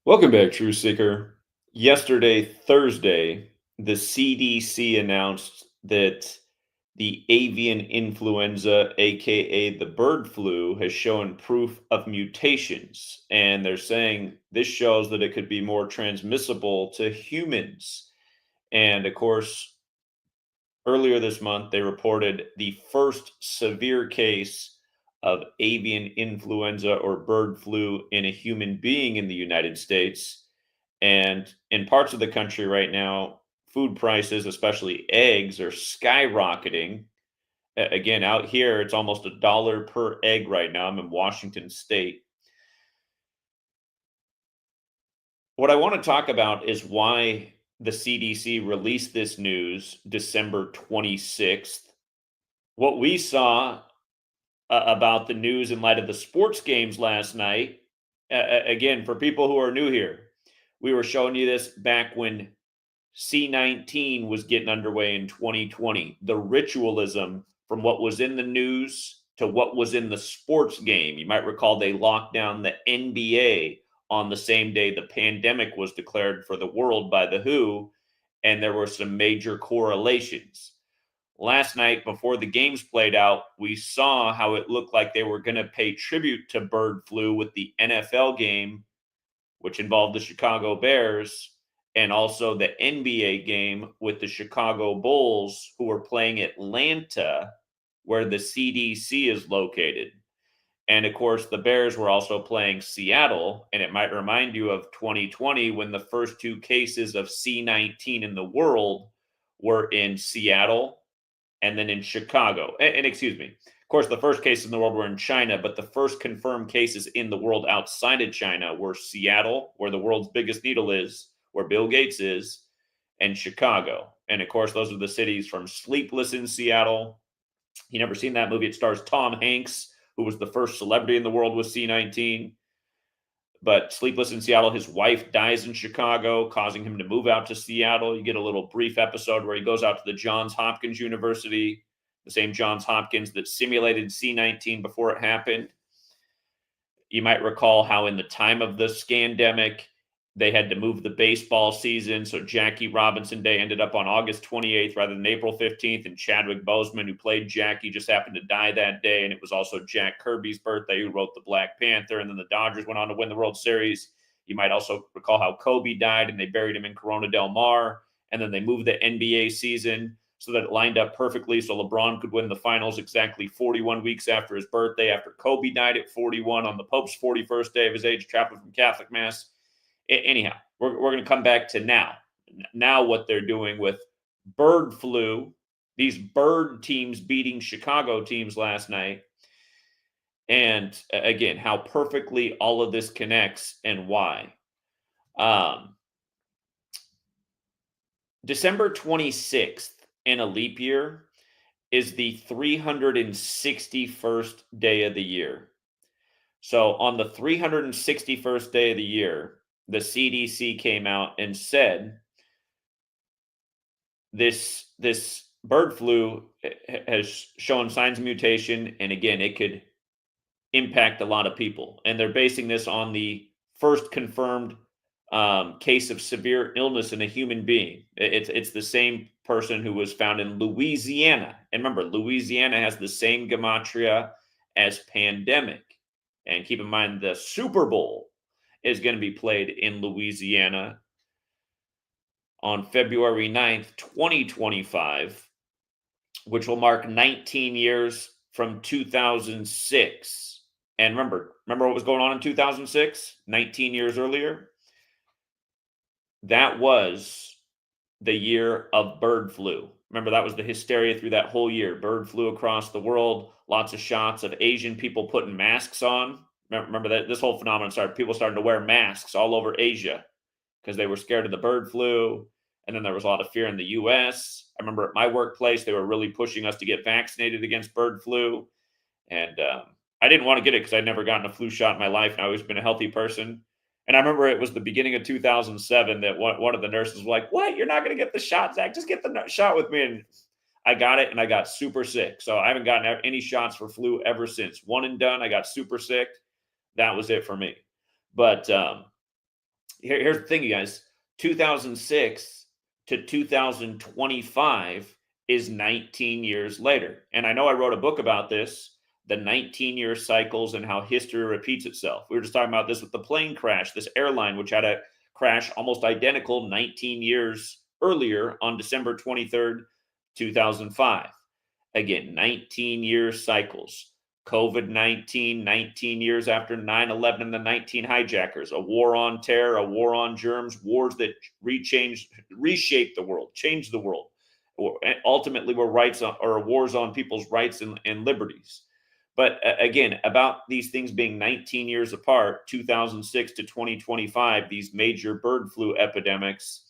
Welcome back, True Seeker. Yesterday, Thursday, the CDC announced that the avian influenza, aka the bird flu, has shown proof of mutations. And they're saying this shows that it could be more transmissible to humans. And of course, earlier this month, they reported the first severe case of avian influenza or bird flu in a human being in the United States. And in parts of the country right now, food prices, especially eggs, are skyrocketing. Again, out here, it's almost $1 per egg right now. I'm in Washington State. What I want to talk about is why the CDC released this news December 26th. What we saw about the news in light of the sports games last night, again, for people who are new here, we were showing you this back when C19 was getting underway in 2020. The ritualism from what was in the news to what was in the sports game. You might recall they locked down the NBA on the same day the pandemic was declared for the world by the WHO, and there were some major correlations. Last night, before the games played out, we saw how it looked like they were going to pay tribute to bird flu with the NFL game, which involved the Chicago Bears, and also the NBA game with the Chicago Bulls, who were playing Atlanta, where the CDC is located. And of course, the Bears were also playing Seattle. And it might remind you of 2020 when the first two cases of C19 in the world were in Seattle and then in Chicago. And excuse me, of course, the first cases in the world were in China, but the first confirmed cases in the world outside of China were Seattle, where the world's biggest needle is, where Bill Gates is, and Chicago. And of course, those are the cities from Sleepless in Seattle. You never seen that movie? It stars Tom Hanks, who was the first celebrity in the world with C19. But Sleepless in Seattle, his wife dies in Chicago, causing him to move out to Seattle. You get a little brief episode where he goes out to the Johns Hopkins University, the same Johns Hopkins that simulated C19 before it happened. You might recall how in the time of the scandemic, they had to move the baseball season. So Jackie Robinson Day ended up on August 28th rather than April 15th. And Chadwick Boseman, who played Jackie, just happened to die that day. And it was also Jack Kirby's birthday, who wrote the Black Panther. And then the Dodgers went on to win the World Series. You might also recall how Kobe died and they buried him in Corona del Mar. And then they moved the NBA season so that it lined up perfectly so LeBron could win the finals exactly 41 weeks after his birthday, after Kobe died at 41 on the Pope's 41st day of his age, traveling from Catholic Mass. Anyhow, we're going to come back to now what they're doing with bird flu, these bird teams beating Chicago teams last night, and again, how perfectly all of this connects and why. um, December 26th in a leap year is the 361st day of the year. So on the 361st day of the year, the CDC came out and said this bird flu has shown signs of mutation, and again, it could impact a lot of people. And they're basing this on the first confirmed case of severe illness in a human being. It's the same person who was found in Louisiana. And remember, Louisiana has the same gematria as pandemic. And keep in mind, the Super Bowl is going to be played in Louisiana on February 9th, 2025, which will mark 19 years from 2006. And remember what was going on in 2006, 19 years earlier? That was the year of bird flu. Remember, that was the hysteria through that whole year. Bird flu across the world, lots of shots of Asian people putting masks on. Remember that this whole phenomenon started, people started to wear masks all over Asia because they were scared of the bird flu. And then there was a lot of fear in the US. I remember at my workplace, they were really pushing us to get vaccinated against bird flu. And I didn't want to get it because I'd never gotten a flu shot in my life, and I've always been a healthy person. And I remember it was the beginning of 2007 that one of the nurses was like, "What? You're not going to get the shot, Zach? Just get the shot with me." And I got it, and I got super sick. So I haven't gotten any shots for flu ever since. One and done. I got super sick. That was it for me. But Here's the thing, you guys. 2006 to 2025 is 19 years later. And I know I wrote a book about this, the 19-year cycles and how history repeats itself. We were just talking about this with the plane crash, this airline, which had a crash almost identical 19 years earlier on December 23rd, 2005. Again, 19-year cycles. COVID-19, 19 years after 9/11 and the 19 hijackers, a war on terror, a war on germs, wars that reshape the world, change the world. Ultimately, were wars on people's rights and liberties. But again, about these things being 19 years apart, 2006 to 2025, these major bird flu epidemics.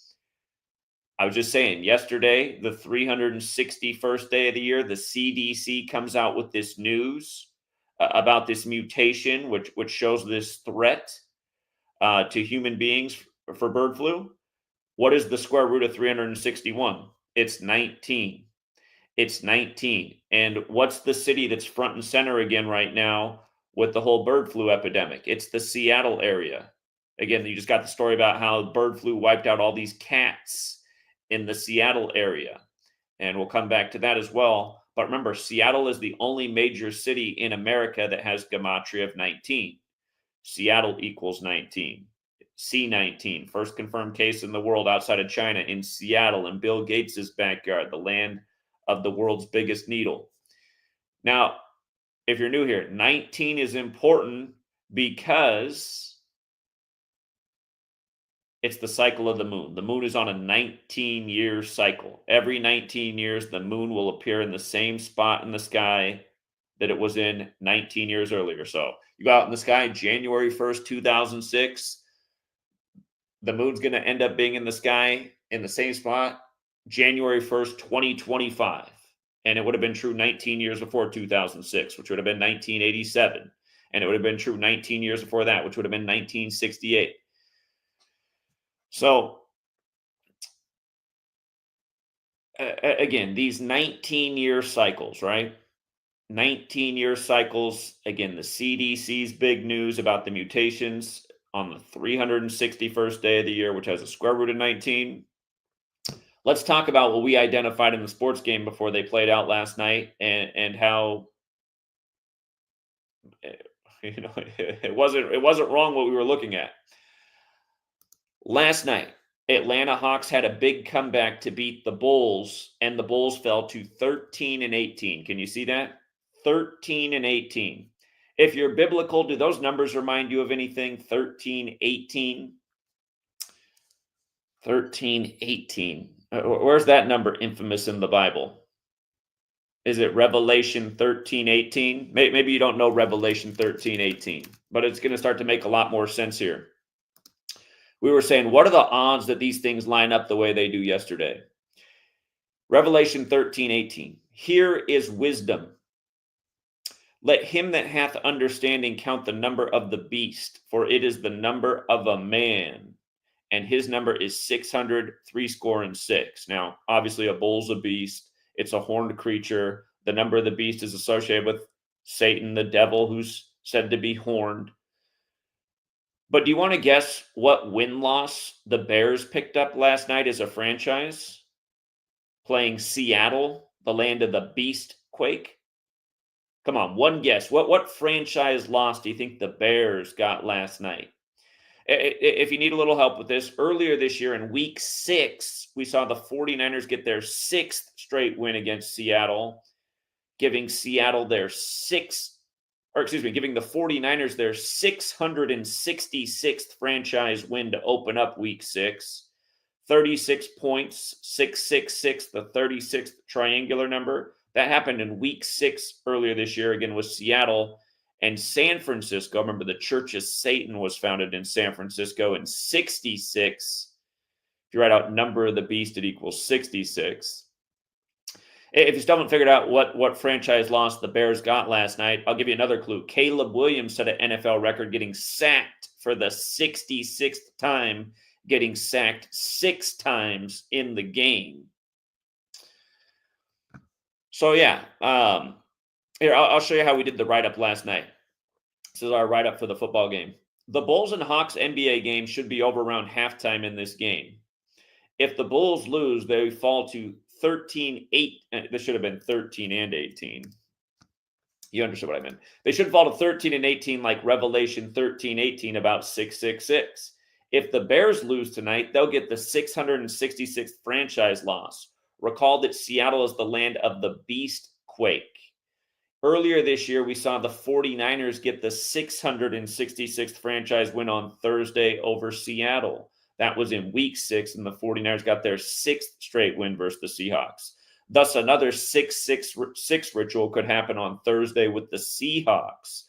I was just saying, yesterday, the 361st day of the year, the CDC comes out with this news about this mutation, which shows this threat to human beings for bird flu. What is the square root of 361? It's 19. It's 19. And what's the city that's front and center again right now with the whole bird flu epidemic? It's the Seattle area. Again, you just got the story about how bird flu wiped out all these cats in the Seattle area. And we'll come back to that as well. But remember, Seattle is the only major city in America that has gematria of 19. Seattle equals 19. C19, first confirmed case in the world outside of China, in Seattle, in Bill Gates's backyard, the land of the world's biggest needle. Now, if you're new here, 19 is important because it's the cycle of the moon. The moon is on a 19-year cycle. Every 19 years, the moon will appear in the same spot in the sky that it was in 19 years earlier. So you go out in the sky, January 1st, 2006, the moon's going to end up being in the sky in the same spot January 1st, 2025. And it would have been true 19 years before 2006, which would have been 1987. And it would have been true 19 years before that, which would have been 1968. So, again, these 19-year cycles, right? 19-year cycles. Again, the CDC's big news about the mutations on the 361st day of the year, which has a square root of 19. Let's talk about what we identified in the sports game before they played out last night, and how it wasn't wrong what we were looking at. Last night, Atlanta Hawks had a big comeback to beat the Bulls, and the Bulls fell to 13-18. Can you see that? 13-18. If you're biblical, do those numbers remind you of anything? 13-18. 13-18. Where's that number infamous in the Bible? Is it Revelation 13-18? Maybe you don't know Revelation 13-18, but it's going to start to make a lot more sense here. We were saying, what are the odds that these things line up the way they do yesterday? Revelation 13:18. Here is wisdom. Let him that hath understanding count the number of the beast, for it is the number of a man, and his number is 666. Now, obviously, a bull's a beast. It's a horned creature. The number of the beast is associated with Satan, the devil, who's said to be horned. But do you want to guess what win-loss the Bears picked up last night as a franchise? Playing Seattle, the land of the beast quake? Come on, one guess. What franchise loss do you think the Bears got last night? If you need a little help with this, earlier this year in week 6, we saw the 49ers get their 6th straight win against Seattle, giving giving the 49ers their 666th franchise win to open up week 6. 36 points, 666, the 36th triangular number. That happened in week 6 earlier this year, again with Seattle. And San Francisco, remember the Church of Satan was founded in San Francisco in 66. If you write out number of the beast, it equals 66. If you still haven't figured out what franchise loss the Bears got last night, I'll give you another clue. Caleb Williams set an NFL record getting sacked for the 66th time, getting sacked 6 times in the game. So, yeah. Here, I'll show you how we did the write-up last night. This is our write-up for the football game. the Bulls and Hawks NBA game should be over around halftime in this game. If the Bulls lose, they fall to 13-8. This should have been 13 and 18. You understood what I meant. They should fall to 13 and 18 like Revelation 13-18 about 666. If the Bears lose tonight, they'll get the 666th franchise loss. Recall that Seattle is the land of the beast quake. Earlier this year, we saw the 49ers get the 666th franchise win on Thursday over Seattle. That was in week 6, and the 49ers got their 6th straight win versus the Seahawks. Thus, another 666 ritual could happen on Thursday with the Seahawks.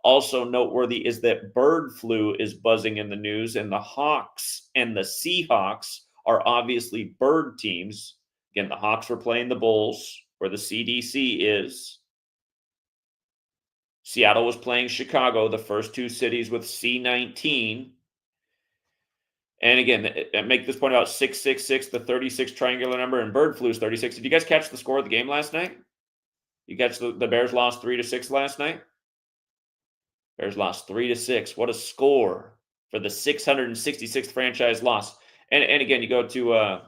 Also noteworthy is that bird flu is buzzing in the news, and the Hawks and the Seahawks are obviously bird teams. Again, the Hawks were playing the Bulls, where the CDC is. Seattle was playing Chicago, the first two cities with C19. And again, make this point about 666, the 36 triangular number, and bird flu is 36. Did you guys catch the score of the game last night? You catch the Bears lost 3-6 last night? Bears lost 3-6. What a score for the 666th franchise loss. And again, you go to,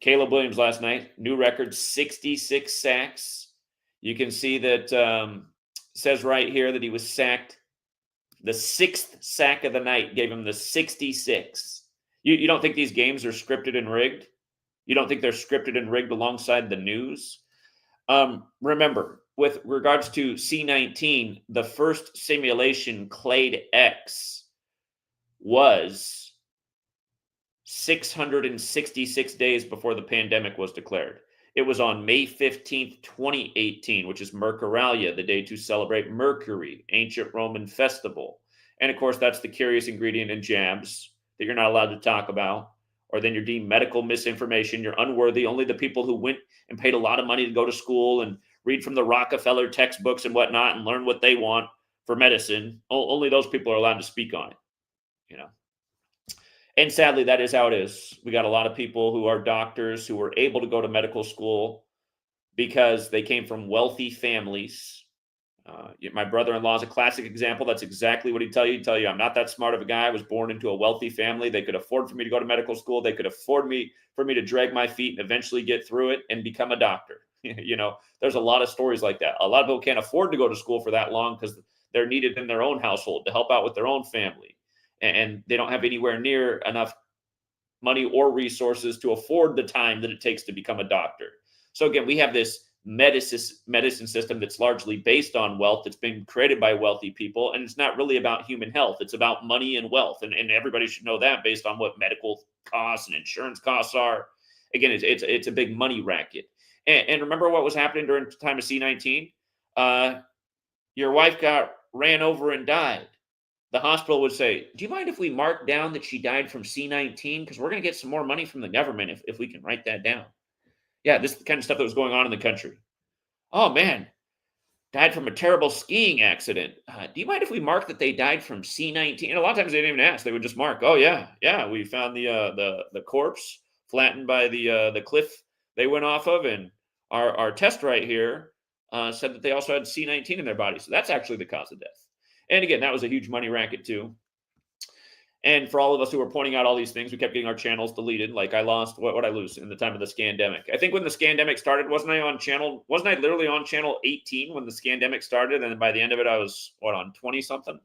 Caleb Williams last night, new record, 66 sacks. You can see that says right here that he was sacked. The 6th sack of the night gave him the 66. You don't think these games are scripted and rigged? You don't think they're scripted and rigged alongside the news? Remember, with regards to C19, the first simulation Clade X was 666 days before the pandemic was declared. It was on May 15th, 2018, which is Mercurialia, the day to celebrate Mercury, ancient Roman festival. And of course, that's the curious ingredient in jabs that you're not allowed to talk about, or then you're deemed medical misinformation. You're unworthy. Only the people who went and paid a lot of money to go to school and read from the Rockefeller textbooks and whatnot and learn what they want for medicine, only those people are allowed to speak on it, you know. And sadly, that is how it is. We got a lot of people who are doctors who were able to go to medical school because they came from wealthy families. My brother-in-law is a classic example. That's exactly what he'd tell you. He'd tell you, I'm not that smart of a guy. I was born into a wealthy family. They could afford for me to go to medical school. They could afford for me to drag my feet and eventually get through it and become a doctor. You know, there's a lot of stories like that. A lot of people can't afford to go to school for that long because they're needed in their own household to help out with their own family. And they don't have anywhere near enough money or resources to afford the time that it takes to become a doctor. So again, we have this medicine system that's largely based on wealth. That's been created by wealthy people, and it's not really about human health. It's about money and wealth, and everybody should know that based on what medical costs and insurance costs are. Again, it's a big money racket. And remember what was happening during the time of C19? Your wife got ran over and died. The hospital would say, do you mind if we mark down that she died from C19? Because we're going to get some more money from the government if we can write that down. Yeah, this is the kind of stuff that was going on in the country. Oh, man, died from a terrible skiing accident. Do you mind if we mark that they died from C19? And a lot of times they didn't even ask. They would just mark, oh, yeah, we found the corpse flattened by the cliff they went off of. And our test right here said that they also had C19 in their body. So that's actually the cause of death. And again, that was a huge money racket too. And for all of us who were pointing out all these things, we kept getting our channels deleted. Like I lost, what I lose in the time of the scandemic. I think when the scandemic started, wasn't I literally on channel 18 when the scandemic started? And then by the end of it, I was, on 20 something?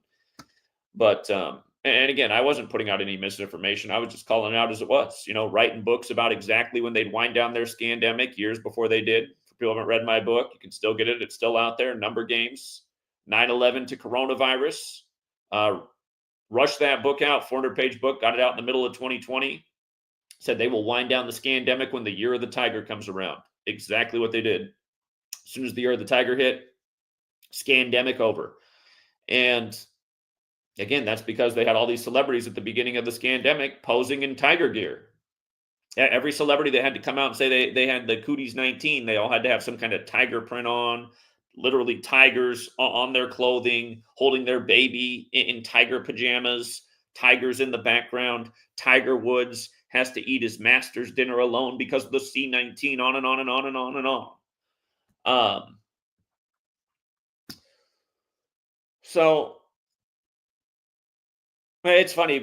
But, and again, I wasn't putting out any misinformation. I was just calling it out as it was, writing books about exactly when they'd wind down their scandemic years before they did. For people who haven't read my book, you can still get it. It's still out there. Number Games. 9/11 to coronavirus. Rushed that book out, 400-page book, got it out in the middle of 2020. Said they will wind down the scandemic when the year of the tiger comes around. Exactly what they did. As soon as the year of the tiger hit, scandemic over. And again, that's because they had all these celebrities at the beginning of the scandemic posing in tiger gear. Every celebrity that had to come out and say they had the Cooties 19, they all had to have some kind of tiger print on. Literally tigers on their clothing, holding their baby in tiger pajamas, tigers in the background. Tiger Woods has to eat his master's dinner alone because of the C19, on and on and on and on and on. So Well, it's funny.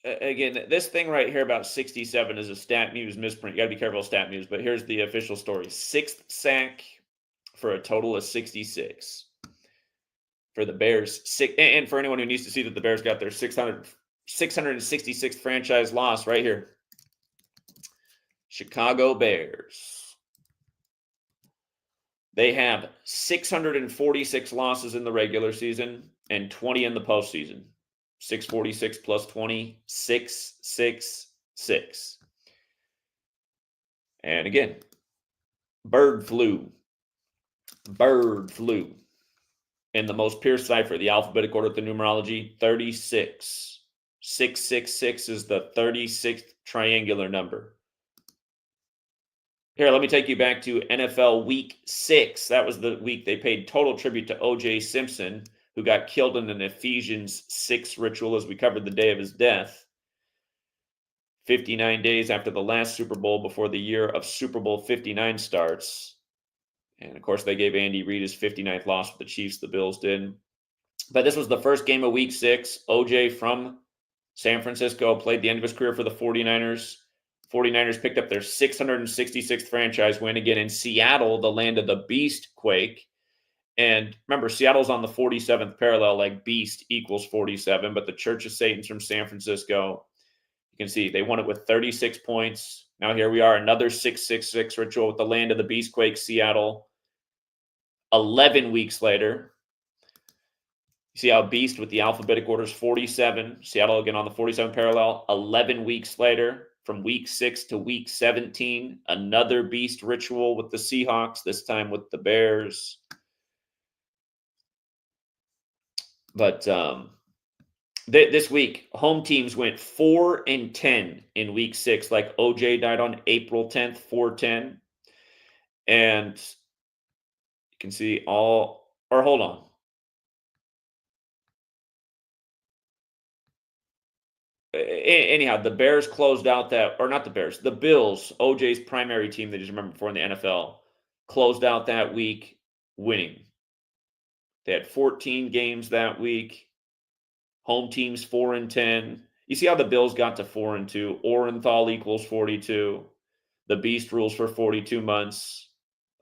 Again, this thing right here about 67 is a Stat News misprint. You got to be careful of Stat News, but here's the official story. Sixth sack for a total of 66 for the Bears. And for anyone who needs to see that the Bears got their 666th franchise loss right here. Chicago Bears. They have 646 losses in the regular season and 20 in the postseason. 646 plus 20, 666. And again, bird flu. Bird flu. In the most pure cipher, the alphabetic order of the numerology, 36. 666 is the 36th triangular number. Here, let me take you back to NFL Week 6. That was the week they paid total tribute to O.J. Simpson, who got killed in an Ephesians 6 ritual as we covered the day of his death. 59 days after the last Super Bowl before the year of Super Bowl 59 starts. And, of course, they gave Andy Reid his 59th loss with the Chiefs. The Bills did. But this was the first game of Week 6. O.J. from San Francisco played the end of his career for the 49ers. 49ers picked up their 666th franchise win again in Seattle, the land of the beast quake. And remember, Seattle's on the 47th parallel, like beast equals 47, but the Church of Satan's from San Francisco. You can see they won it with 36 points. Now here we are, another 666 ritual with the land of the beast quake, Seattle. 11 weeks later, you see how beast with the alphabetic order is 47. Seattle again on the 47th parallel. 11 weeks later, from week 6 to week 17, another beast ritual with the Seahawks, this time with the Bears. But this week, home teams went 4-10 in week 6, like OJ died on April 10th, 4-10. And you can see hold on. Anyhow, the Bears closed out that, or not the Bears, the Bills, OJ's primary team that he's remembered before in the NFL, closed out that week winning. They had 14 games that week. Home teams 4-10. You see how the Bills got to 4-2. Orenthal equals 42. The beast rules for 42 months.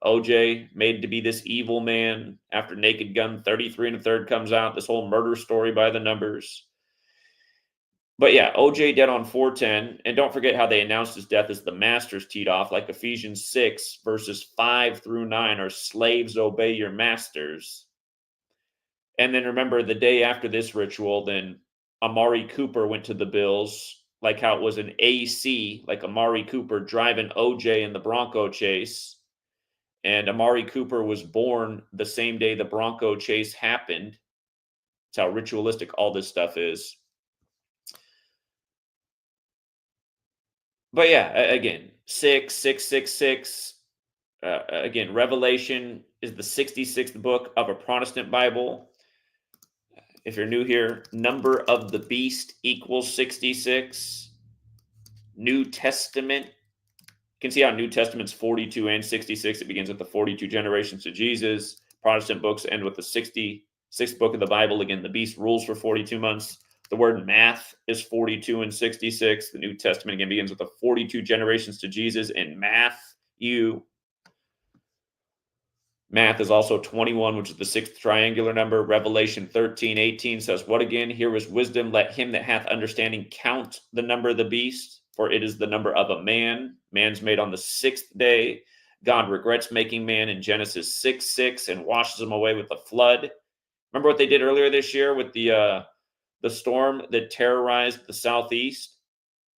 OJ made to be this evil man after Naked Gun 33 1/3 comes out. This whole murder story by the numbers. But yeah, OJ dead on 4-10. And don't forget how they announced his death as the masters teed off, like Ephesians 6 verses 5 through 9 are slaves obey your masters. And then remember the day after this ritual, then Amari Cooper went to the Bills, like how it was an AC, like Amari Cooper driving OJ in the Bronco chase. And Amari Cooper was born the same day the Bronco chase happened. That's how ritualistic all this stuff is. But yeah, again, 666. Again, Revelation is the 66th book of a Protestant Bible. If you're new here, number of the beast equals 66. New Testament. You can see how New Testament's 42 and 66. It begins with the 42 generations to Jesus. Protestant books end with the 66th book of the Bible. Again, the beast rules for 42 months. The word math is 42 and 66. The New Testament again begins with the 42 generations to Jesus in Matthew. Math is also 21, which is the 6th triangular number. Revelation 13:18 says, what again? Here is wisdom. Let him that hath understanding count the number of the beast, for it is the number of a man. Man's made on the 6th day. God regrets making man in Genesis 6:6 and washes him away with the flood. Remember what they did earlier this year with the storm that terrorized the southeast,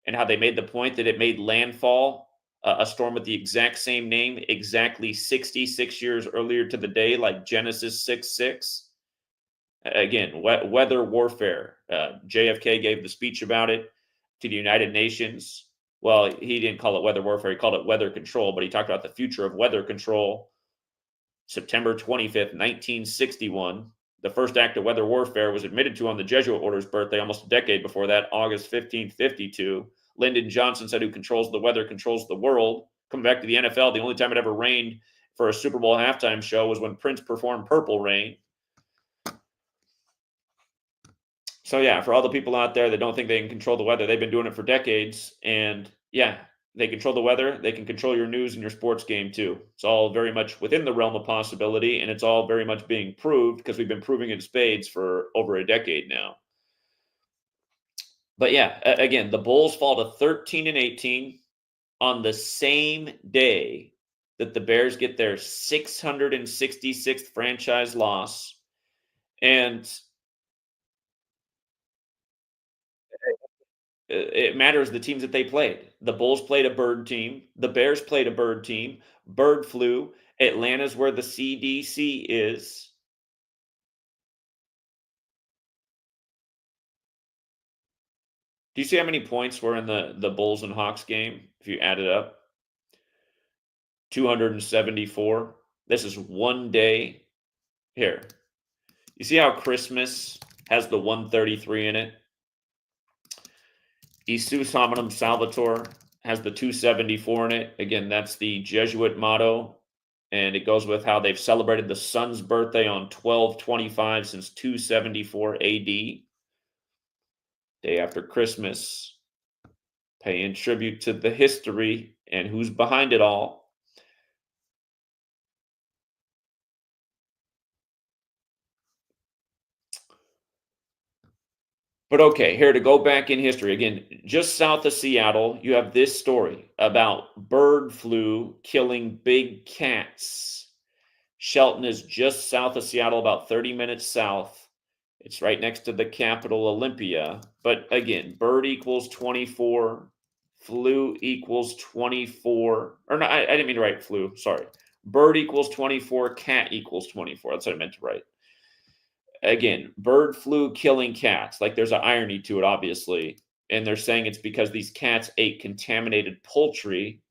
and how they made the point that it made landfall, a storm with the exact same name, exactly 66 years earlier to the day, like Genesis 6:6. Again, weather warfare. JFK gave the speech about it to the United Nations. Well, he didn't call it weather warfare. He called it weather control, but he talked about the future of weather control. September 25th, 1961. The first act of weather warfare was admitted to on the Jesuit order's birthday almost a decade before that, August 15th, 52. Lyndon Johnson said, who controls the weather controls the world. Coming back to the NFL, the only time it ever rained for a Super Bowl halftime show was when Prince performed Purple Rain. So yeah, for all the people out there that don't think they can control the weather, they've been doing it for decades. And yeah, they control the weather. They can control your news and your sports game too. It's all very much within the realm of possibility, and it's all very much being proved because we've been proving it in spades for over a decade now. But yeah, again, the Bulls fall to 13 and 18 on the same day that the Bears get their 666th franchise loss. And it matters the teams that they played. The Bulls played a bird team. The Bears played a bird team. Bird flu. Atlanta's where the CDC is. Do you see how many points were in the Bulls and Hawks game? If you add it up, 274. This is one day. Here, you see how Christmas has the 133 in it? Isus Hominum Salvator has the 274 in it. Again, that's the Jesuit motto. And it goes with how they've celebrated the sun's birthday on 12/25 since 274 AD, day after Christmas, paying tribute to the history and who's behind it all. But okay, here to go back in history again, just south of Seattle, you have this story about bird flu killing big cats. Shelton is just south of Seattle, about 30 minutes south. It's right next to the capital, Olympia. But again, bird equals 24, flu equals 24. Or no, I didn't mean to write flu. Sorry. Bird equals 24, cat equals 24. That's what I meant to write. Again, bird flu killing cats. Like there's an irony to it, obviously. And they're saying it's because these cats ate contaminated poultry.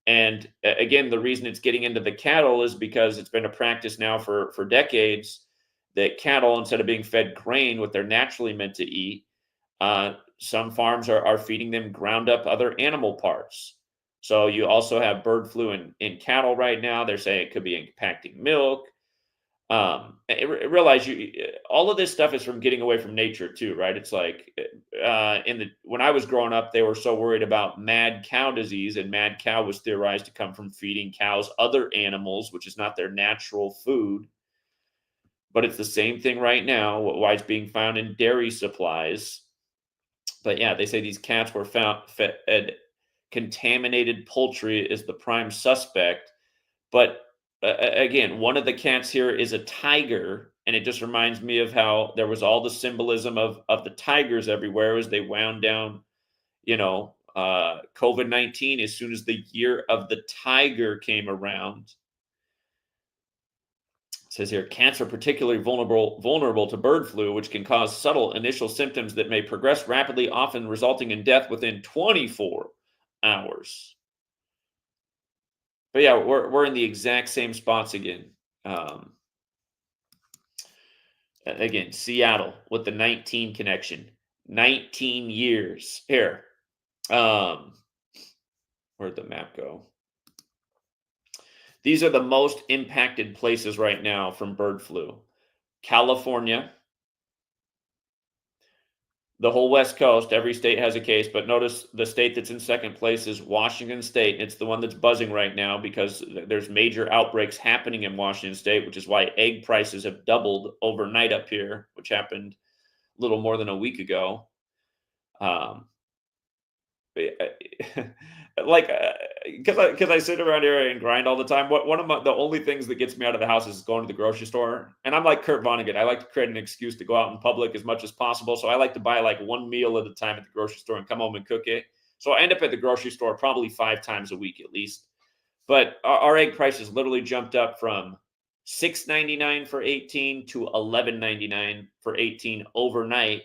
And again, the reason it's getting into the cattle is because it's been a practice now for decades that cattle, instead of being fed grain, what they're naturally meant to eat, some farms are feeding them ground up other animal parts. So you also have bird flu in cattle right now. They're saying it could be impacting milk. Realize all of this stuff is from getting away from nature too, right? It's like in the when I was growing up, they were so worried about mad cow disease, and mad cow was theorized to come from feeding cows other animals, which is not their natural food. But it's the same thing right now. Why it's being found in dairy supplies. But yeah, they say these cats were found fed contaminated poultry is the prime suspect. But again, one of the cats here is a tiger, and it just reminds me of how there was all the symbolism of the tigers everywhere as they wound down, COVID-19. As soon as the year of the tiger came around, it says here cats are particularly vulnerable to bird flu, which can cause subtle initial symptoms that may progress rapidly, often resulting in death within 24 hours. But yeah, we're in the exact same spots again. Um, Again, Seattle with the 19 connection. 19 years. Here. Um, where'd the map go? These are the most impacted places right now from bird flu. California, the whole West Coast, every state has a case, but notice the state that's in second place is Washington State. It's the one that's buzzing right now because there's major outbreaks happening in Washington State, which is why egg prices have doubled overnight up here, which happened a little more than a week ago. Um, like, because I sit around here and grind all the time. One of the only things that gets me out of the house is going to the grocery store. And I'm like Kurt Vonnegut. I like to create an excuse to go out in public as much as possible. So I like to buy like one meal at a time at the grocery store and come home and cook it. So I end up at the grocery store probably 5 times a week at least. But our egg prices literally jumped up from $6.99 for 18 to $11.99 for 18 overnight.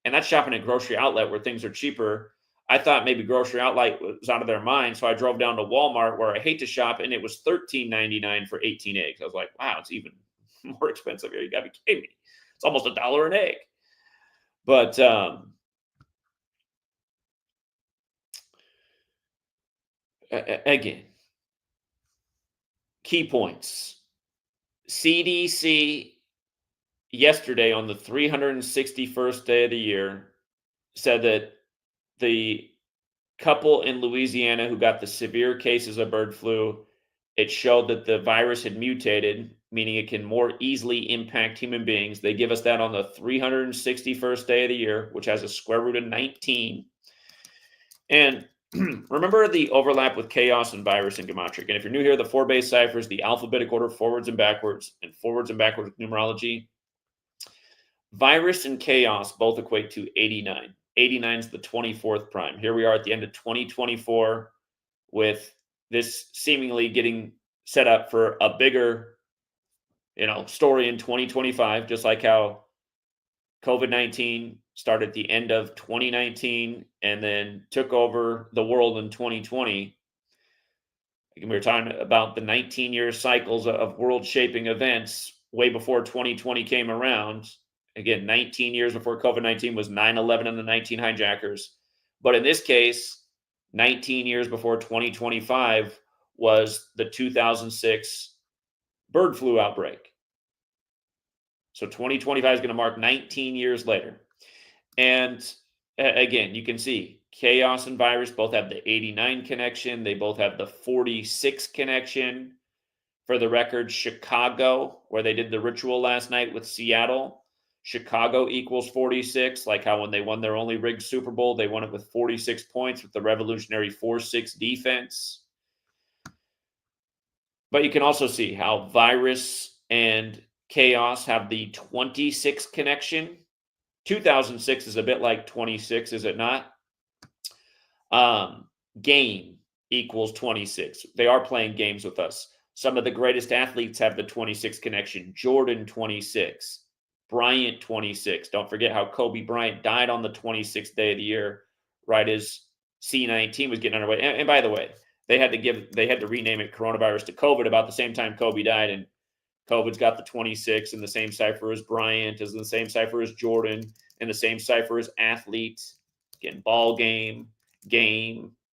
And that's shopping at grocery outlet where things are cheaper. I thought maybe grocery outlet was out of their mind, so I drove down to Walmart where I hate to shop, and it was $13.99 for 18 eggs. I was like, wow, it's even more expensive here. You got to be kidding me. It's almost $1 an egg. But again, key points. CDC yesterday on the 361st day of the year said that the couple in Louisiana who got the severe cases of bird flu, it showed that the virus had mutated, meaning it can more easily impact human beings. They give us that on the 361st day of the year, which has a square root of 19. And remember the overlap with chaos and virus and gematria. And if you're new here, the four base ciphers, the alphabetic order, forwards and backwards numerology. Virus and chaos both equate to 89. 89 is the 24th prime. Here we are at the end of 2024 with this seemingly getting set up for a bigger, story in 2025, just like how COVID-19 started at the end of 2019 and then took over the world in 2020. We were talking about the 19-year cycles of world-shaping events way before 2020 came around. Again, 19 years before COVID-19 was 9/11 and the 19 hijackers. But in this case, 19 years before 2025 was the 2006 bird flu outbreak. So 2025 is going to mark 19 years later. And again, you can see chaos and virus both have the 89 connection. They both have the 46 connection. For the record, Chicago, where they did the ritual last night with Seattle, Chicago equals 46, like how when they won their only rigged Super Bowl, they won it with 46 points with the revolutionary 4-6 defense. But you can also see how virus and chaos have the 26 connection. 2006 is a bit like 26, is it not? Game equals 26. They are playing games with us. Some of the greatest athletes have the 26 connection. Jordan, 26. Bryant, 26. Don't forget how Kobe Bryant died on the 26th day of the year, right as C-19 was getting underway. And by the way, they had to rename it coronavirus to COVID about the same time Kobe died, and COVID's got the 26 in the same cipher as Bryant, is in the same cipher as Jordan, and the same cipher as athlete. Again, ball game,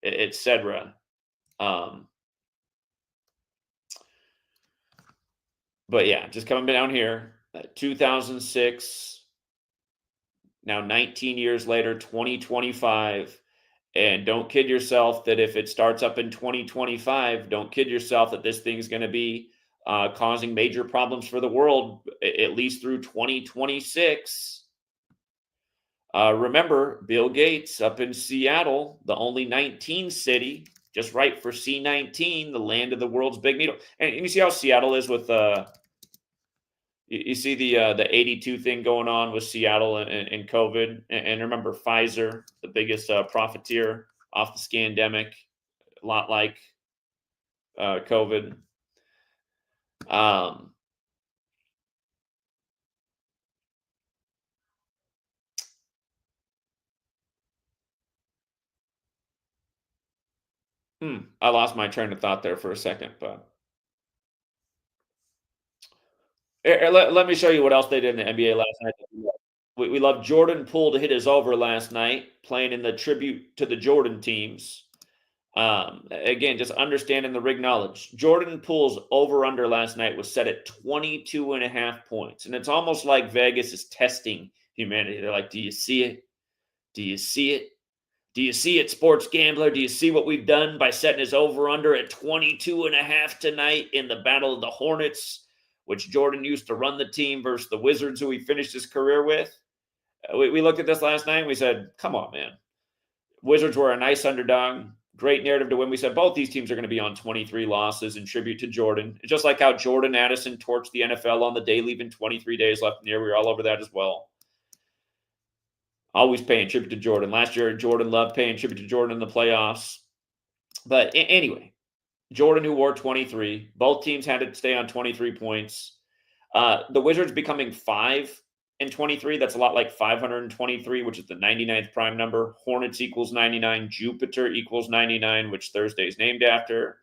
etc. But yeah, just coming down here, 2006, now 19 years later, 2025. And don't kid yourself that if it starts up in 2025, don't kid yourself that this thing's going to be causing major problems for the world, at least through 2026. Remember, Bill Gates up in Seattle, the only 19 city, just right for C-19, the land of the world's big needle. And you see how Seattle is with you see the 82 thing going on with Seattle and COVID. And remember, Pfizer, the biggest profiteer off the scandemic, a lot like COVID. I lost my train of thought there for a second, but let me show you what else they did in the NBA last night. We love Jordan Poole to hit his over last night, playing in the tribute to the Jordan teams. Again, just understanding the rig knowledge. Jordan Poole's over-under last night was set at 22.5 points. And it's almost like Vegas is testing humanity. They're like, do you see it? Do you see it? Do you see it, sports gambler? Do you see what we've done by setting his over-under at 22.5 tonight in the Battle of the Hornets, which Jordan used to run the team versus the Wizards, who he finished his career with? We looked at this last night and we said, come on, man. Wizards were a nice underdog. Great narrative to win. We said both these teams are going to be on 23 losses in tribute to Jordan. Just like how Jordan Addison torched the NFL on the day leaving 23 days left in the year. We were all over that as well. Always paying tribute to Jordan. Last year, Jordan loved paying tribute to Jordan in the playoffs. But anyway, Jordan, who wore 23. Both teams had to stay on 23 points. The Wizards becoming 5-23. That's a lot like 523, which is the 99th prime number. Hornets equals 99. Jupiter equals 99, which Thursday is named after.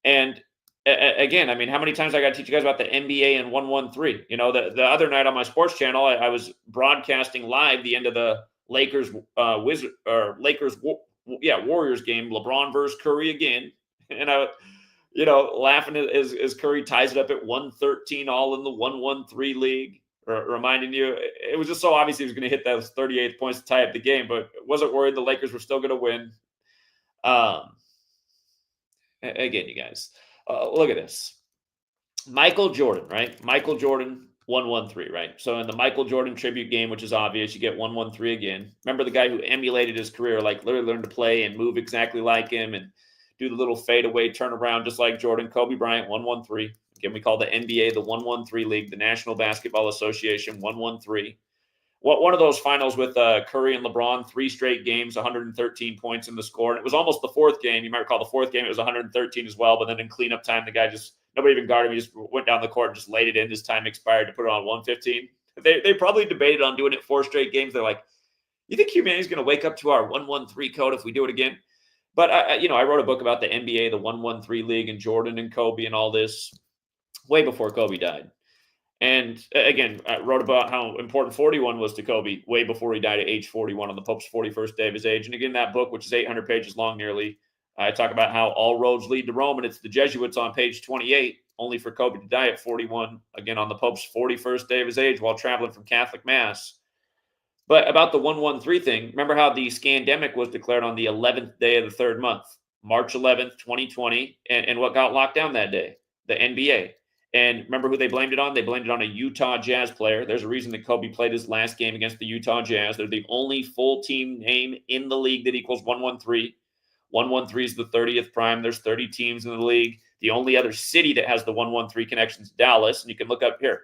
And again, I mean, how many times I got to teach you guys about the NBA and 113? You know, the other night on my sports channel, I was broadcasting live the end of the Lakers Warriors game, LeBron versus Curry again. And I, laughing as Curry ties it up at 113, all in the 113 league. reminding you, it was just so obvious he was going to hit those 38 points to tie up the game, but wasn't worried. The Lakers were still going to win. Again, you guys, look at this. Michael Jordan, right? Michael Jordan, 113, right? So in the Michael Jordan tribute game, which is obvious, you get 113 again. Remember the guy who emulated his career, like literally learned to play and move exactly like him and do the little fadeaway turnaround just like Jordan. Kobe Bryant, 113. Again, we call the NBA the 113 League, the National Basketball Association, 113. One of those finals with Curry and LeBron, 3 straight games, 113 points in the score. And it was almost the 4th game. You might recall the 4th game, it was 113 as well. But then in cleanup time, the guy just, nobody even guarded him. He just went down the court and just laid it in. His time expired to put it on 115. They probably debated on doing it 4 straight games. They're like, you think humanity's going to wake up to our 113 code if we do it again? But, I wrote a book about the NBA, the 113 League, and Jordan and Kobe and all this way before Kobe died. And again, I wrote about how important 41 was to Kobe way before he died at age 41 on the Pope's 41st day of his age. And again, that book, which is 800 pages long nearly, I talk about how all roads lead to Rome, and it's the Jesuits on page 28, only for Kobe to die at 41, again, on the Pope's 41st day of his age while traveling from Catholic Mass. But about the 113 thing, remember how the scandemic was declared on the 11th day of the 3rd month, March 11th, 2020, and what got locked down that day? The NBA. And remember who they blamed it on? They blamed it on a Utah Jazz player. There's a reason that Kobe played his last game against the Utah Jazz. They're the only full team name in the league that equals 113. 113 is the 30th prime. There's 30 teams in the league. The only other city that has the 113 connection is Dallas. And you can look up here.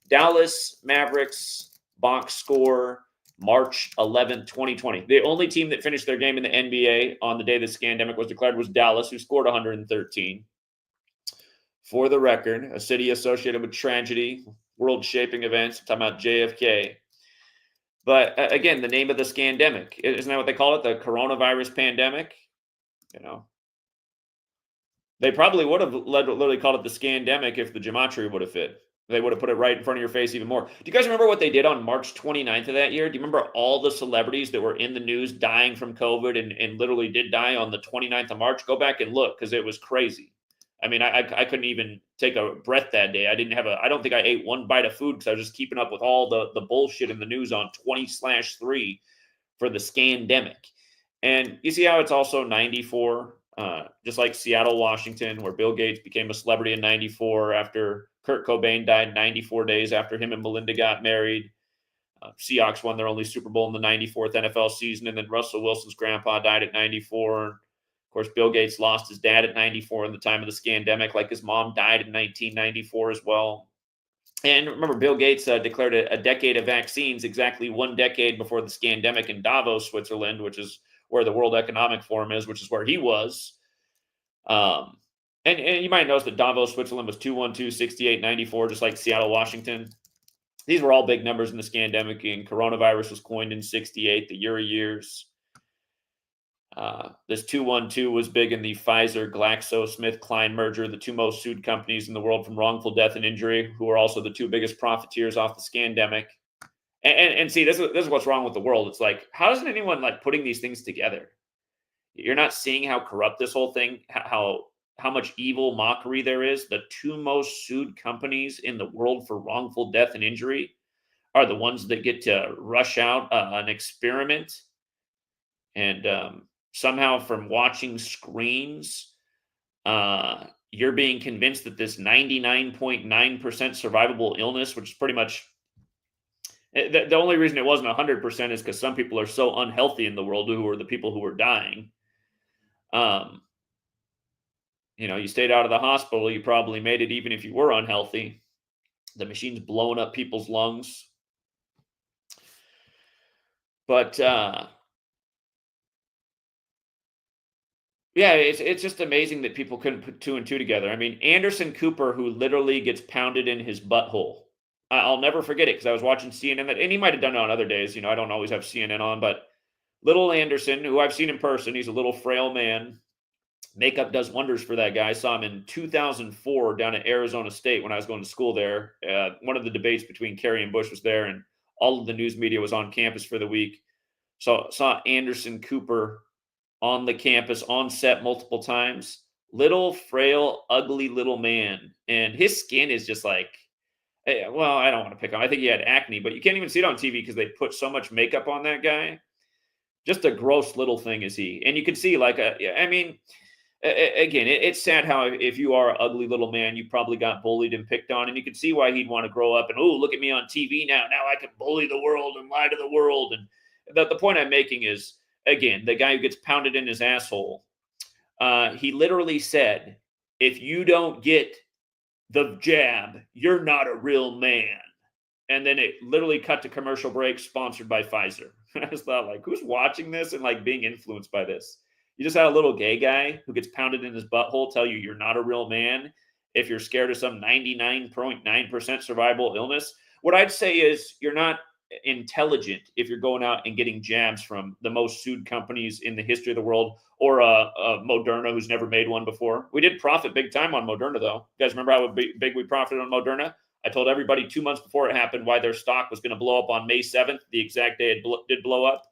Dallas Mavericks box score March 11th, 2020. The only team that finished their game in the NBA on the day the scandemic was declared was Dallas, who scored 113. For the record, a city associated with tragedy, world-shaping events. I'm talking about JFK. But again, the name of the scandemic, isn't that what they call it? The coronavirus pandemic? They probably would have literally called it the scandemic if the gematria would have fit. They would have put it right in front of your face even more. Do you guys remember what they did on March 29th of that year? Do you remember all the celebrities that were in the news dying from COVID and literally did die on the 29th of March? Go back and look, because it was crazy. I mean, I couldn't even take a breath that day. I don't think I ate one bite of food because I was just keeping up with all the bullshit in the news on 20/3 for the scandemic. And you see how it's also 94, just like Seattle, Washington, where Bill Gates became a celebrity in 94 after Kurt Cobain died 94 days after him and Melinda got married. Seahawks won their only Super Bowl in the 94th NFL season, and then Russell Wilson's grandpa died at 94. Of course, Bill Gates lost his dad at 94 in the time of the scandemic, like his mom died in 1994 as well. And remember, Bill Gates declared a decade of vaccines exactly 1 decade before the scandemic in Davos, Switzerland, which is where the World Economic Forum is, which is where he was. And you might notice that Davos, Switzerland was 212, 68, 94, just like Seattle, Washington. These were all big numbers in the scandemic, and coronavirus was coined in 68, the Euro years. This 212 was big in the Pfizer GlaxoSmithKline merger, the 2 most sued companies in the world from wrongful death and injury, who are also the 2 biggest profiteers off the scandemic. And see, this is what's wrong with the world. It's like, how isn't anyone like putting these things together? You're not seeing how corrupt this whole thing, how much evil mockery there is. The 2 most sued companies in the world for wrongful death and injury are the ones that get to rush out an experiment. And somehow from watching screens, you're being convinced that this 99.9% survivable illness, which is pretty much the only reason it wasn't 100% is because some people are so unhealthy in the world who are the people who are dying. You stayed out of the hospital, you probably made it even if you were unhealthy. The machine's blowing up people's lungs. But yeah, it's just amazing that people couldn't put 2 and 2 together. I mean, Anderson Cooper, who literally gets pounded in his butthole. I'll never forget it because I was watching CNN, and he might have done it on other days. I don't always have CNN on, but little Anderson, who I've seen in person, he's a little frail man. Makeup does wonders for that guy. I saw him in 2004 down at Arizona State when I was going to school there. One of the debates between Kerry and Bush was there, and all of the news media was on campus for the week. So saw Anderson Cooper on the campus, on set multiple times. Little, frail, ugly little man. And his skin is just like, Well, I don't want to pick on. I think he had acne, but you can't even see it on TV because they put so much makeup on that guy. Just a gross little thing is he, and you can see like I mean, again, it's sad how if you are an ugly little man, you probably got bullied and picked on, and you can see why he'd want to grow up and oh, look at me on TV now. Now I can bully the world and lie to the world. And the point I'm making is again, the guy who gets pounded in his asshole. He literally said, "If you don't get the jab, you're not a real man." And then it literally cut to commercial break sponsored by Pfizer. I just thought, like, who's watching this and like being influenced by this? You just had a little gay guy who gets pounded in his butthole tell you you're not a real man if you're scared of some 99.9% survivable illness. What I'd say is you're not intelligent if you're going out and getting jabs from the most sued companies in the history of the world, or Moderna, who's never made one before. We did profit big time on Moderna, though. You guys remember how big we profited on Moderna? I told everybody 2 months before it happened why their stock was going to blow up on May 7th, the exact day it did blow up.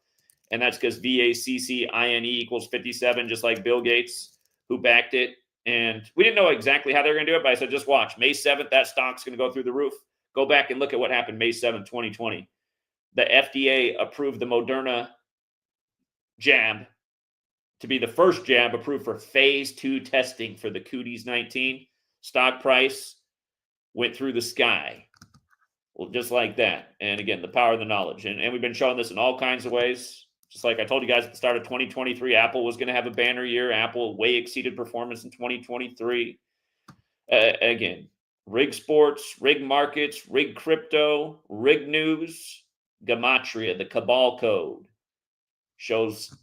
And that's because VACCINE equals 57, just like Bill Gates, who backed it. And we didn't know exactly how they were going to do it, but I said, just watch. May 7th, that stock's going to go through the roof. Go back and look at what happened May 7th, 2020. The FDA approved the Moderna jab to be the first jab approved for phase 2 testing for the Cooties 19. Stock price went through the sky. Well, just like that. And again, the power of the knowledge. And we've been showing this in all kinds of ways. Just like I told you guys at the start of 2023, Apple was going to have a banner year. Apple way exceeded performance in 2023. Again, rig sports, rig markets, rig crypto, rig news, Gematria, the Cabal code, shows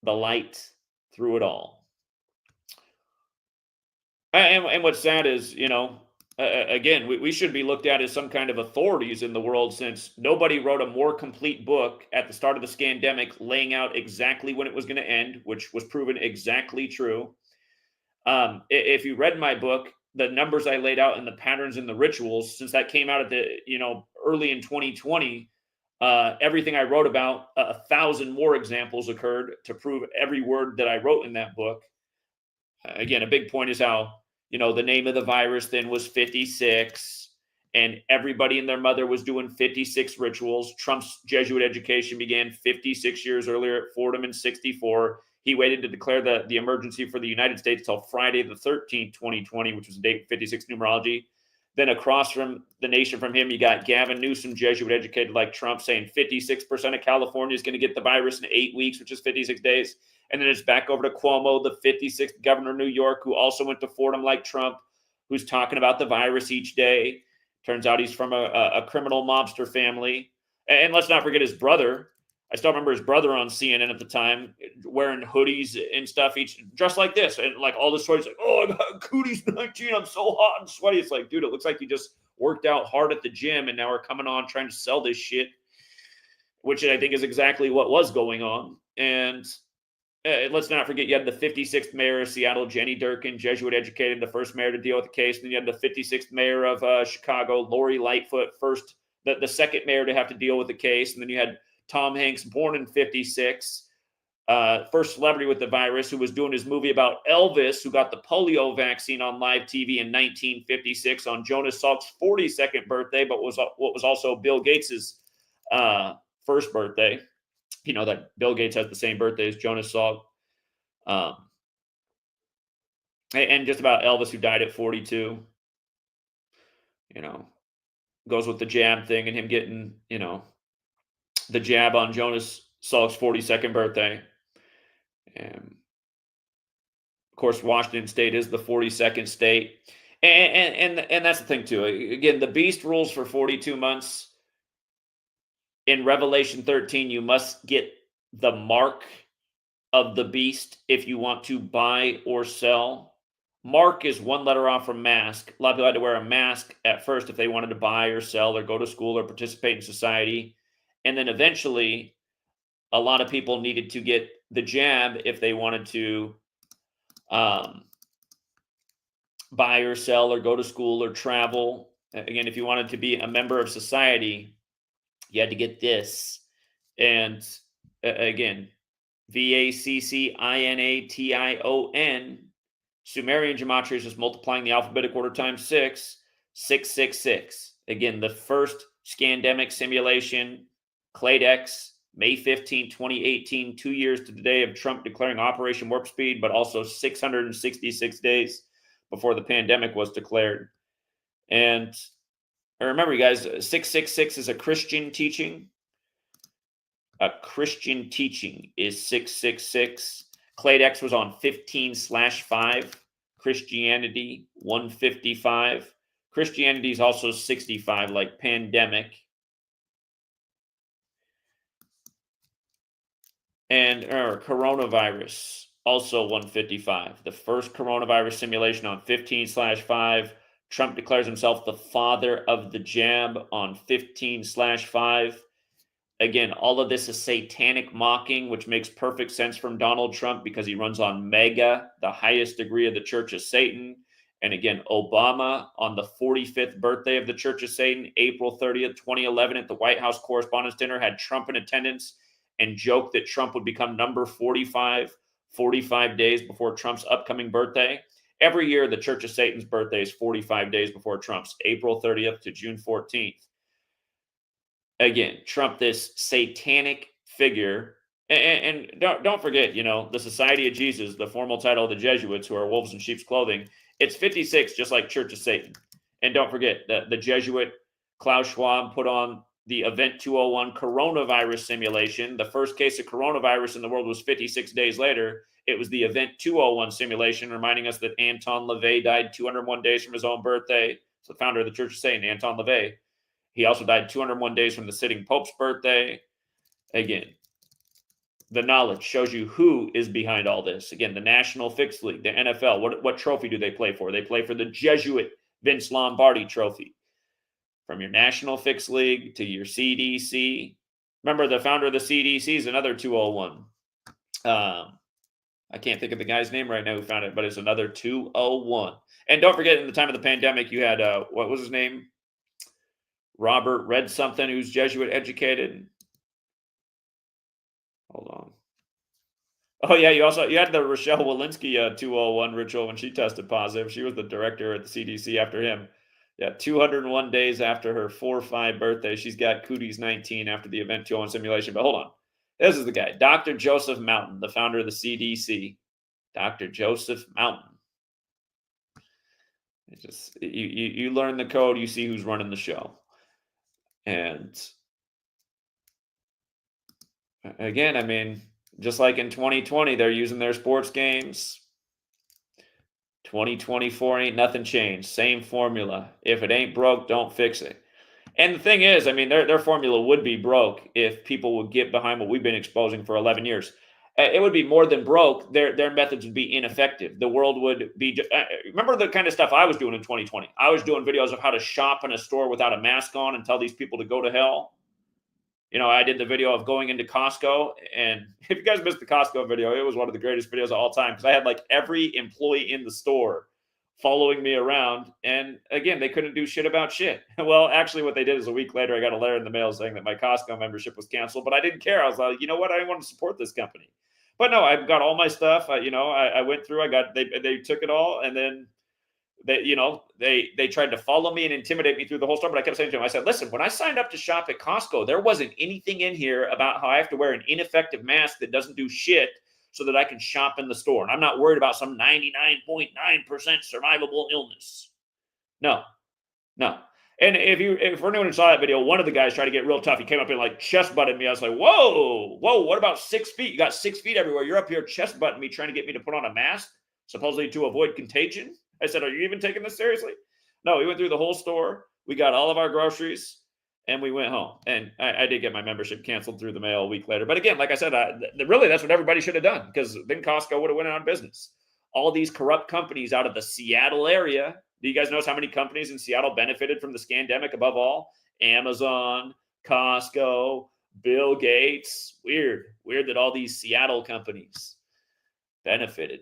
the light through it all. And what's sad is, again, we should be looked at as some kind of authorities in the world, since nobody wrote a more complete book at the start of the scandemic laying out exactly when it was going to end, which was proven exactly true. If you read my book, the numbers I laid out and the patterns and the rituals, since that came out at the, early in 2020, everything I wrote about, 1,000 more examples occurred to prove every word that I wrote in that book. Again, a big point is how, the name of the virus then was 56, and everybody and their mother was doing 56 rituals. Trump's Jesuit education began 56 years earlier at Fordham in 64. He waited to declare the emergency for the United States till Friday the 13th, 2020, which was the date 56 numerology. Then across from the nation from him, you got Gavin Newsom, Jesuit educated like Trump, saying 56% of California is going to get the virus in 8 weeks, which is 56 days. And then it's back over to Cuomo, the 56th governor of New York, who also went to Fordham like Trump, who's talking about the virus each day. Turns out he's from a criminal mobster family. And let's not forget his brother. I still remember his brother on CNN at the time wearing hoodies and stuff, each dressed like this. And like all the stories, like, oh, I got Cooties 19. I'm so hot and sweaty. It's like, dude, it looks like you just worked out hard at the gym and now we're coming on trying to sell this shit, which I think is exactly what was going on. And let's not forget, you had the 56th mayor of Seattle, Jenny Durkin, Jesuit educated, the first mayor to deal with the case. And then you had the 56th mayor of Chicago, Lori Lightfoot, the second mayor to have to deal with the case. And then you had Tom Hanks, born in 56, first celebrity with the virus, who was doing his movie about Elvis, who got the polio vaccine on live TV in 1956 on Jonas Salk's 42nd birthday, but what was also Bill Gates's first birthday. That Bill Gates has the same birthday as Jonas Salk. And just about Elvis, who died at 42. Goes with the jab thing and him getting, the jab on Jonas Salk's 42nd birthday. And of course, Washington State is the 42nd state. And that's the thing, too. Again, the beast rules for 42 months. In Revelation 13, you must get the mark of the beast if you want to buy or sell. Mark is one letter off from mask. A lot of people had to wear a mask at first if they wanted to buy or sell or go to school or participate in society. And then eventually, a lot of people needed to get the jab if they wanted to buy or sell or go to school or travel. Again, if you wanted to be a member of society, you had to get this. And again, VACCINATION, Sumerian gematria is just multiplying the alphabetic order times 6. 666. Again, the first scandemic simulation, Cladex, May 15, 2018, 2 years to the day of Trump declaring Operation Warp Speed, but also 666 days before the pandemic was declared. And remember, you guys, 666 is a Christian teaching. A Christian teaching is 666. Cladex was on 15/5. Christianity 155. Christianity is also 65, like pandemic. And coronavirus, also 155. The first coronavirus simulation on 15/5. Trump declares himself the father of the jab on 15/5. Again, all of this is satanic mocking, which makes perfect sense from Donald Trump because he runs on MAGA, the highest degree of the Church of Satan. And again, Obama on the 45th birthday of the Church of Satan, April 30th, 2011, at the White House Correspondents' Dinner, had Trump in attendance and joked that Trump would become number 45 days before Trump's upcoming birthday. Every year, the Church of Satan's birthday is 45 days before Trump's, April 30th to June 14th. Again, Trump, this satanic figure. And don't forget, the Society of Jesus, the formal title of the Jesuits, who are wolves in sheep's clothing, it's 56, just like Church of Satan. And don't forget, the Jesuit Klaus Schwab put on the Event 201 coronavirus simulation. The first case of coronavirus in the world was 56 days later. It was the Event 201 simulation, reminding us that Anton LaVey died 201 days from his own birthday. So the founder of the Church of Satan, Anton LaVey. He also died 201 days from the sitting Pope's birthday. Again, the knowledge shows you who is behind all this. Again, the National Fixed League, the NFL, what trophy do they play for? They play for the Jesuit Vince Lombardi trophy. From your National Fixed League to your CDC. Remember, the founder of the CDC is another 201. I can't think of the guy's name right now who found it, but it's another 201. And don't forget, in the time of the pandemic, you had, what was his name? Robert Red something, who's Jesuit educated. Hold on. Oh yeah, you had the Rochelle Walensky 201 ritual when she tested positive. She was the director at the CDC after him. Yeah, 201 days after her 4/5 birthday, she's got cooties 19 after the Event 201 simulation. But hold on, this is the guy, Dr. Joseph Mountain, the founder of the CDC. Dr. Joseph Mountain. It just you learn the code, you see who's running the show. And again, I mean, just like in 2020, they're using their sports games. 2024 ain't nothing changed. Same formula. If it ain't broke, don't fix it. And the thing is, I mean, their formula would be broke if people would get behind what we've been exposing for 11 years. It would be more than broke. Their methods would be ineffective. The world would be. Remember the kind of stuff I was doing in 2020? I was doing videos of how to shop in a store without a mask on and tell these people to go to hell. I did the video of going into Costco, and if you guys missed the Costco video, it was one of the greatest videos of all time because I had like every employee in the store following me around, and again, they couldn't do shit about shit. Well, actually, what they did is a week later, I got a letter in the mail saying that my Costco membership was canceled, but I didn't care. I was like, you know what? I didn't want to support this company. But no, I've got all my stuff. I went through. They took it all, and then they tried to follow me and intimidate me through the whole store. But I kept saying to them, I said, listen, when I signed up to shop at Costco, there wasn't anything in here about how I have to wear an ineffective mask that doesn't do shit so that I can shop in the store. And I'm not worried about some 99.9% survivable illness. No. And if for anyone who saw that video, one of the guys tried to get real tough. He came up and like chest butted me. I was like, whoa, what about 6 feet? You got 6 feet everywhere. You're up here chest butting me, trying to get me to put on a mask, supposedly to avoid contagion. I said, are you even taking this seriously? No, we went through the whole store. We got all of our groceries and we went home. And I did get my membership canceled through the mail a week later. But again, like I said, really, that's what everybody should have done, because then Costco would have went out of business. All these corrupt companies out of the Seattle area. Do you guys notice how many companies in Seattle benefited from the scandemic above all? Amazon, Costco, Bill Gates. Weird that all these Seattle companies benefited.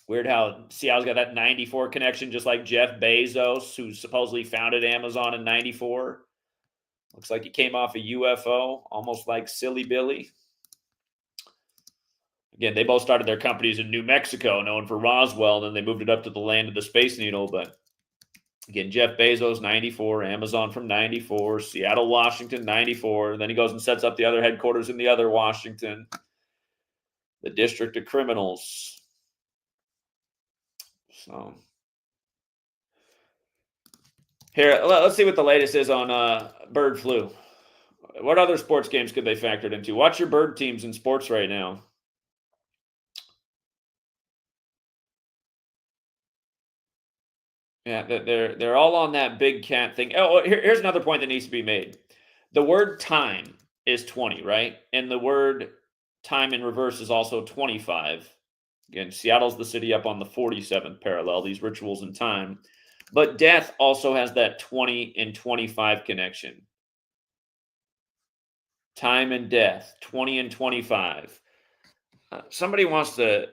Weird how Seattle's got that 94 connection, just like Jeff Bezos, who supposedly founded Amazon in 94. Looks like he came off a UFO, almost like Silly Billy. Again, they both started their companies in New Mexico, known for Roswell, and then they moved it up to the land of the Space Needle. But Again, Jeff Bezos, 94, Amazon from 94, Seattle, Washington, 94. Then he goes and sets up the other headquarters in the other Washington, the District of Criminals. So here, let's see what the latest is on bird flu. What other sports games could they factor it into? Watch your bird teams in sports right now. Yeah, they're all on that big cat thing. Oh, here's another point that needs to be made. The word time is 20, right? And the word time in reverse is also 25. Again, Seattle's the city up on the 47th parallel, these rituals in time. But death also has that 20 and 25 connection. Time and death, 20 and 25. Somebody wants to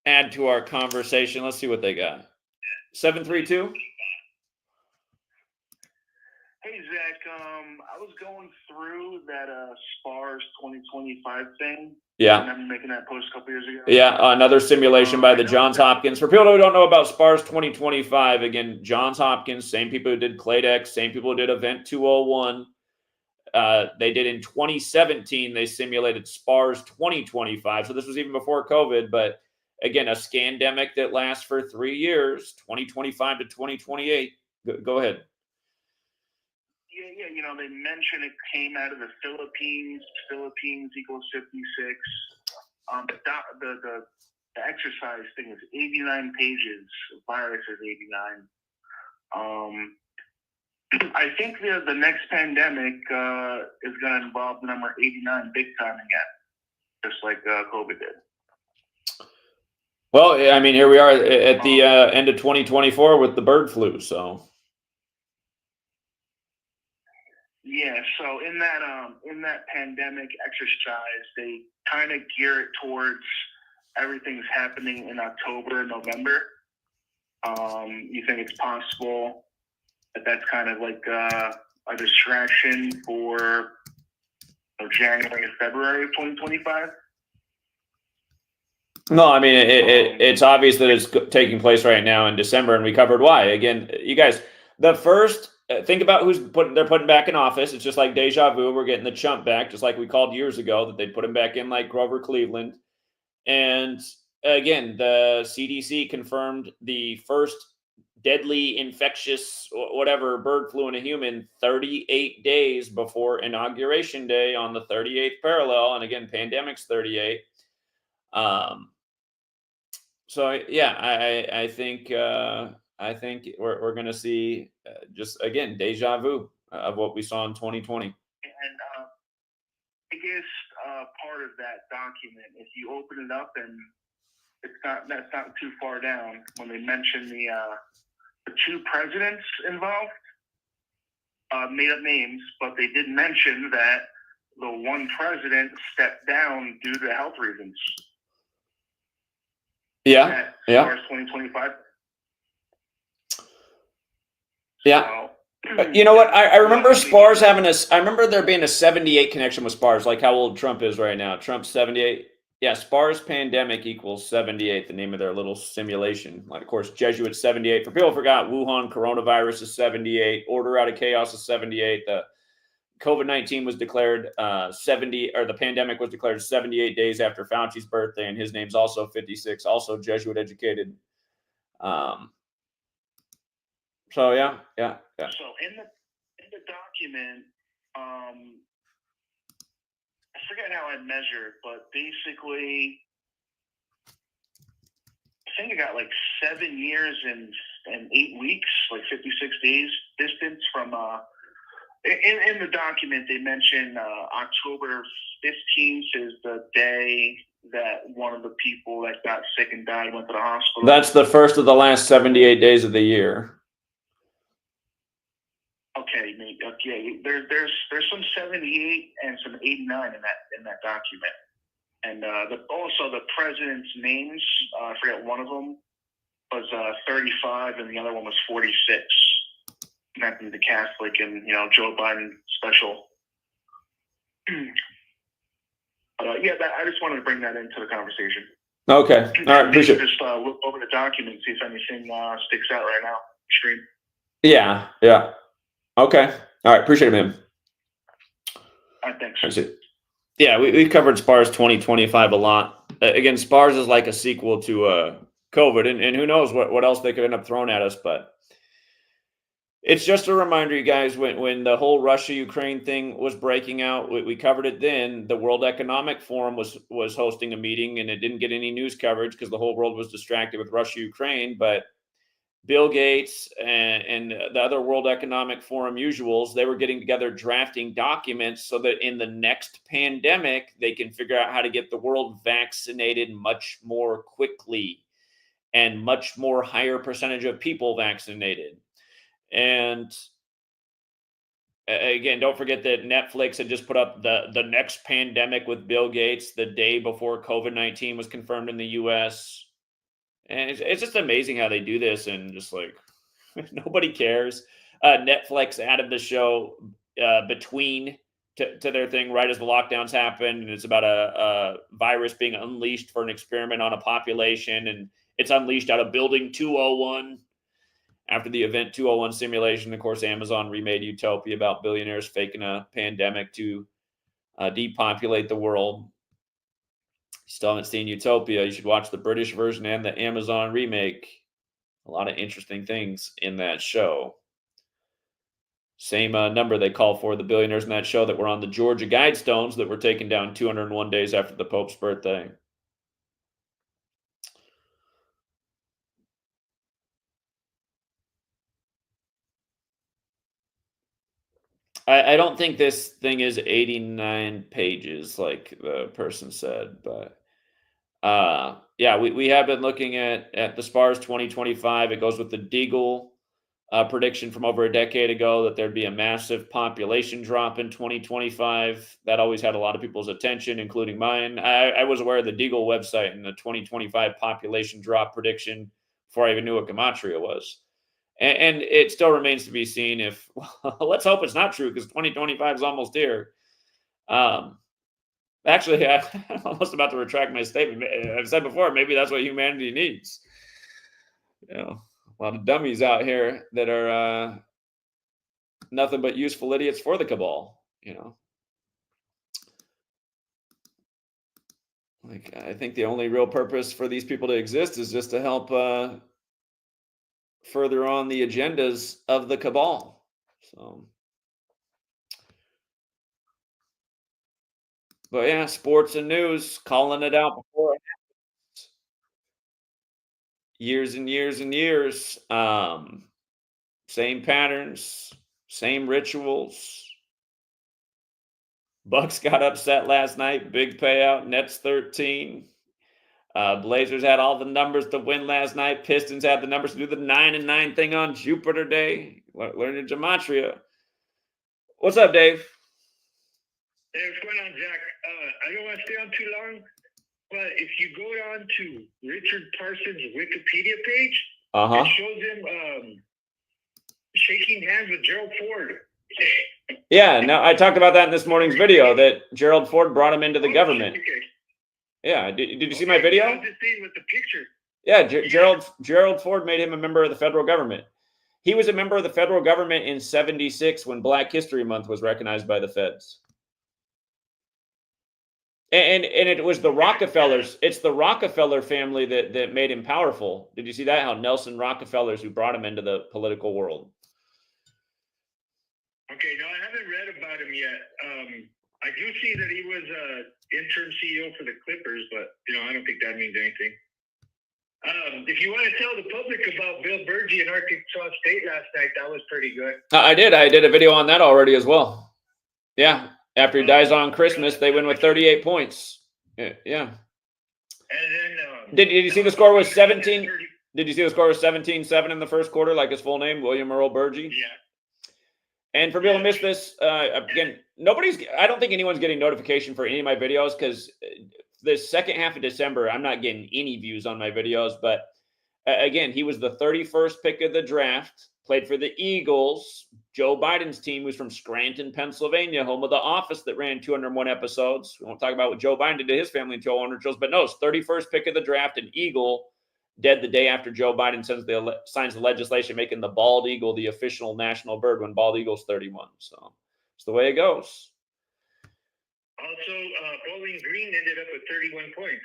add to our conversation. Let's see what they got. 732? Hey, Zach, I was going through that SPARS 2025 thing. Yeah. I remember making that post a couple years ago. Yeah, another simulation by the Johns Hopkins. For people who don't know about SPARS 2025, again, Johns Hopkins, same people who did CladeX, same people who did Event 201. They did in 2017, they simulated SPARS 2025. So this was even before COVID, but again, a scandemic that lasts for 3 years, 2025 to 2028. Go ahead. Yeah, they mentioned it came out of the Philippines. Philippines equals 56. The exercise thing is 89 pages. The virus is 89. I think the next pandemic is going to involve the number 89 big time again, just like COVID did. Well, I mean, here we are at the end of 2024 with the bird flu, so. Yeah, so in that pandemic exercise, they kind of gear it towards everything's happening in October and November. You think it's possible that that's kind of like a distraction for January and February of 2025? No, I mean, it's obvious that it's taking place right now in December, and we covered why. Again, you guys, the first, think about they're putting back in office. It's just like deja vu. We're getting the chump back, just like we called years ago that they'd put him back in like Grover Cleveland. And again, the CDC confirmed the first deadly infectious whatever bird flu in a human 38 days before Inauguration Day on the 38th parallel. And again, pandemic's 38. So yeah, I think we're going to see just again deja vu of what we saw in 2020. And biggest part of that document, if you open it up, and that's not too far down when they mention the two presidents involved, made up names, but they did mention that the one president stepped down due to health reasons. Yeah. As far as 2025. Yeah. You know what? I remember SPARS I remember there being a 78 connection with SPARS, like how old Trump is right now. Trump's 78. Yeah, SPARS pandemic equals 78, the name of their little simulation. Like, of course, Jesuit 78. For people who forgot, Wuhan coronavirus is 78. Order out of chaos is 78. The COVID-19 was declared 70, or the pandemic was declared 78 days after Fauci's birthday, and his name's also 56, also Jesuit educated. So yeah. So in the document, I forget how I measured, but basically, I think I got like 7 years and 8 weeks, like 56 days distance from. In the document, they mention October 15th is the day that one of the people that got sick and died went to the hospital. That's the first of the last 78 days of the year. Okay, there's some 78 and some 89 in that document, and also the president's names. I forget, one of them was 35 and the other one was 46. Connecting the Catholic and Joe Biden special. I just wanted to bring that into the conversation. Okay, all right, appreciate it. Just look over the document, see if anything sticks out right now. Screen. Yeah. Yeah. Okay. All right. Appreciate it, man. All right, thanks. That's it. Yeah, we've covered SPARS 2025 a lot. Again, SPARS is like a sequel to COVID, and who knows what else they could end up throwing at us. But it's just a reminder, you guys, when the whole Russia-Ukraine thing was breaking out, we covered it then. The World Economic Forum was hosting a meeting, and it didn't get any news coverage because the whole world was distracted with Russia-Ukraine. But Bill Gates and the other World Economic Forum usuals, they were getting together drafting documents so that in the next pandemic, they can figure out how to get the world vaccinated much more quickly and much more higher percentage of people vaccinated. And again, don't forget that Netflix had just put up the next pandemic with Bill Gates the day before COVID-19 was confirmed in the US. And it's just amazing how they do this, and just like nobody cares. Netflix added the show between to their thing right as the lockdowns happened, and it's about a virus being unleashed for an experiment on a population, and it's unleashed out of Building 201 after the Event 201 simulation. Of course, Amazon remade Utopia about billionaires faking a pandemic to depopulate the world. Still haven't seen Utopia, you should watch the British version and the Amazon remake. A lot of interesting things in that show. Same number they call for the billionaires in that show that were on the Georgia Guidestones that were taken down 201 days after the Pope's birthday. I don't think this thing is 89 pages like the person said, but yeah, we have been looking at the SPARS 2025. It goes with the Deagle prediction from over a decade ago that there'd be a massive population drop in 2025. That always had a lot of people's attention, including mine. I was aware of the Deagle website and the 2025 population drop prediction before I even knew what Gematria was. And it still remains to be seen if, well, let's hope it's not true because 2025 is almost here. Actually, I'm almost about to retract my statement. I've said before, maybe that's what humanity needs. You know, a lot of dummies out here that are nothing but useful idiots for the cabal. You know, like I think the only real purpose for these people to exist is just to help further on the agendas of the cabal. So, but yeah, sports and news, calling it out before years and years and years. Same patterns, same rituals. Bucks got upset last night. Big payout. Nets 13. Blazers had all the numbers to win last night. Pistons had the numbers to do the 9-9 thing on Jupiter Day. Learning Gematria. What's up, Dave? Hey, what's going on, Jack? I don't want to stay on too long, but if you go down to Richard Parsons' Wikipedia page, it shows him shaking hands with Gerald Ford. Yeah, no, I talked about that in this morning's video that Gerald Ford brought him into the government. Okay. Yeah, did you see my video? I was just seeing with the picture. Yeah, Gerald Ford made him a member of the federal government. He was a member of the federal government in '76 when Black History Month was recognized by the feds. And it was the Rockefellers. It's the Rockefeller family that made him powerful. Did you see that? How Nelson Rockefeller's who brought him into the political world. Okay, no, I haven't read about him yet. I do see that he was interim CEO for the Clippers, but I don't think that means anything. If you want to tell the public about Bill Burgee in Arkansas State last night, that was pretty good. I did a video on that already as well. Yeah, after he dies on Christmas, they win with 38 points. Yeah. And then did you see the score was 17? Did you see the score was 17-7 in the first quarter, like his full name, William Earl Burgee? Yeah. And for people who missed this, again, I don't think anyone's getting notification for any of my videos because the second half of December, I'm not getting any views on my videos. But again, he was the 31st pick of the draft, played for the Eagles. Joe Biden's team was from Scranton, Pennsylvania, home of The Office that ran 201 episodes. We won't talk about what Joe Biden did to his family in 201 shows, but no, it's 31st pick of the draft, an Eagle. dead the day after Joe Biden signs the legislation making the bald eagle the official national bird when bald eagle's 31. So it's the way it goes. Also, Bowling Green ended up with 31 points.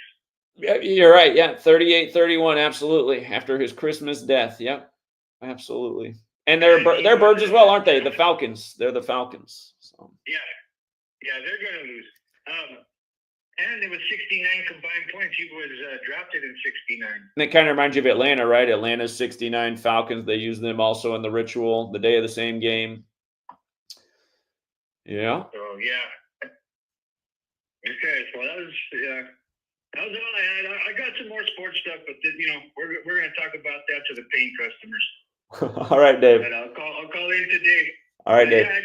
Yeah, you're right. Yeah, 38-31, absolutely. After his Christmas death. Yep, absolutely. And they're birds as well, aren't they? The Falcons. They're the Falcons. So. Yeah, they're going to lose. And it was 69 combined points. He was drafted in 69. And it kind of reminds you of Atlanta, right? Atlanta's 69 Falcons. They use them also in the ritual, the day of the same game. Yeah. So, yeah. Okay, so that was all I had. I got some more sports stuff, but we're going to talk about that to the paying customers. All right, Dave. But I'll call in today. All right, Dave. Yeah, I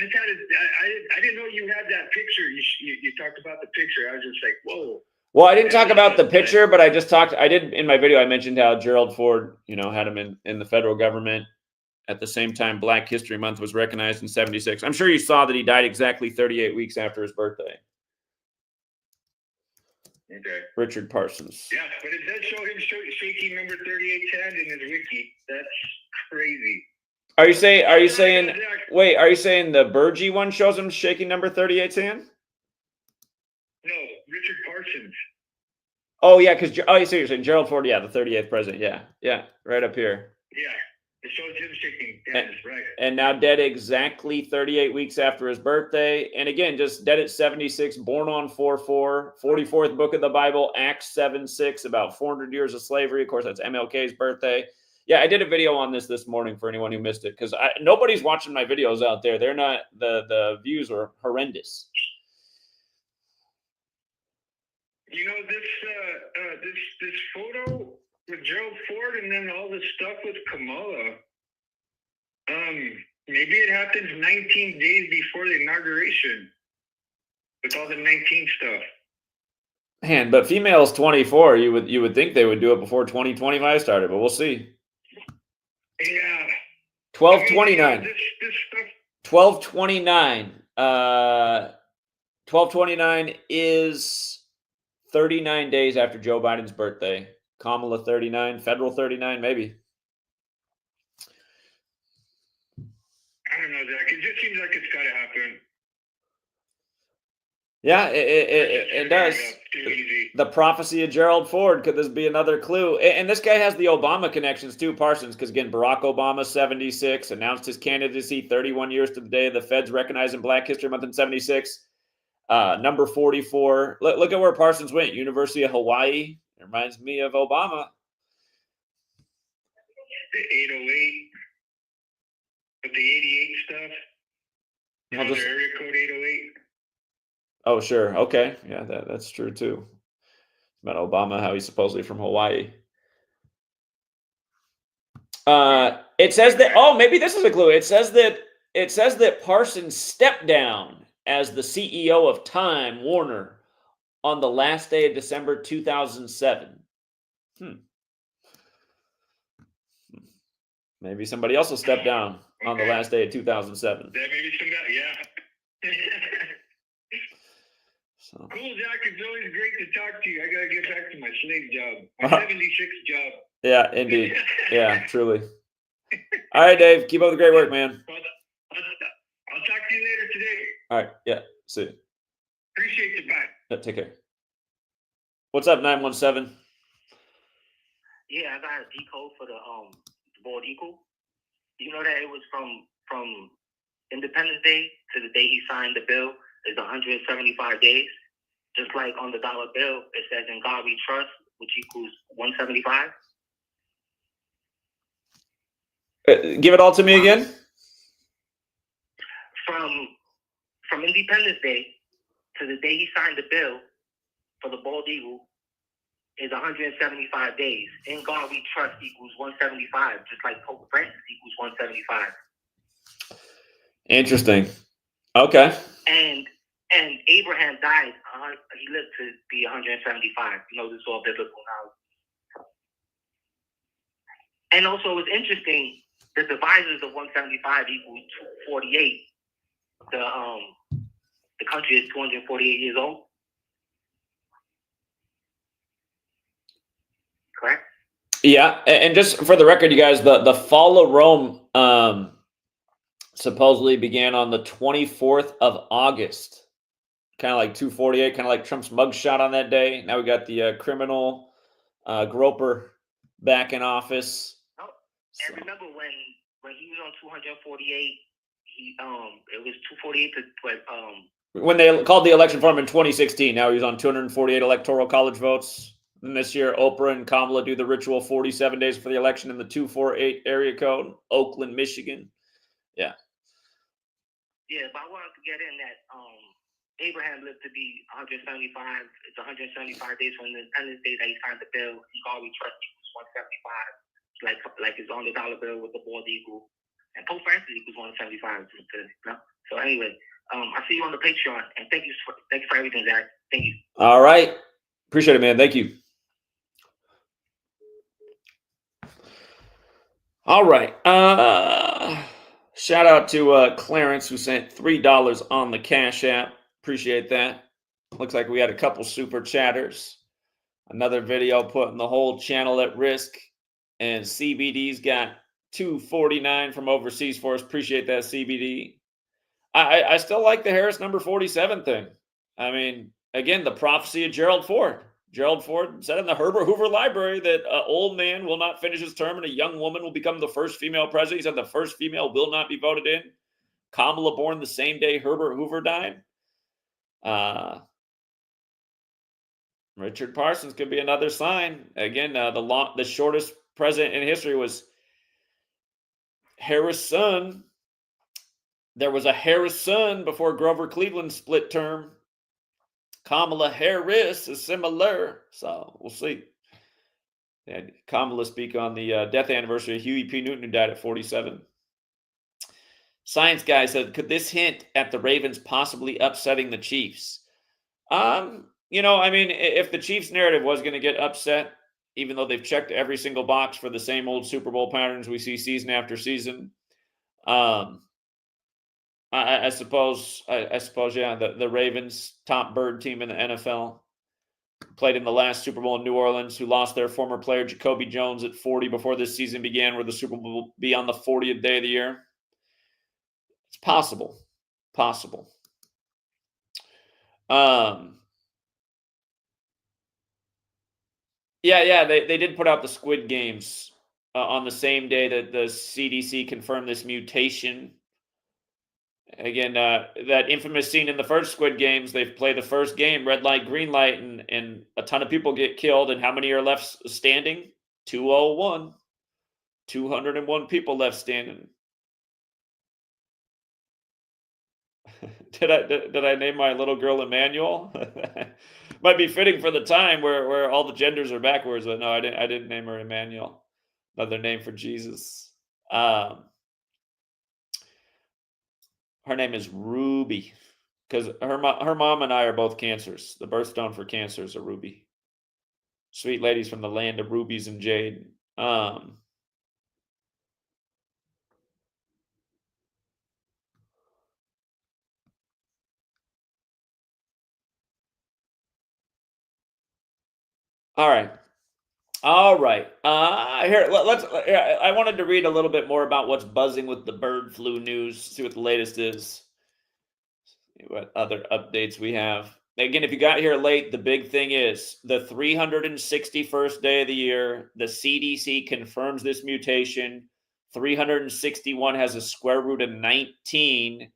didn't know you had that picture. You talked about the picture. I was just like, whoa. Well, I didn't talk about the picture, but I did in my video. I mentioned how Gerald Ford, had him in the federal government. At the same time, Black History Month was recognized in 76. I'm sure you saw that he died exactly 38 weeks after his birthday. Okay. Richard Parsons. Yeah, but it does show him shaking number 38's hand in his wiki. That's crazy. Are you saying the Burgee one shows him shaking number 38's hand? No, Richard Parsons. Oh yeah, because you see, you're saying Gerald Ford, yeah, the 38th president, yeah, right up here. Yeah, it shows him shaking. Yeah, that's right. And now dead exactly 38 weeks after his birthday, and again, just dead at 76, born on 4/4, 44th book of the Bible, Acts 7:6, about 400 years of slavery. Of course, that's MLK's birthday. Yeah, I did a video on this morning for anyone who missed it, because nobody's watching my videos out there. They're not, the views are horrendous. This photo with Gerald Ford and then all this stuff with Kamala, maybe it happens 19 days before the inauguration with all the 19 stuff. Man, but females 24, you would think they would do it before 2025 started, but we'll see. Yeah. 1229. This stuff. 1229. 1229 is 39 days after Joe Biden's birthday. Kamala 39, federal 39, maybe. I don't know, Zach. It just seems like it's got to happen. Yeah, it does. The prophecy of Gerald Ford. Could this be another clue? And this guy has the Obama connections too, Parsons, because again, Barack Obama, 76, announced his candidacy 31 years to the day the feds recognizing Black History Month in 76. Number 44. Look at where Parsons went. University of Hawaii. It reminds me of Obama. The 808. With the 88 stuff. The area code 808. Oh, sure. Okay. Yeah, that's true too. About Obama, how he's supposedly from Hawaii. It says that, maybe this is a clue. It says that Parsons stepped down as the CEO of Time Warner on the last day of December 2007. Maybe somebody else will step down on the last day of 2007. Maybe somebody, yeah. So. Cool, Jack. It's always great to talk to you. I got to get back to my slave job, my 76 job. Yeah, indeed. Yeah, truly. All right, Dave. Keep up the great work, man. I'll talk to you later today. All right. Yeah. See you. Appreciate you. Bye. Yeah, take care. What's up, 917? Yeah, I got a decode for the bald eagle. You know that it was from Independence Day to the day he signed the bill is 175 days. Just like on the dollar bill, it says "In God We Trust," which equals 175. Give it all to me again. From Independence Day to the day he signed the bill for the bald eagle is 175 days. "In God We Trust" equals 175, just like Pope Francis equals 175. Interesting. Okay. And Abraham died. He lived to be 175. You know, this is all biblical knowledge. And also, it's interesting. The divisors of 175 equals 48. The country is 248 years old. Correct? Yeah, and just for the record, you guys, the fall of Rome supposedly began on the 24th of August, kind of like 248, kind of like Trump's mugshot on that day. Now we got the criminal Groper back in office. Oh, So, and remember when he was on 248, it was 248 to when they called the election for him in 2016, now he's on 248 electoral college votes. And this year, Oprah and Kamala do the ritual 47 days for the election in the 248 area code, Oakland, Michigan. Yeah. Yeah, if I wanted to get in that, Abraham lived to be 175. It's 175 days from the Independence Day that he signed the bill. He always trust equals 175, like his $100 bill with the bald eagle. And Pope Francis equals 175. So anyway, I see you on the Patreon, and thank you for everything, Zach. Thank you. All right. Appreciate it, man. Thank you. All right. Shout out to Clarence, who sent $3 on the Cash App. Appreciate that. Looks like we had a couple super chatters. Another video putting the whole channel at risk. And CBD's got $2.49 from overseas for us. Appreciate that, CBD. I still like the Harris number 47 thing. I mean, again, the prophecy of Gerald Ford. Gerald Ford said in the Herbert Hoover Library that an old man will not finish his term and a young woman will become the first female president. He said the first female will not be voted in. Kamala born the same day Herbert Hoover died. Richard Parsons could be another sign. Again, the shortest president in history was Harris' son. There was a Harris son before Grover Cleveland split term. Kamala Harris is similar, so we'll see. And Kamala speak on the death anniversary of Huey P. Newton, who died at 47. Science guy said, could this hint at the Ravens possibly upsetting the Chiefs? I mean, if the Chiefs narrative was going to get upset, even though they've checked every single box for the same old Super Bowl patterns we see season after season, I suppose, yeah, the Ravens, top bird team in the NFL, played in the last Super Bowl in New Orleans, who lost their former player Jacoby Jones at 40 before this season began, where the Super Bowl will be on the 40th day of the year. It's possible. Yeah, they did put out the Squid Games on the same day that the CDC confirmed this mutation. Again, that infamous scene in the first Squid Games, they play the first game, red light, green light, and a ton of people get killed. And how many are left standing? 201. 201 people left standing. Did I name my little girl Emmanuel? Might be fitting for the time where all the genders are backwards, but no, I didn't name her Emmanuel. Another name for Jesus. Her name is Ruby, because her mom and I are both cancers. The birthstone for cancer is a ruby. Sweet ladies from the land of rubies and jade. All right. Here, let's. I wanted to read a little bit more about what's buzzing with the bird flu news. See what the latest is. See what other updates we have. Again, if you got here late, the big thing is the 361st day of the year. The CDC confirms this mutation. 361 has a square root of 19.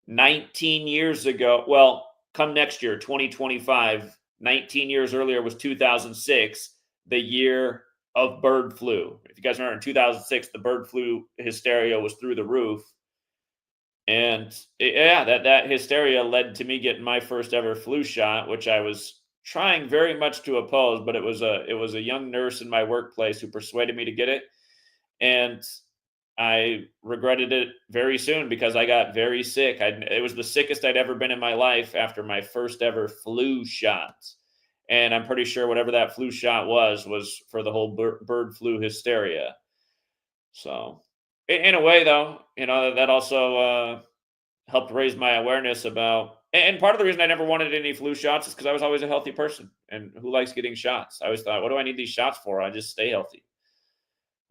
19 years ago. Well, come next year, 2025. 19 years earlier was 2006. The year of bird flu. If you guys remember, in 2006, the bird flu hysteria was through the roof. And that hysteria led to me getting my first ever flu shot, which I was trying very much to oppose, but it was a young nurse in my workplace who persuaded me to get it. And I regretted it very soon because I got very sick. It was the sickest I'd ever been in my life after my first ever flu shot. And I'm pretty sure whatever that flu shot was for the whole bird flu hysteria. So in a way, though, that also helped raise my awareness about, and part of the reason I never wanted any flu shots is because I was always a healthy person. And who likes getting shots? I always thought, what do I need these shots for? I just stay healthy.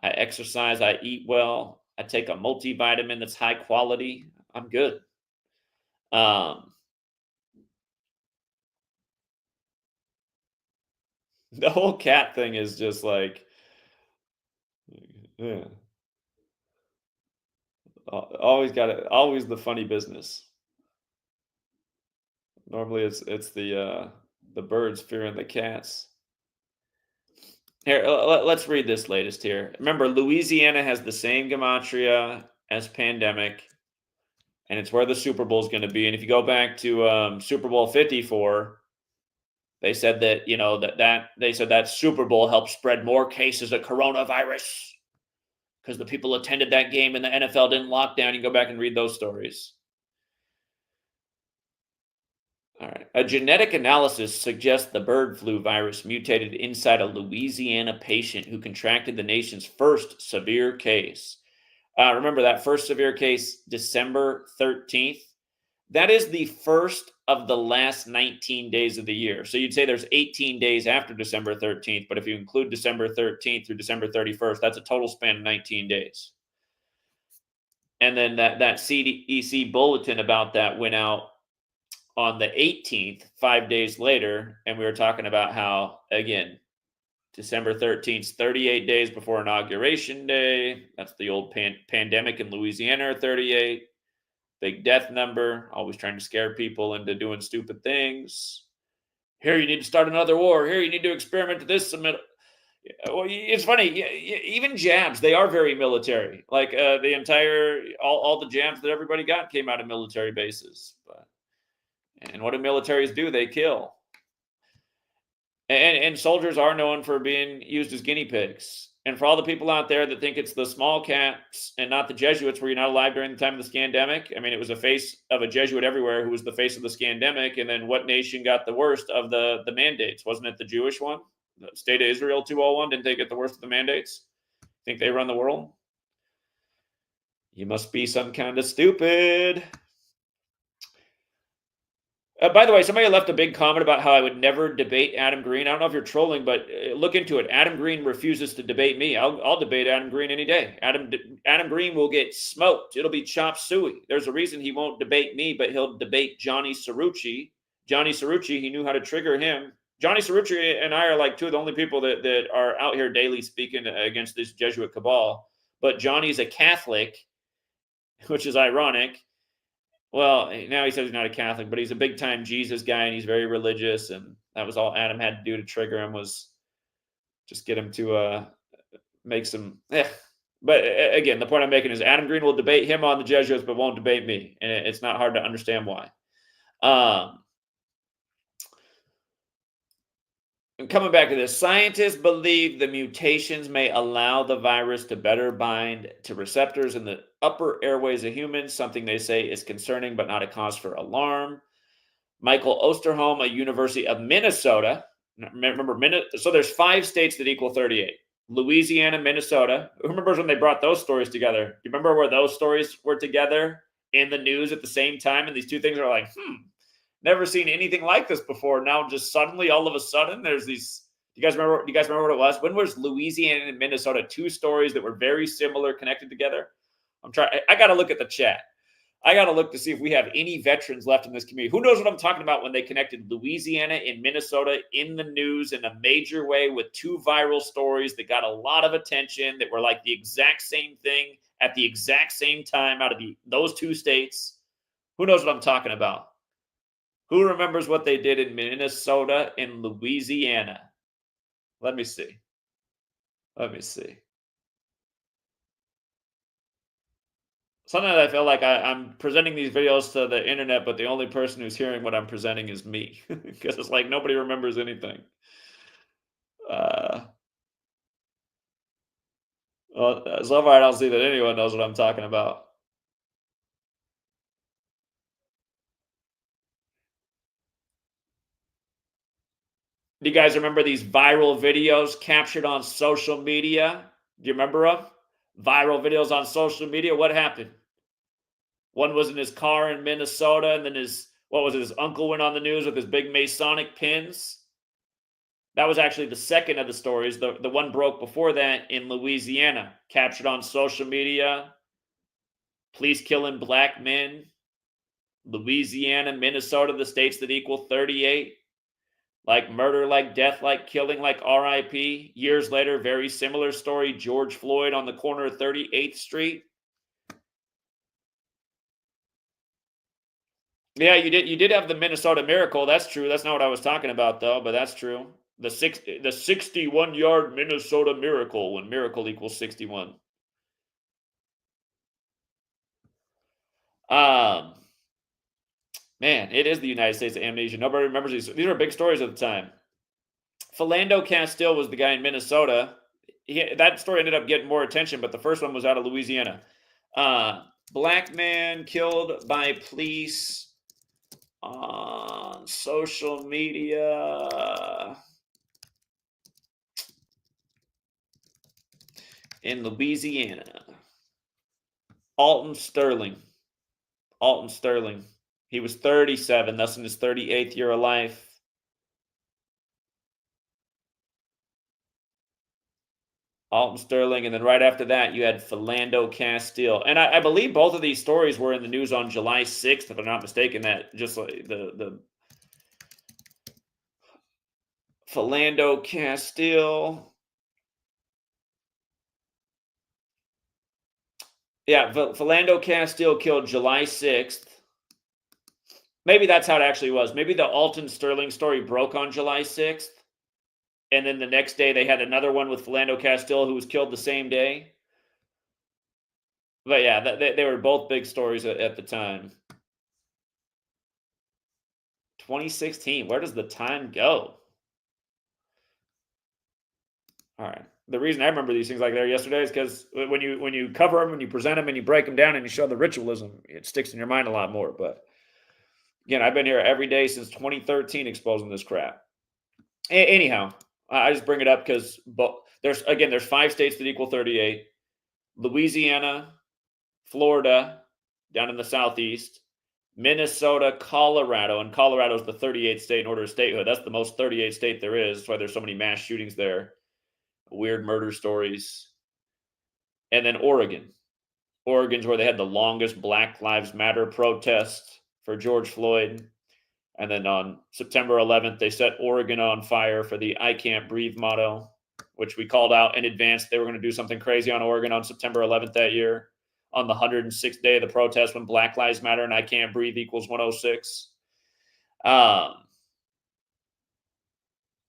I exercise, I eat well, I take a multivitamin that's high quality, I'm good. Um, the whole cat thing is just like, yeah, always the funny business. Normally it's the birds fearing the cats. Here, let's read this latest here. Remember, Louisiana has the same gematria as pandemic, and it's where the Super Bowl is going to be. And if you go back to Super Bowl 54, they said that that Super Bowl helped spread more cases of coronavirus because the people attended that game and the NFL didn't lock down. You go back and read those stories. All right. A genetic analysis suggests the bird flu virus mutated inside a Louisiana patient who contracted the nation's first severe case. Remember that first severe case, December 13th? That is the first of the last 19 days of the year. So you'd say there's 18 days after December 13th, but if you include December 13th through December 31st, that's a total span of 19 days. And then that CDC bulletin about that went out on the 18th, 5 days later, and we were talking about how, again, December 13th, 38 days before Inauguration Day. That's the old pandemic in Louisiana, 38. Big death number, always trying to scare people into doing stupid things. Here, you need to start another war. Here, you need to experiment to this. Well, it's funny. Even jabs, they are very military. Like all the jabs that everybody got came out of military bases. And what do militaries do? They kill. And soldiers are known for being used as guinea pigs. And for all the people out there that think it's the small caps and not the Jesuits, were you not alive during the time of the scandemic? I mean, it was a face of a Jesuit everywhere who was the face of the scandemic. And then what nation got the worst of the mandates? Wasn't it the Jewish one? The State of Israel 201, didn't they get the worst of the mandates? Think they run the world? You must be some kind of stupid. By the way, somebody left a big comment about how I would never debate Adam Green. I don't know if you're trolling, but look into it. Adam Green refuses to debate me. I'll debate Adam Green any day. Adam Green will get smoked. It'll be chop suey. There's a reason he won't debate me, but he'll debate Johnny Cerrucci. Johnny Cerrucci, he knew how to trigger him. Johnny Cerrucci and I are like two of the only people that are out here daily speaking against this Jesuit cabal. But Johnny's a Catholic, which is ironic. Well, now he says he's not a Catholic, but he's a big-time Jesus guy, and he's very religious, and that was all Adam had to do to trigger him, was just get him to make some... But again, the point I'm making is Adam Green will debate him on the Jesuits, but won't debate me, and it's not hard to understand why. And coming back to this, scientists believe the mutations may allow the virus to better bind to receptors in the upper airways of humans, something they say is concerning but not a cause for alarm. Michael Osterholm, a University of Minnesota. Remember, so there's 5 states that equal 38. Louisiana, Minnesota. Who remembers when they brought those stories together? Do you remember where those stories were together in the news at the same time? And these two things are like, never seen anything like this before. Now, just suddenly, all of a sudden, there's these. Do you guys remember what it was? When was Louisiana and Minnesota 2 stories that were very similar connected together? I got to look at the chat. I got to look to see if we have any veterans left in this community. Who knows what I'm talking about when they connected Louisiana and Minnesota in the news in a major way with 2 viral stories that got a lot of attention, that were like the exact same thing at the exact same time out of those 2 states? Who knows what I'm talking about? Who remembers what they did in Minnesota and Louisiana? Let me see. Sometimes I feel like I'm presenting these videos to the internet, but the only person who's hearing what I'm presenting is me. Because it's like nobody remembers anything. Well, so far I don't see that anyone knows what I'm talking about. Do you guys remember these viral videos captured on social media? Do you remember them? Viral videos on social media. What happened? One was in his car in Minnesota, and then his uncle went on the news with his big Masonic pins. That was actually the second of the stories. The one broke before that in Louisiana, captured on social media. Police killing black men. Louisiana, Minnesota, the states that equal 38. Like murder, like death, like killing, like RIP. Years later, very similar story. George Floyd on the corner of 38th Street. Yeah, you did have the Minnesota Miracle. That's true. That's not what I was talking about, though, but that's true. The 61-yard Minnesota Miracle, when miracle equals 61. Man, it is the United States of amnesia. Nobody remembers these. These are big stories at the time. Philando Castile was the guy in Minnesota. That story ended up getting more attention, but the first one was out of Louisiana. Black man killed by police on social media in Louisiana. Alton Sterling. He was 37, thus in his 38th year of life. Alton Sterling, and then right after that, you had Philando Castile. And I believe both of these stories were in the news on July 6th, if I'm not mistaken, that just like the Philando Castile. Yeah, Philando Castile killed July 6th. Maybe that's how it actually was. Maybe the Alton Sterling story broke on July 6th. And then the next day they had another one with Philando Castile, who was killed the same day. But yeah, they were both big stories at the time. 2016. Where does the time go? All right. The reason I remember these things like they were yesterday is because when you cover them, when you present them, and you break them down, and you show the ritualism, it sticks in your mind a lot more. But again, I've been here every day since 2013 exposing this crap. Anyhow, I just bring it up because there's 5 states that equal 38. Louisiana, Florida, down in the southeast, Minnesota, Colorado, and Colorado is the 38th state in order of statehood. That's the most 38 state there is. That's why there's so many mass shootings there, weird murder stories. And then Oregon. Oregon's where they had the longest Black Lives Matter protest for George Floyd. And then on September 11th, they set Oregon on fire for the I Can't Breathe motto, which we called out in advance. They were going to do something crazy on Oregon on September 11th that year, on the 106th day of the protest when Black Lives Matter and I Can't Breathe equals 106.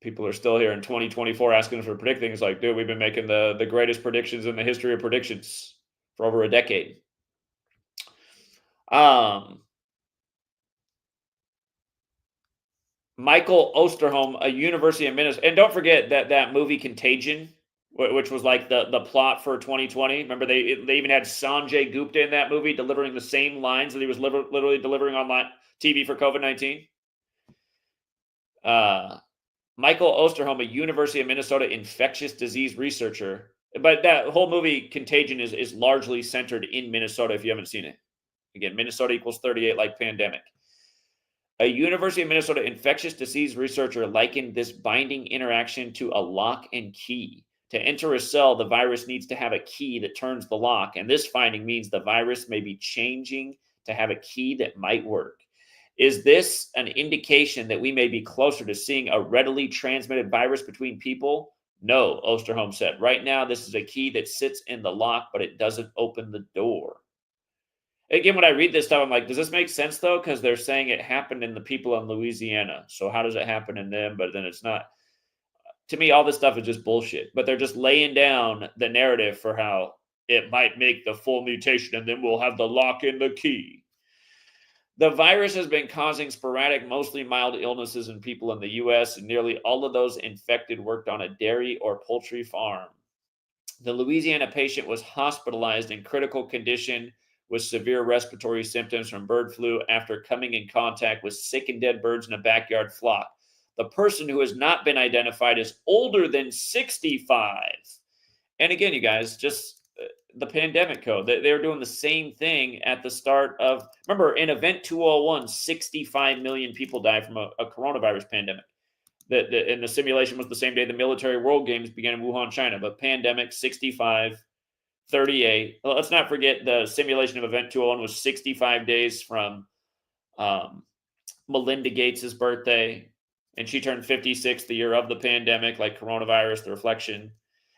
People are still here in 2024 asking us to predict things like, dude, we've been making the greatest predictions in the history of predictions for over a decade. Michael Osterholm, a University of Minnesota. And don't forget that movie Contagion, which was like the plot for 2020. Remember, they even had Sanjay Gupta in that movie delivering the same lines that he was literally delivering on TV for COVID-19. Michael Osterholm, a University of Minnesota infectious disease researcher. But that whole movie Contagion is largely centered in Minnesota if you haven't seen it. Again, Minnesota equals 38 like pandemic. A University of Minnesota infectious disease researcher likened this binding interaction to a lock and key. To enter a cell, the virus needs to have a key that turns the lock, and this finding means the virus may be changing to have a key that might work. Is this an indication that we may be closer to seeing a readily transmitted virus between people? No, Osterholm said. Right now, this is a key that sits in the lock, but it doesn't open the door. Again, when I read this stuff, I'm like, does this make sense, though? Because they're saying it happened in the people in Louisiana. So how does it happen in them? But then it's not. To me, all this stuff is just bullshit. But they're just laying down the narrative for how it might make the full mutation, and then we'll have the lock and the key. The virus has been causing sporadic, mostly mild illnesses in people in the U.S., and nearly all of those infected worked on a dairy or poultry farm. The Louisiana patient was hospitalized in critical condition with severe respiratory symptoms from bird flu after coming in contact with sick and dead birds in a backyard flock. The person, who has not been identified, is older than 65. And again, you guys, just the pandemic code. They were doing the same thing at the start of, remember, in Event 201, 65 million people died from a coronavirus pandemic. And the simulation was the same day the military world games began in Wuhan, China. But pandemic 65, 38. Well, let's not forget the simulation of Event 201 was 65 days from Melinda Gates's birthday, and she turned 56 the year of the pandemic, like coronavirus, the reflection.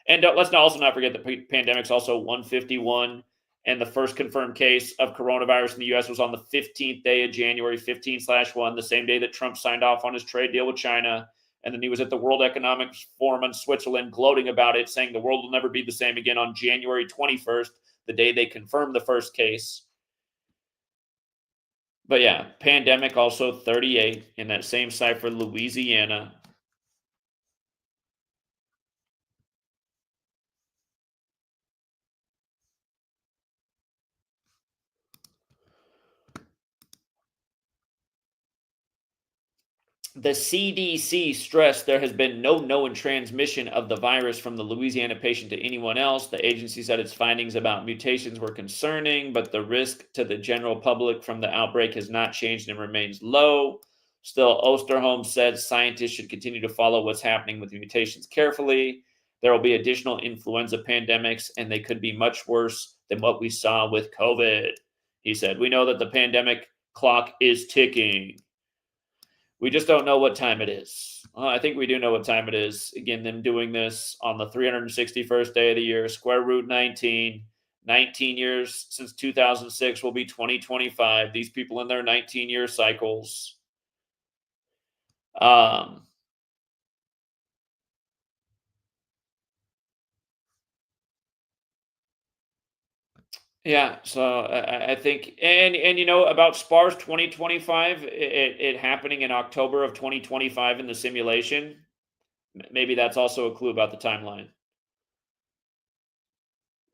And let's also not forget the pandemic's also 151, and the first confirmed case of coronavirus in the U.S. was on the 15th day of January, 15/1, the same day that Trump signed off on his trade deal with China. And then he was at the World Economic Forum in Switzerland gloating about it, saying the world will never be the same again on January 21st, the day they confirmed the first case. But yeah, pandemic also 38 in that same cipher, Louisiana. The CDC stressed there has been no known transmission of the virus from the Louisiana patient to anyone else. The agency said its findings about mutations were concerning, but the risk to the general public from the outbreak has not changed and remains low. Still, Osterholm said scientists should continue to follow what's happening with the mutations carefully. There will be additional influenza pandemics, and they could be much worse than what we saw with COVID. He said, we know that the pandemic clock is ticking. We just don't know what time it is. I think we do know what time it is. Again, them doing this on the 361st day of the year, square root 19. 19 years since 2006 will be 2025. These people in their 19-year cycles. Yeah, so I think, and you know about SPARS 2025, it happening in October of 2025 in the simulation. Maybe that's also a clue about the timeline.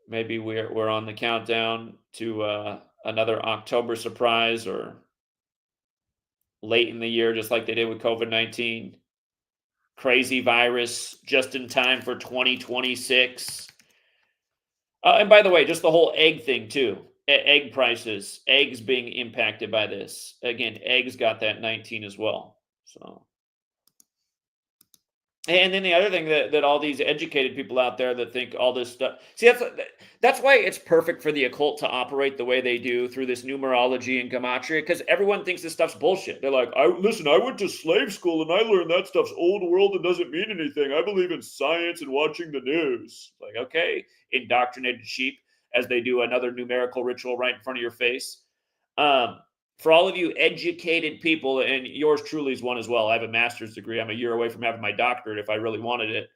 Maybe we're on the countdown to another October surprise, or late in the year, just like they did with COVID-19. Crazy virus, just in time for 2026. And by the way, just the whole egg thing too. Egg prices, eggs being impacted by this. Again, eggs got that 19 as well. So, and then the other thing that all these educated people out there that think all this stuff. See, that's why it's perfect for the occult to operate the way they do through this numerology and gematria, because everyone thinks this stuff's bullshit. They're like, I went to slave school and I learned that stuff's old world and doesn't mean anything. I believe in science and watching the news. Like, okay, indoctrinated sheep, as they do another numerical ritual right in front of your face. For all of you educated people, and yours truly is one as well. I have a master's degree. I'm a year away from having my doctorate if I really wanted it.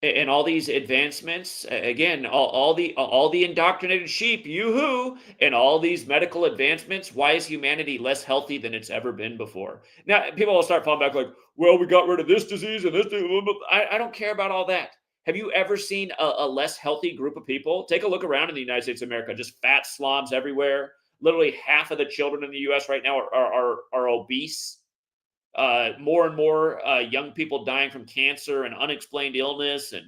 And all these advancements, again, all the indoctrinated sheep, yoo-hoo, and all these medical advancements, why is humanity less healthy than it's ever been before? Now, people will start falling back like, well, we got rid of this disease and this disease. I don't care about all that. Have you ever seen a less healthy group of people? Take a look around in the United States of America, just fat slobs everywhere. Literally half of the children in the U.S. right now are obese. More and more young people dying from cancer and unexplained illness and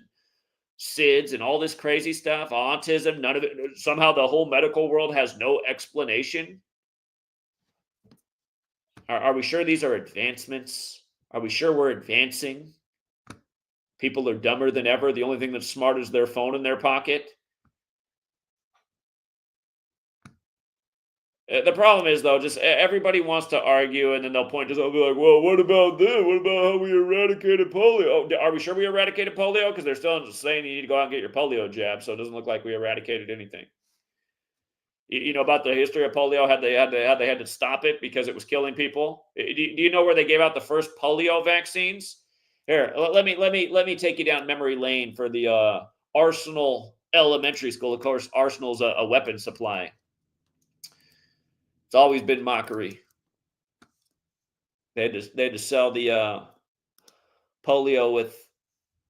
SIDS and all this crazy stuff, autism, none of it. Somehow the whole medical world has no explanation. Are we sure these are advancements? Are we sure we're advancing? People are dumber than ever. The only thing that's smart is their phone in their pocket. The problem is, though, just everybody wants to argue, and then they'll point to, they'll be like, well, what about this? What about how we eradicated polio? Oh, are we sure we eradicated polio? Because they're still just saying you need to go out and get your polio jab, so it doesn't look like we eradicated anything. You know about the history of polio? How they had to stop it because it was killing people. Do you know where they gave out the first polio vaccines? Here, let me take you down memory lane for the Arsenal Elementary School. Of course, Arsenal's a weapon supply. It's always been mockery. They had to sell the polio with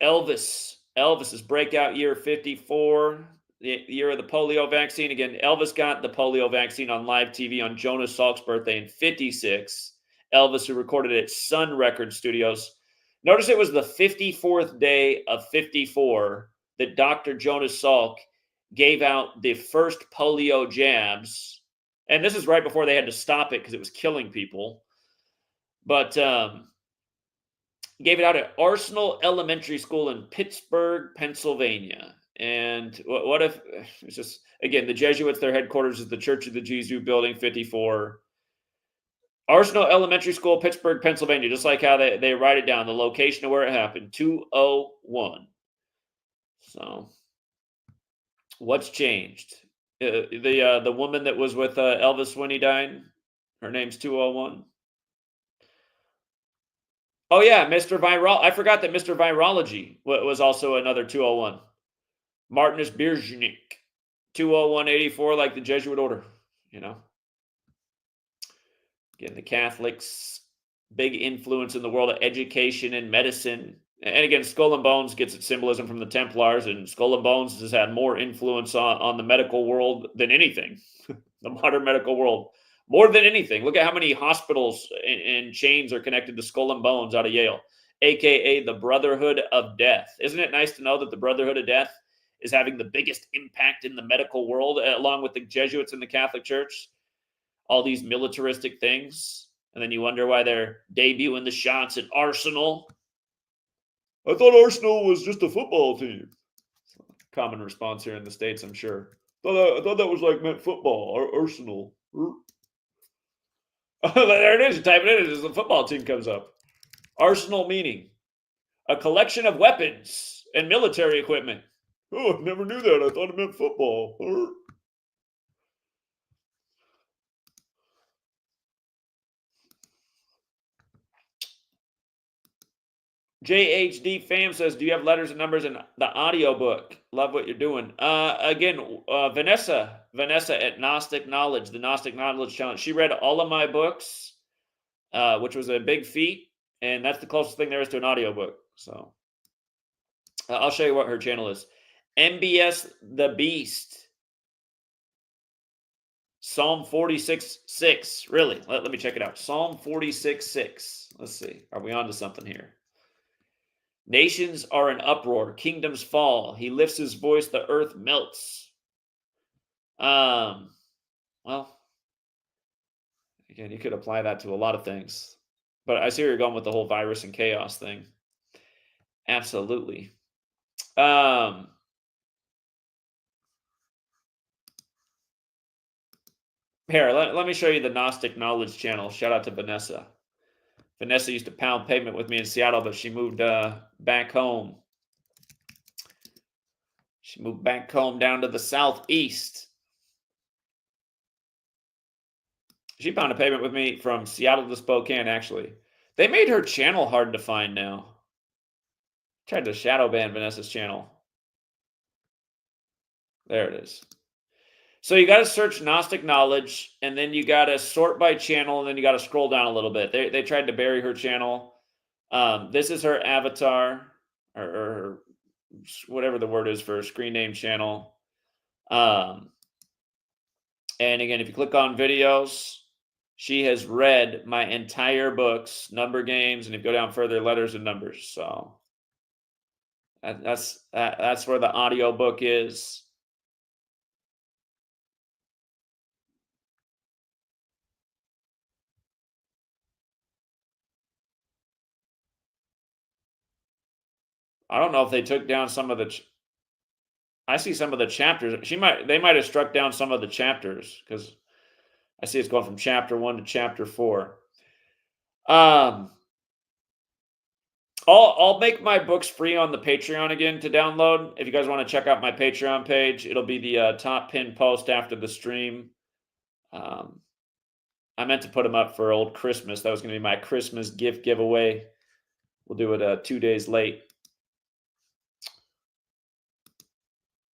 Elvis. Elvis's breakout year, 54, the year of the polio vaccine. Again, Elvis got the polio vaccine on live TV on Jonas Salk's birthday in 56. Elvis, who recorded at Sun Record Studios. Notice it was the 54th day of 54 that Dr. Jonas Salk gave out the first polio jabs And this is right before they had to stop it because it was killing people. But gave it out at Arsenal Elementary School in Pittsburgh, Pennsylvania. And what if it's just, again, the Jesuits, their headquarters is the Church of the Jesus Building 54. Arsenal Elementary School, Pittsburgh, Pennsylvania, just like how they write it down, the location of where it happened, 201. So, what's changed? The woman that was with Elvis when he died, her name's 201. Oh yeah, Mr. Viral. I forgot that Mr. Virology was also another 201. Martinus Bierznik, 20184, like the Jesuit order, you know. Again, the Catholics, big influence in the world of education and medicine. And again, Skull and Bones gets its symbolism from the Templars, and Skull and Bones has had more influence on the medical world than anything, the modern medical world. More than anything. Look at how many hospitals and chains are connected to Skull and Bones out of Yale, a.k.a. the Brotherhood of Death. Isn't it nice to know that the Brotherhood of Death is having the biggest impact in the medical world, along with the Jesuits and the Catholic Church? All these militaristic things. And then you wonder why they're debuting the shots at Arsenal. I thought Arsenal was just a football team. Common response here in the States, I'm sure. I thought that was like meant football, Arsenal. There it is. You type it in as the football team comes up. Arsenal meaning a collection of weapons and military equipment. Oh, I never knew that. I thought it meant football. JHD Fam says, do you have letters and numbers in the audiobook? Love what you're doing. Again, Vanessa at Gnostic Knowledge, the Gnostic Knowledge Challenge. She read all of my books, which was a big feat. And that's the closest thing there is to an audiobook. So I'll show you what her channel is. MBS the Beast. Psalm 46:6. Really? Let me check it out. Psalm 46:6. Let's see. Are we on to something here? Nations are in uproar. Kingdoms fall. He lifts his voice. The earth melts. Well, again, you could apply that to a lot of things. But I see where you're going with the whole virus and chaos thing. Absolutely. Here, let me show you the Gnostic Knowledge channel. Shout out to Vanessa. Vanessa used to pound pavement with me in Seattle, but she moved back home. She moved back home down to the southeast. She pounded pavement with me from Seattle to Spokane, actually. They made her channel hard to find now. Tried to shadow ban Vanessa's channel. There it is. So you got to search Gnostic Knowledge, and then you got to sort by channel, and then you got to scroll down a little bit. They tried to bury her channel. This is her avatar, or whatever the word is for a screen name channel. And again, if you click on videos, she has read my entire books, Number Games, and if you go down further, Letters and Numbers. So that's where the audio book is. I don't know if they took down some of the. I see some of the chapters. They might have struck down some of the chapters because I see it's going from chapter 1 to chapter 4. I'll make my books free on the Patreon again to download. If you guys want to check out my Patreon page, it'll be the top pinned post after the stream. I meant to put them up for old Christmas. That was going to be my Christmas gift giveaway. We'll do it 2 days late.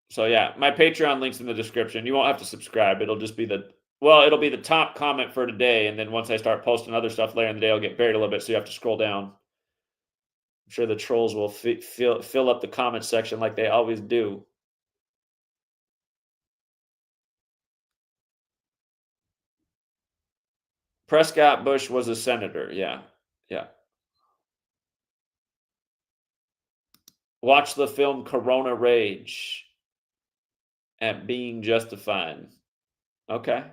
So yeah, my Patreon link's in the description. You won't have to subscribe. It'll just be it'll be the top comment for today. And then once I start posting other stuff later in the day, I'll get buried a little bit. So you have to scroll down. I'm sure the trolls will fill up the comment section like they always do. Prescott Bush was a senator. Yeah. Watch the film Corona Rage at Being Justified. Okay.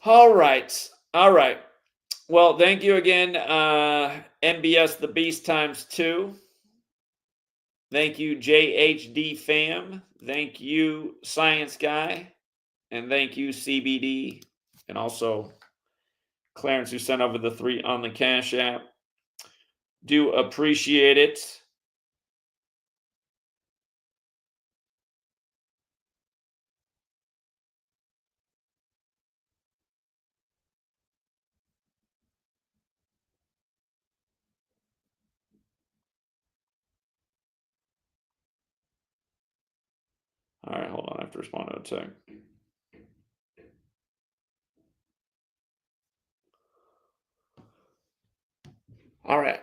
All right. All right. Well, thank you again, MBS the Beast times 2. Thank you, JHD fam. Thank you, Science Guy. And thank you, CBD. And also Clarence, who sent over the 3 on the Cash App. Do appreciate it. All right, hold on. I have to respond to a text. All right.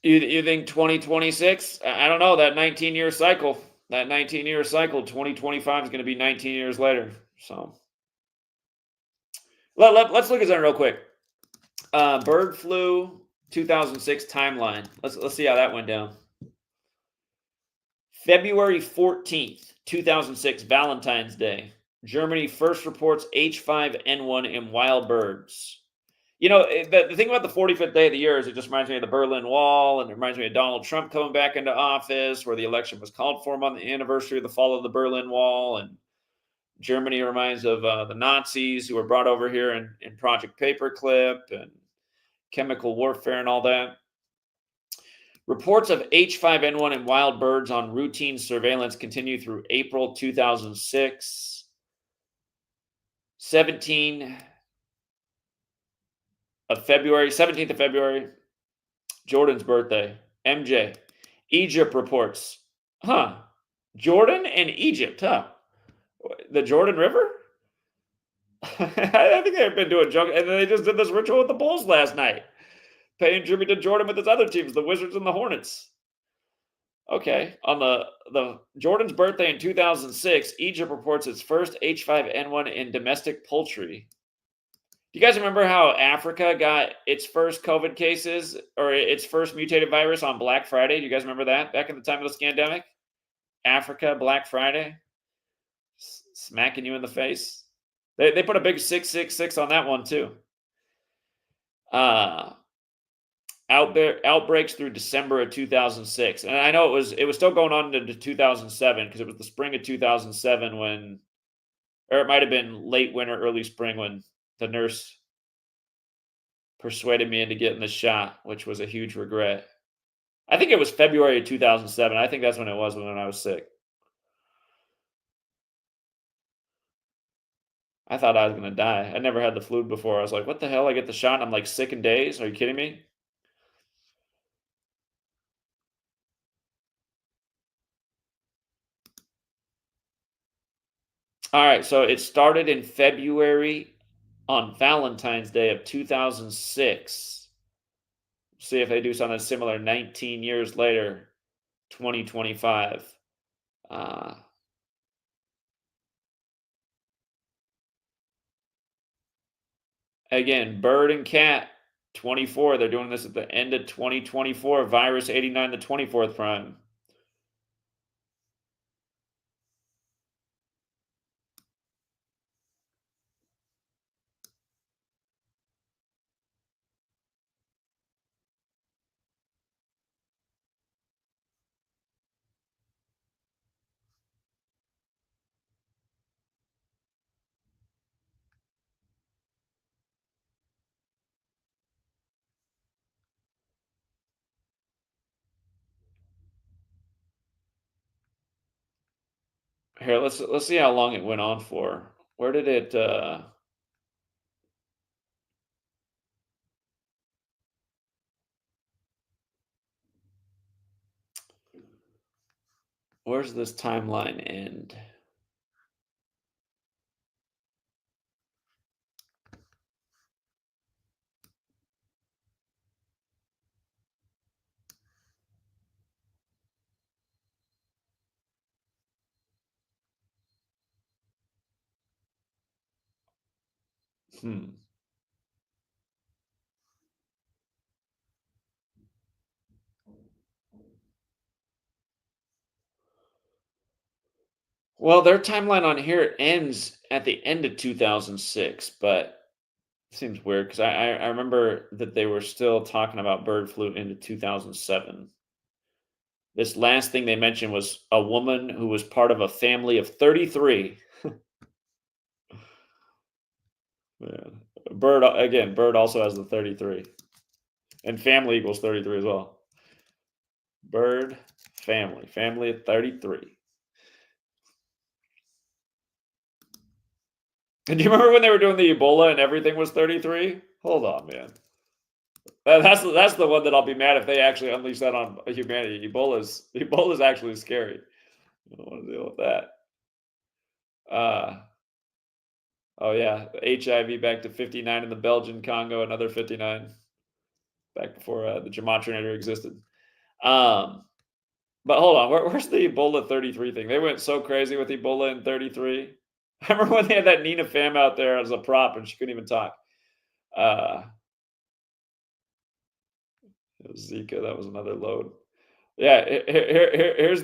You think 2026? I don't know. That 19-year cycle. That 19-year cycle, 2025 is going to be 19 years later. So let's look at that real quick. Bird flu 2006 timeline. Let's see how that went down. February 14th, 2006, Valentine's Day. Germany first reports H5N1 in wild birds. You know, the thing about the 45th day of the year is it just reminds me of the Berlin Wall, and it reminds me of Donald Trump coming back into office, where the election was called for him on the anniversary of the fall of the Berlin Wall. And Germany reminds of the Nazis who were brought over here in Project Paperclip and chemical warfare and all that. Reports of H5N1 in wild birds on routine surveillance continue through April 2006. 17th of February, Jordan's birthday. MJ. Egypt reports. Jordan and Egypt, The Jordan River? I think they've been doing junk, and they just did this ritual with the Bulls last night, paying tribute to Jordan with his other teams, the Wizards and the Hornets. Okay, on the Jordan's birthday in 2006, Egypt reports its first H5N1 in domestic poultry. Do you guys remember how Africa got its first COVID cases or its first mutated virus on Black Friday? Do you guys remember that back in the time of the scandemic? Africa, Black Friday, smacking you in the face. They put a big 666 on that one too. Outbreaks through December of 2006, and I know it was still going on into 2007 because it was the spring of 2007 when, or it might have been late winter, early spring when the nurse persuaded me into getting the shot, which was a huge regret. I think it was February of 2007. I think that's when it was when I was sick. I thought I was going to die. I never had the flu before. I was like, what the hell? I get the shot and I'm like sick in days? Are you kidding me? All right, so it started in February on Valentine's Day of 2006. See if they do something similar 19 years later, 2025. Again, bird and cat, 24. They're doing this at the end of 2024. Virus 89, the 24th prime. Here, let's see how long it went on for. Where did it where's this timeline end? Well, their timeline on here ends at the end of 2006, but it seems weird because I remember that they were still talking about bird flu into 2007. This last thing they mentioned was a woman who was part of a family of 33. Man. Bird again, bird also has the 33. And family equals 33 as well. Bird, family of 33. And do you remember when they were doing the Ebola and everything was 33? Hold on, man. That's the one that I'll be mad if they actually unleash that on humanity. Ebola's actually scary. I don't want to deal with that. Oh yeah, HIV back to 59 in the Belgian Congo, another 59 back before the Gematriator existed. But hold on, where's the Ebola 33 thing? They went so crazy with Ebola in 33. I remember when they had that Nina Pham out there as a prop and she couldn't even talk. Zika, that was another load. Yeah, here's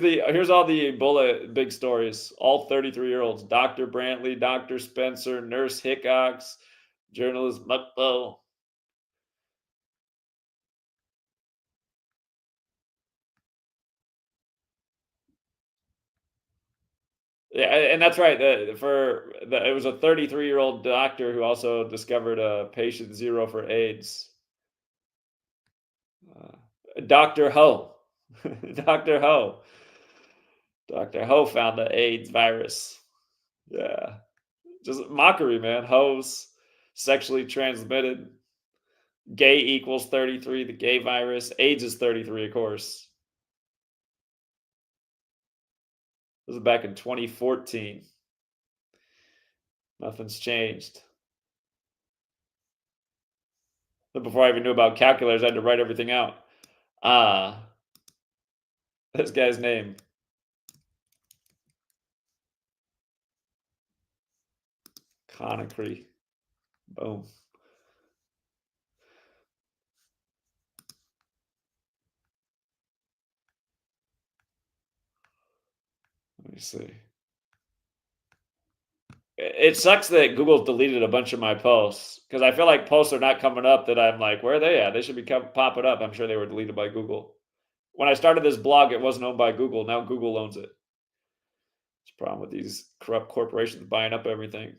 all the Ebola big stories. All 33-year-olds: Dr. Brantley, Dr. Spencer, Nurse Hickox, journalist Mukbo. Yeah, and that's right. It was a 33-year-old doctor who also discovered a patient zero for AIDS. Dr. Ho. Dr. Ho. Dr. Ho found the AIDS virus. Yeah. Just mockery, man. Hoes, sexually transmitted. Gay equals 33, the gay virus. AIDS is 33, of course. This is back in 2014. Nothing's changed. But before I even knew about calculators, I had to write everything out. This guy's name. Conakry. Boom. Let me see. It sucks that Google deleted a bunch of my posts because I feel like posts are not coming up that I'm like, where are they at? They should be popping up. I'm sure they were deleted by Google. When I started this blog, it wasn't owned by Google. Now Google owns it. It's a problem with these corrupt corporations buying up everything.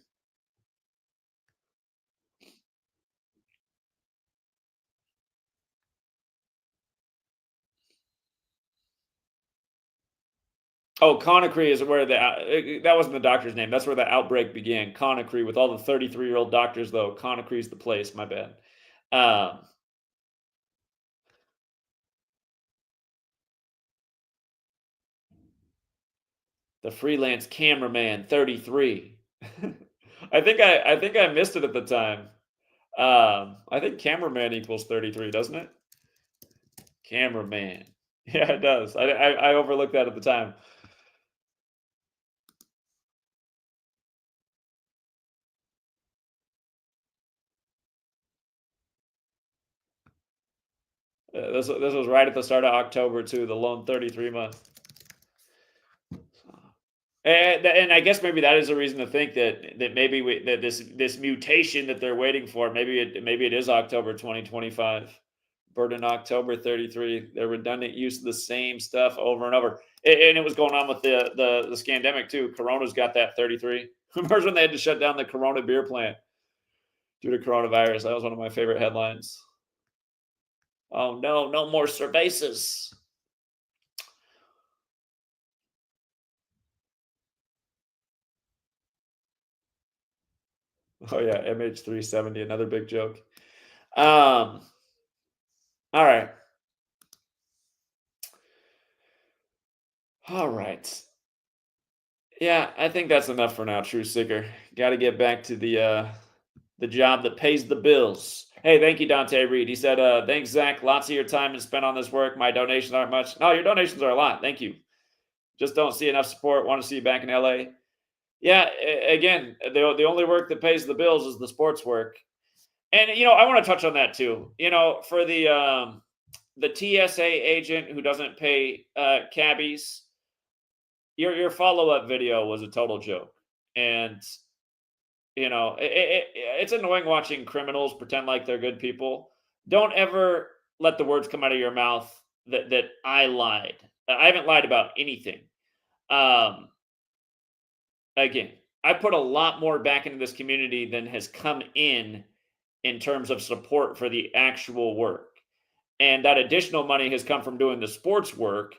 Oh, Conakry is where that wasn't the doctor's name. That's where the outbreak began. Conakry, with all the 33-year-old doctors, though. Conakry's the place. My bad. The freelance cameraman, 33. I think I missed it at the time. I think cameraman equals 33, doesn't it? Cameraman. Yeah, it does. I overlooked that at the time. This was right at the start of October too, the lone 33 month. And I guess maybe that is a reason to think that maybe that this mutation that they're waiting for, maybe it is October 2025. Burden October 33. Their redundant use of the same stuff over and over. And it was going on with the scandemic too. Corona's got that 33. Remember when they had to shut down the Corona beer plant due to coronavirus? That was one of my favorite headlines. Oh no, no more cervezas. Oh yeah, MH370, another big joke. All right. All right. Yeah, I think that's enough for now, True Seeker. Got to get back to the job that pays the bills. Hey, thank you, Dante Reed. He said, thanks, Zach. Lots of your time is spent on this work. My donations aren't much. No, your donations are a lot. Thank you. Just don't see enough support. Want to see you back in LA. Yeah, again, the only work that pays the bills is the sports work. And, I want to touch on that too. For the TSA agent who doesn't pay cabbies, your follow-up video was a total joke. And it's annoying watching criminals pretend like they're good people. Don't ever let the words come out of your mouth that I lied. I haven't lied about anything. Um, Again, I put a lot more back into this community than has come in terms of support for the actual work. And that additional money has come from doing the sports work.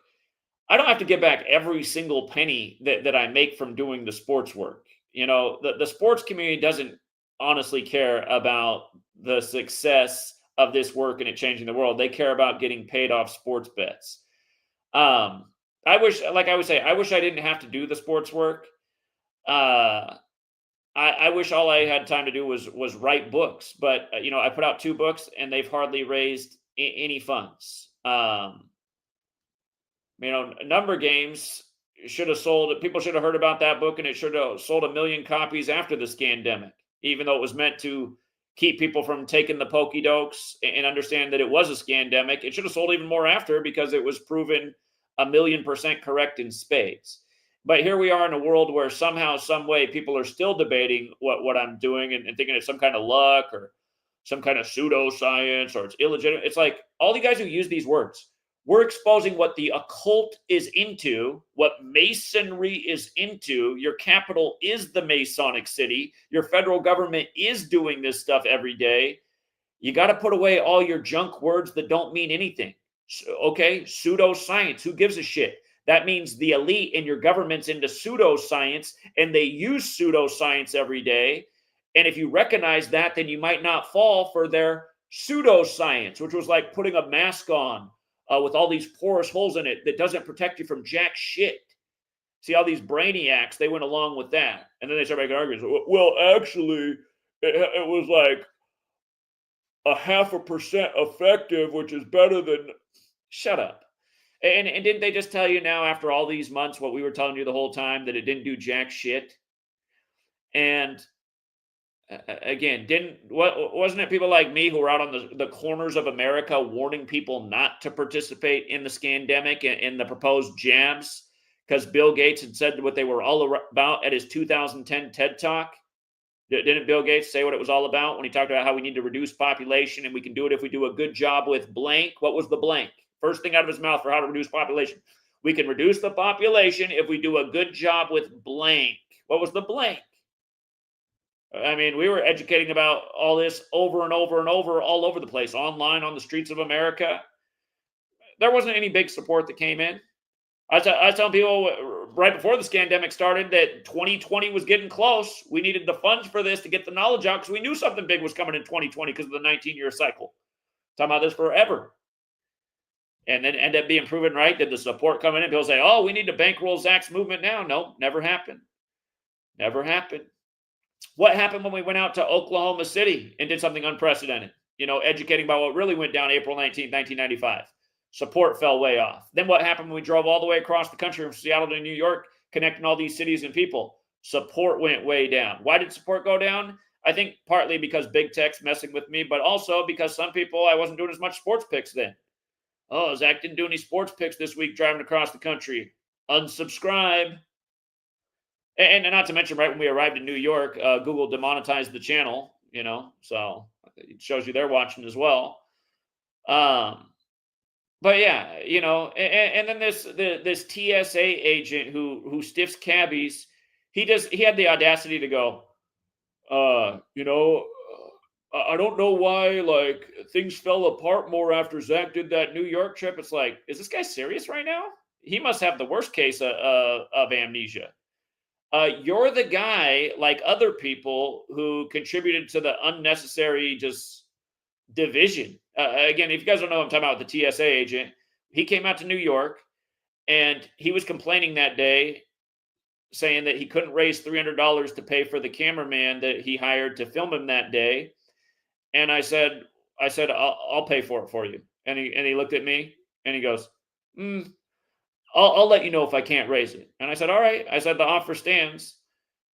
I don't have to give back every single penny that I make from doing the sports work. The sports community doesn't honestly care about the success of this work and it changing the world. They care about getting paid off sports bets. I wish, like I would say, I wish I didn't have to do the sports work. I wish all I had time to do was write books, but I put out 2 books and they've hardly raised any funds. Number Games should have sold. People should have heard about that book, and it should have sold 1 million copies after the scandemic, even though it was meant to keep people from taking the pokey dokes and understand that it was a scandemic. It should have sold even more after because it was proven 1,000,000% correct in spades. But here we are in a world where somehow, some way, people are still debating what I'm doing and thinking it's some kind of luck or some kind of pseudoscience or it's illegitimate. It's like all you guys who use these words, we're exposing what the occult is into, what masonry is into. Your capital is the Masonic city. Your federal government is doing this stuff every day. You got to put away all your junk words that don't mean anything. Okay, pseudoscience, who gives a shit? That means the elite in your government's into pseudoscience, and they use pseudoscience every day. And if you recognize that, then you might not fall for their pseudoscience, which was like putting a mask on with all these porous holes in it that doesn't protect you from jack shit. See, all these brainiacs, they went along with that. And then they start making arguments. Well, actually, it was like 0.5% effective, which is better than... Shut up. And didn't they just tell you now, after all these months, what we were telling you the whole time, that it didn't do jack shit? And again, wasn't it people like me who were out on the corners of America warning people not to participate in the scandemic and the proposed jabs because Bill Gates had said what they were all about at his 2010 TED Talk? Didn't Bill Gates say what it was all about when he talked about how we need to reduce population and we can do it if we do a good job with blank? What was the blank? First thing out of his mouth for how to reduce population. We can reduce the population if we do a good job with blank. What was the blank? I mean, we were educating about all this over and over and over, all over the place, online, on the streets of America. There wasn't any big support that came in. I was telling people right before the scandemic started that 2020 was getting close. We needed the funds for this to get the knowledge out because we knew something big was coming in 2020 because of the 19-year cycle. Talking about this forever. And then end up being proven right. Did the support come in? People say, oh, we need to bankroll Zach's movement now. No, never happened. Never happened. What happened when we went out to Oklahoma City and did something unprecedented? Educating about what really went down April 19th, 1995. Support fell way off. Then what happened when we drove all the way across the country from Seattle to New York, connecting all these cities and people? Support went way down. Why did support go down? I think partly because big tech's messing with me, but also because some people, I wasn't doing as much sports picks then. Oh, Zach didn't do any sports picks this week driving across the country. Unsubscribe. And not to mention, right when we arrived in New York, Google demonetized the channel, so it shows you they're watching as well. But yeah, and then this TSA agent who stiffs cabbies, he had the audacity to go, I don't know why like things fell apart more after Zach did that New York trip. It's like, is this guy serious right now? He must have the worst case of amnesia. You're the guy, like other people, who contributed to the unnecessary just division. Again, if you guys don't know what I'm talking about with the TSA agent, he came out to New York and he was complaining that day, saying that he couldn't raise $300 to pay for the cameraman that he hired to film him that day. And I said, I'll pay for it for you. And he looked at me and he goes, I'll let you know if I can't raise it. And I said, all right. I said, the offer stands.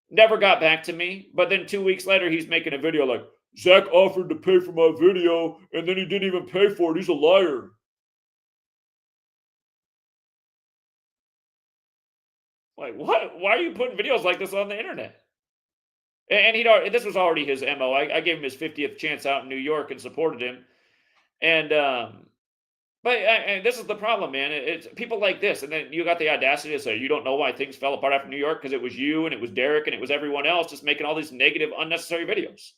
Never got back to me. But then 2 weeks later, he's making a video like, Zach offered to pay for my video, and then he didn't even pay for it. He's a liar. Like, what? Why are you putting videos like this on the internet? And this was already his MO. I gave him his 50th chance out in New York and supported him. And but and this is the problem, man. It's people like this, and then you got the audacity to say you don't know why things fell apart after New York because it was you and it was Derek and it was everyone else just making all these negative, unnecessary videos.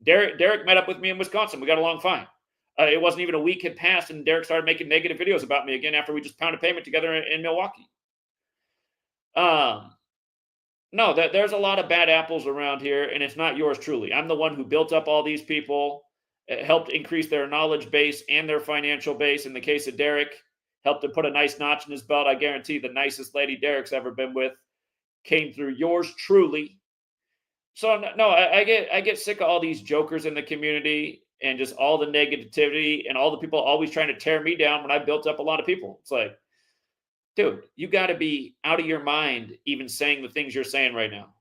Derek met up with me in Wisconsin. We got along fine. It wasn't even a week had passed, and Derek started making negative videos about me again after we just pounded payment together in Milwaukee. No, there's a lot of bad apples around here, and it's not yours truly. I'm the one who built up all these people, helped increase their knowledge base and their financial base. In the case of Derek, helped to put a nice notch in his belt. I guarantee the nicest lady Derek's ever been with came through yours truly. So no, I get sick of all these jokers in the community and just all the negativity and all the people always trying to tear me down when I built up a lot of people. It's like, dude, you got to be out of your mind even saying the things you're saying right now.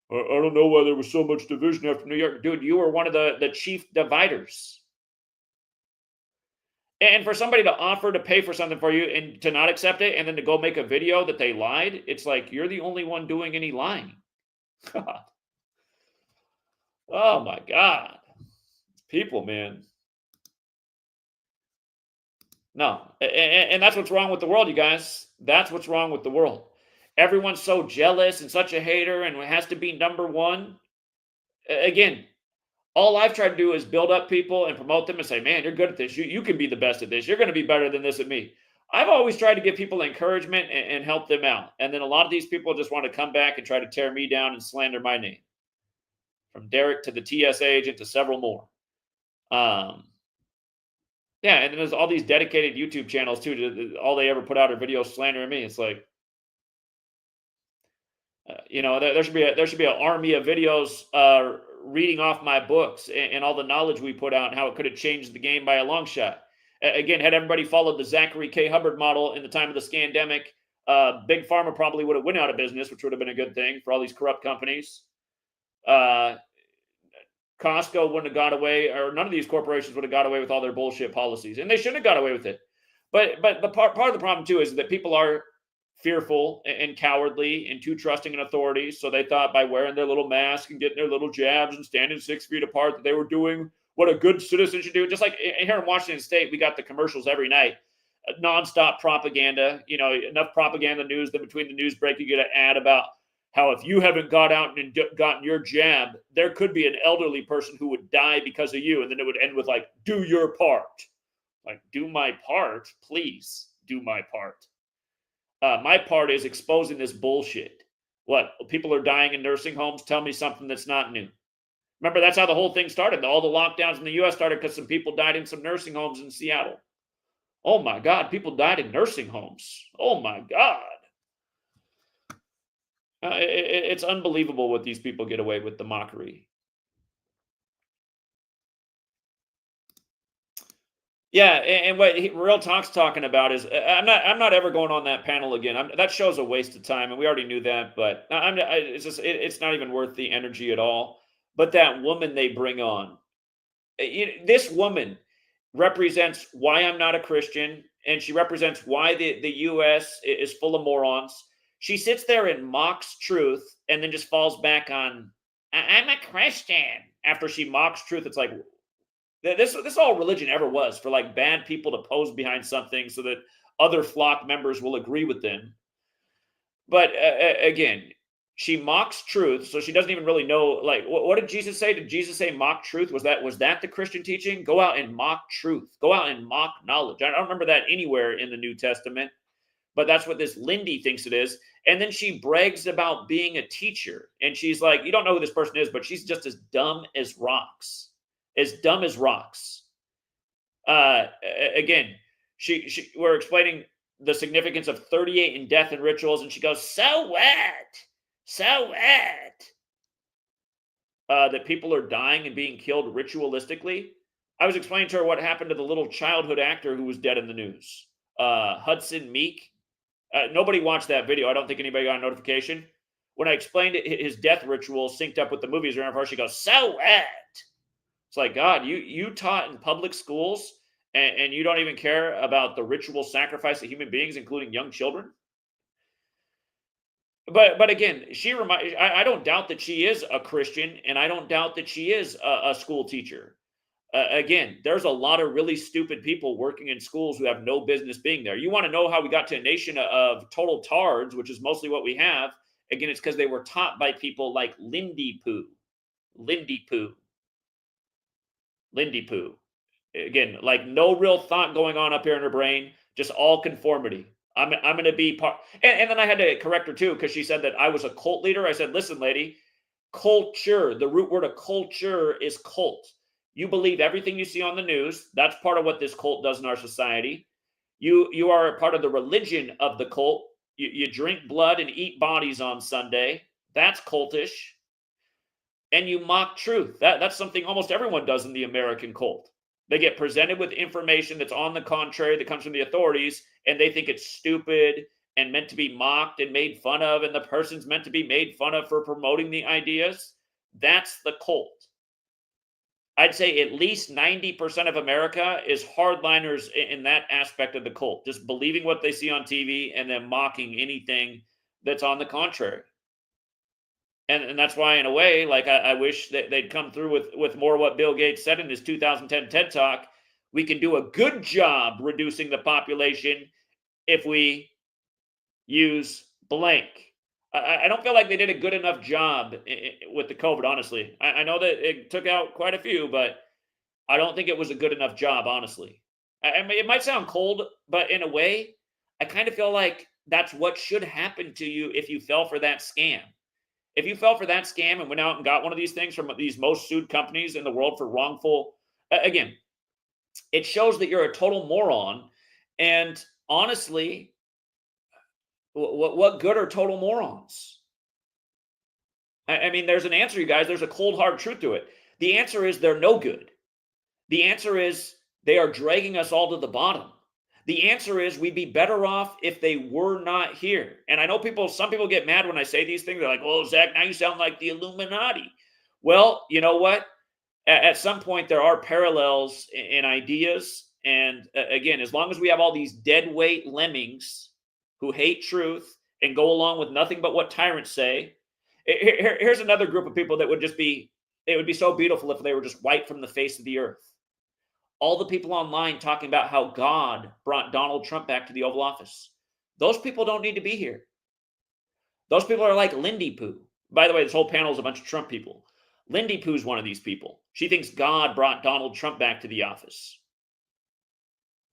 I don't know why there was so much division after New York. Dude, you were one of the chief dividers. And for somebody to offer to pay for something for you and to not accept it and then to go make a video that they lied, it's like you're the only one doing any lying. God. Oh my God. People, man. No. And that's what's wrong with the world, you guys. That's what's wrong with the world. Everyone's so jealous and such a hater and it has to be number one. Again, all I've tried to do is build up people and promote them and say, man, you're good at this. You can be the best at this. You're going to be better than this at me. I've always tried to give people encouragement and help them out. And then a lot of these people just want to come back and try to tear me down and slander my name. From Derek to the TSA agent to several more. Yeah, and then there's all these dedicated YouTube channels too. All they ever put out are videos slandering me. It's like, there should be an army of videos reading off my books and all the knowledge we put out and how it could have changed the game by a long shot. Again, had everybody followed the Zachary K. Hubbard model in the time of the scandemic, Big Pharma probably would have went out of business, which would have been a good thing for all these corrupt companies. Costco wouldn't have got away, or none of these corporations would have got away with all their bullshit policies, and they shouldn't have got away with it. But the part of the problem too is that people are fearful and cowardly and too trusting in authorities. So they thought by wearing their little mask and getting their little jabs and standing 6 feet apart that they were doing what a good citizen should do. Just like here in Washington State, we got the commercials every night, nonstop propaganda. Enough propaganda news that between the news break you get an ad about how if you haven't got out and gotten your jab, there could be an elderly person who would die because of you. And then it would end with like, do your part. Like, do my part? Please do my part. My part is exposing this bullshit. What? People are dying in nursing homes? Tell me something that's not new. Remember, that's how the whole thing started. All the lockdowns in the U.S. started because some people died in some nursing homes in Seattle. Oh, my God. People died in nursing homes. Oh, my God. It's unbelievable what these people get away with, the mockery. Yeah, and what Real Talk's talking about is I'm not ever going on that panel again. That show's a waste of time, and we already knew that. But it's not even worth the energy at all. But that woman they bring on, this woman represents why I'm not a Christian, and she represents why the U.S. is full of morons. She sits there and mocks truth and then just falls back on, I'm a Christian. After she mocks truth, it's like, this all religion ever was, for like bad people to pose behind something so that other flock members will agree with them. But again, she mocks truth, so she doesn't even really know, like, what did Jesus say? Did Jesus say mock truth? Was that the Christian teaching? Go out and mock truth. Go out and mock knowledge. I don't remember that anywhere in the New Testament. But that's what this Lindy thinks it is. And then she brags about being a teacher. And she's like, you don't know who this person is, but she's just as dumb as rocks. As dumb as rocks. Again, we're explaining the significance of 38 in death and rituals. And she goes, so what? So what? That people are dying and being killed ritualistically. I was explaining to her what happened to the little childhood actor who was dead in the news. Hudson Meek. Nobody watched that video. I don't think anybody got a notification. When I explained it, his death ritual synced up with the movies around her, she goes, so what? It's like, God, you taught in public schools and you don't even care about the ritual sacrifice of human beings, including young children? But again, I don't doubt that she is a Christian, and I don't doubt that she is a school teacher. Again, there's a lot of really stupid people working in schools who have no business being there. You want to know how we got to a nation of total tards, which is mostly what we have. Again, it's because they were taught by people like Lindy Poo. Lindy Poo. Lindy Poo. Again, like no real thought going on up here in her brain, just all conformity. I'm going to be part. And then I had to correct her too, because she said that I was a cult leader. I said, listen, lady, culture, the root word of culture is cult. You believe everything you see on the news. That's part of what this cult does in our society. You are a part of the religion of the cult. You drink blood and eat bodies on Sunday. That's cultish. And you mock truth. That's something almost everyone does in the American cult. They get presented with information that's on the contrary, that comes from the authorities, and they think it's stupid and meant to be mocked and made fun of, and the person's meant to be made fun of for promoting the ideas. That's the cult. I'd say at least 90% of America is hardliners in that aspect of the cult, just believing what they see on TV and then mocking anything that's on the contrary. And that's why, in a way, like I wish that they'd come through with more of what Bill Gates said in his 2010 TED Talk. We can do a good job reducing the population if we use blank. I don't feel like they did a good enough job with the COVID, honestly. I know that it took out quite a few, but I don't think it was a good enough job, honestly. I mean, it might sound cold, but in a way, I kind of feel like that's what should happen to you if you fell for that scam. If you fell for that scam and went out and got one of these things from these most sued companies in the world for wrongful, again, it shows that you're a total moron. And honestly, what good are total morons? I mean, there's an answer, you guys. There's a cold, hard truth to it. The answer is they're no good. The answer is they are dragging us all to the bottom. The answer is we'd be better off if they were not here. And I know some people get mad when I say these things. They're like, "Oh, Zach, now you sound like the Illuminati." Well, you know what? At some point, there are parallels in ideas. And again, as long as we have all these deadweight lemmings who hate truth and go along with nothing but what tyrants say, here's another group of people that would just be, it would be so beautiful if they were just wiped from the face of the earth. All the people online talking about how God brought Donald Trump back to the Oval Office. Those people don't need to be here. Those people are like Lindy Poo. By the way, this whole panel is a bunch of Trump people. Lindy Poo's one of these people. She thinks God brought Donald Trump back to the office.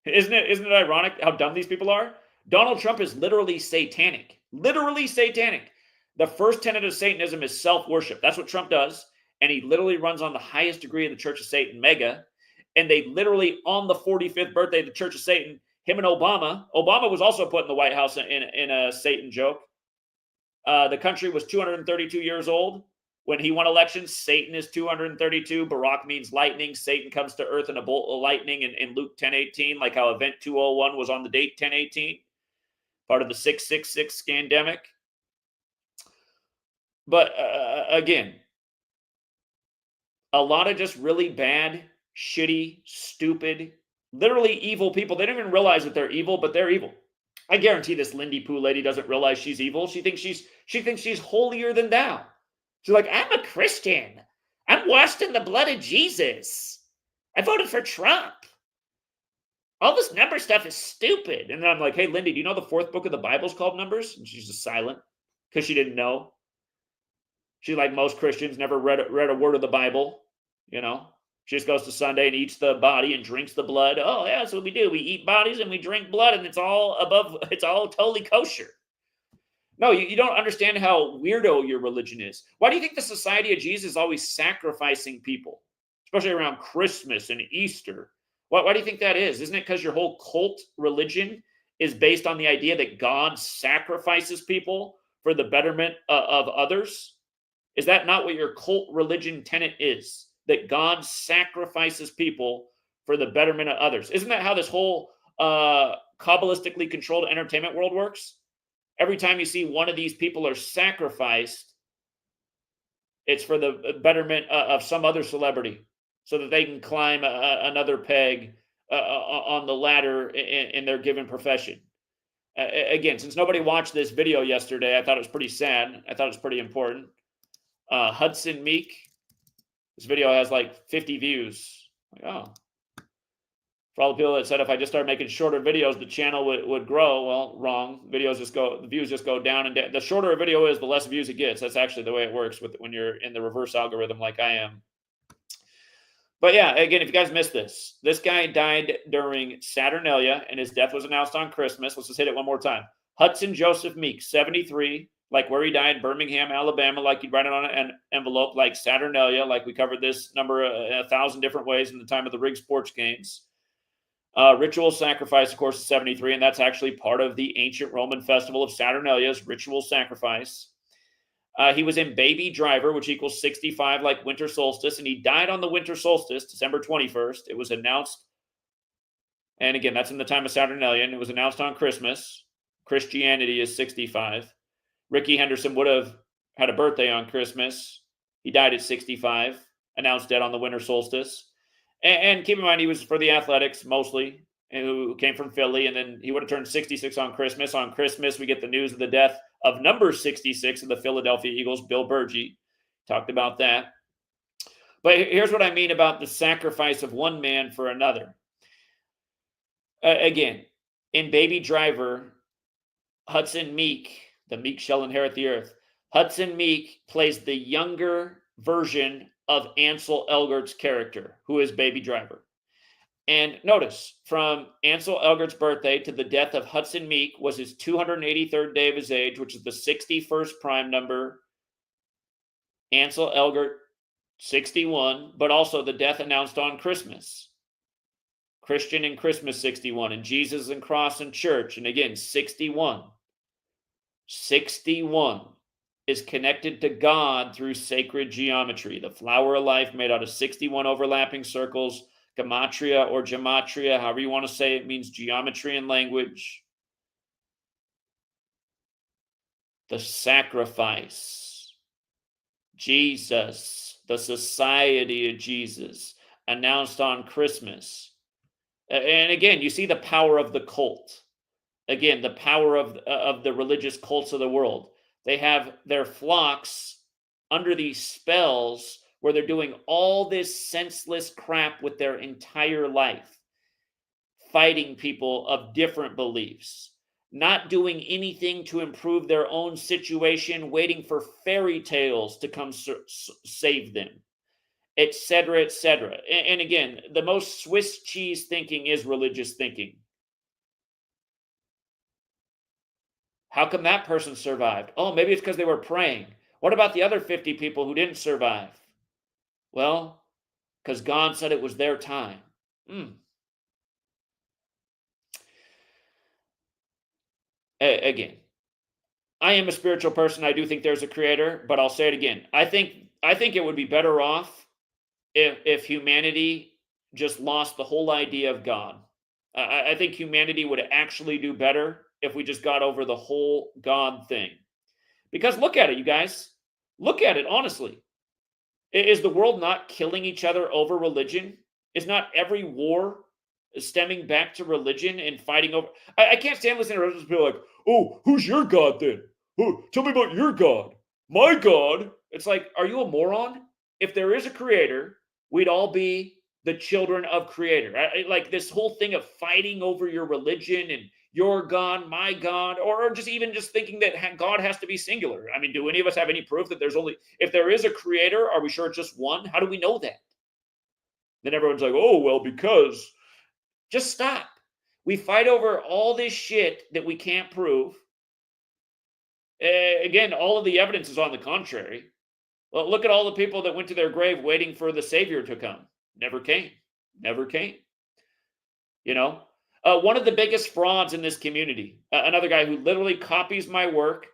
Isn't it ironic how dumb these people are? Donald Trump is literally satanic. Literally satanic. The first tenet of Satanism is self-worship. That's what Trump does. And he literally runs on the highest degree of the Church of Satan, mega. And they literally, on the 45th birthday of the Church of Satan, him and Obama was also put in the White House in a Satan joke. The country was 232 years old when he won elections. Satan is 232. Barack means lightning. Satan comes to earth in a bolt of lightning in Luke 10:18, like how Event 201 was on the date 10:18, part of the 666 scandemic. But again, a lot of just really bad, shitty, stupid, literally evil people. They don't even realize that they're evil, but they're evil. I guarantee this Lindy Poo lady doesn't realize she's evil. She thinks she's holier than thou. She's like, I'm a Christian. I'm washed in the blood of Jesus. I voted for Trump. All this number stuff is stupid. And then I'm like, hey, Lindy, do you know the fourth book of the Bible is called Numbers? And she's just silent because she didn't know. She, like most Christians, never read a word of the Bible, you know. She just goes to Sunday and eats the body and drinks the blood. Oh, yeah, that's what we do. We eat bodies and we drink blood, and it's all totally kosher. No, you don't understand how weirdo your religion is. Why do you think the Society of Jesus is always sacrificing people, especially around Christmas and Easter? Why do you think that is? Isn't it because your whole cult religion is based on the idea that God sacrifices people for the betterment of others? Is that not what your cult religion tenet is? That God sacrifices people for the betterment of others. Isn't that how this whole Kabbalistically controlled entertainment world works? Every time you see one of these people are sacrificed, it's for the betterment of some other celebrity so that they can climb another peg on the ladder in their given profession. Again, since nobody watched this video yesterday, I thought it was pretty sad. I thought it was pretty important. Hudson Meek. This video has like 50 views. Like, oh. For all the people that said if I just started making shorter videos, the channel would grow. Well, wrong. The views just go down and down. The shorter a video is, the less views it gets. That's actually the way it works when you're in the reverse algorithm like I am. But yeah, again, if you guys missed this guy died during Saturnalia, and his death was announced on Christmas. Let's just hit it one more time. Hudson Joseph Meek, 73, like where he died, Birmingham, Alabama, like you'd write it on an envelope, like Saturnalia, like we covered this number 1,000 different ways in the time of the Rig Sports Games. Ritual sacrifice, of course, is 73, and that's actually part of the ancient Roman festival of Saturnalia's ritual sacrifice. He was in Baby Driver, which equals 65, like winter solstice, and he died on the winter solstice, December 21st. It was announced, and again, that's in the time of Saturnalia, and it was announced on Christmas. Christianity is 65. Ricky Henderson would have had a birthday on Christmas. He died at 65, announced dead on the winter solstice. And keep in mind, he was for the Athletics mostly, who came from Philly, and then he would have turned 66 on Christmas. On Christmas, we get the news of the death of number 66 of the Philadelphia Eagles, Bill Burgee. Talked about that. But here's what I mean about the sacrifice of one man for another. Again, in Baby Driver, Hudson Meek, the meek shall inherit the earth. Hudson Meek plays the younger version of Ansel Elgert's character, who is Baby Driver. And notice, from Ansel Elgert's birthday to the death of Hudson Meek was his 283rd day of his age, which is the 61st prime number. Ansel Elgert, 61, but also the death announced on Christmas. Christian and Christmas, 61, and Jesus and Cross and Church, and again, 61. 61 is connected to God through sacred geometry. The flower of life made out of 61 overlapping circles. Gematria or gematria, however you want to say it, means geometry in language. The sacrifice. Jesus, the society of Jesus, announced on Christmas. And again, you see the power of the cult. Again, the power of the religious cults of the world. They have their flocks under these spells where they're doing all this senseless crap with their entire life, fighting people of different beliefs, not doing anything to improve their own situation, waiting for fairy tales to come save them, etc., etc. And again, the most Swiss cheese thinking is religious thinking. How come that person survived? Oh, maybe it's because they were praying. What about the other 50 people who didn't survive? Well, because God said it was their time. Again, I am a spiritual person. I do think there's a creator, but I'll say it again. I think it would be better off if humanity just lost the whole idea of God. I think humanity would actually do better if we just got over the whole God thing. Because look at it, you guys. Look at it, honestly. Is the world not killing each other over religion? Is not every war stemming back to religion and fighting over? I can't stand listening to religious people like, oh, who's your God then? Oh, tell me about your God. My God. It's like, are you a moron? If there is a creator, we'd all be the children of creator. Like this whole thing of fighting over your religion and your God, my God, or just even just thinking that God has to be singular. I mean, do any of us have any proof that there's only, if there is a creator, are we sure it's just one? How do we know that? Then everyone's like, oh, well, because. Just stop. We fight over all this shit that we can't prove. Again, all of the evidence is on the contrary. Well, look at all the people that went to their grave waiting for the Savior to come. Never came. Never came. You know? One of the biggest frauds in this community, another guy who literally copies my work,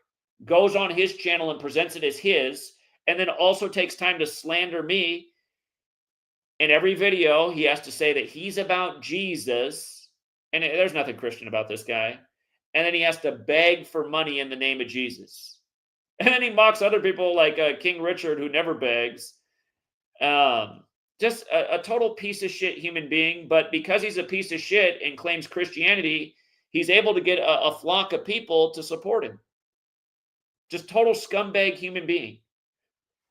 goes on his channel and presents it as his, and then also takes time to slander me. In every video, he has to say that he's about Jesus, and there's nothing Christian about this guy. And then he has to beg for money in the name of Jesus. And then he mocks other people like King Richard, who never begs. Just a total piece of shit human being. But because he's a piece of shit and claims Christianity, he's able to get a flock of people to support him. Just total scumbag human being.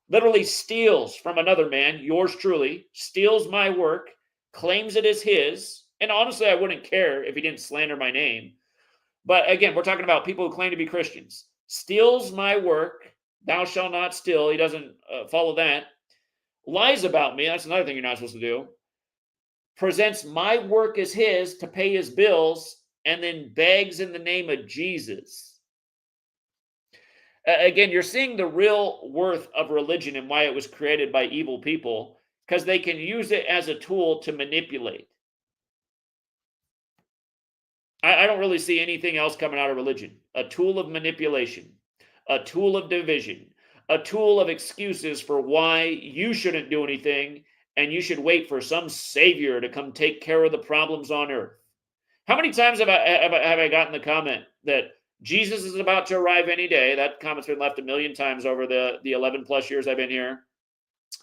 Literally steals from another man, yours truly, steals my work, claims it as his. And honestly, I wouldn't care if he didn't slander my name. But again, we're talking about people who claim to be Christians. Steals my work, thou shalt not steal. He doesn't follow that. Lies about me, that's another thing you're not supposed to do. Presents my work as his to pay his bills, and then begs in the name of Jesus. Again, you're seeing the real worth of religion and why it was created by evil people, because they can use it as a tool to manipulate. I don't really see anything else coming out of religion. A tool of manipulation, a tool of division, a tool of excuses for why you shouldn't do anything and you should wait for some savior to come take care of the problems on earth. How many times have I gotten the comment that Jesus is about to arrive any day? That comment's been left a million times over the 11 plus years I've been here.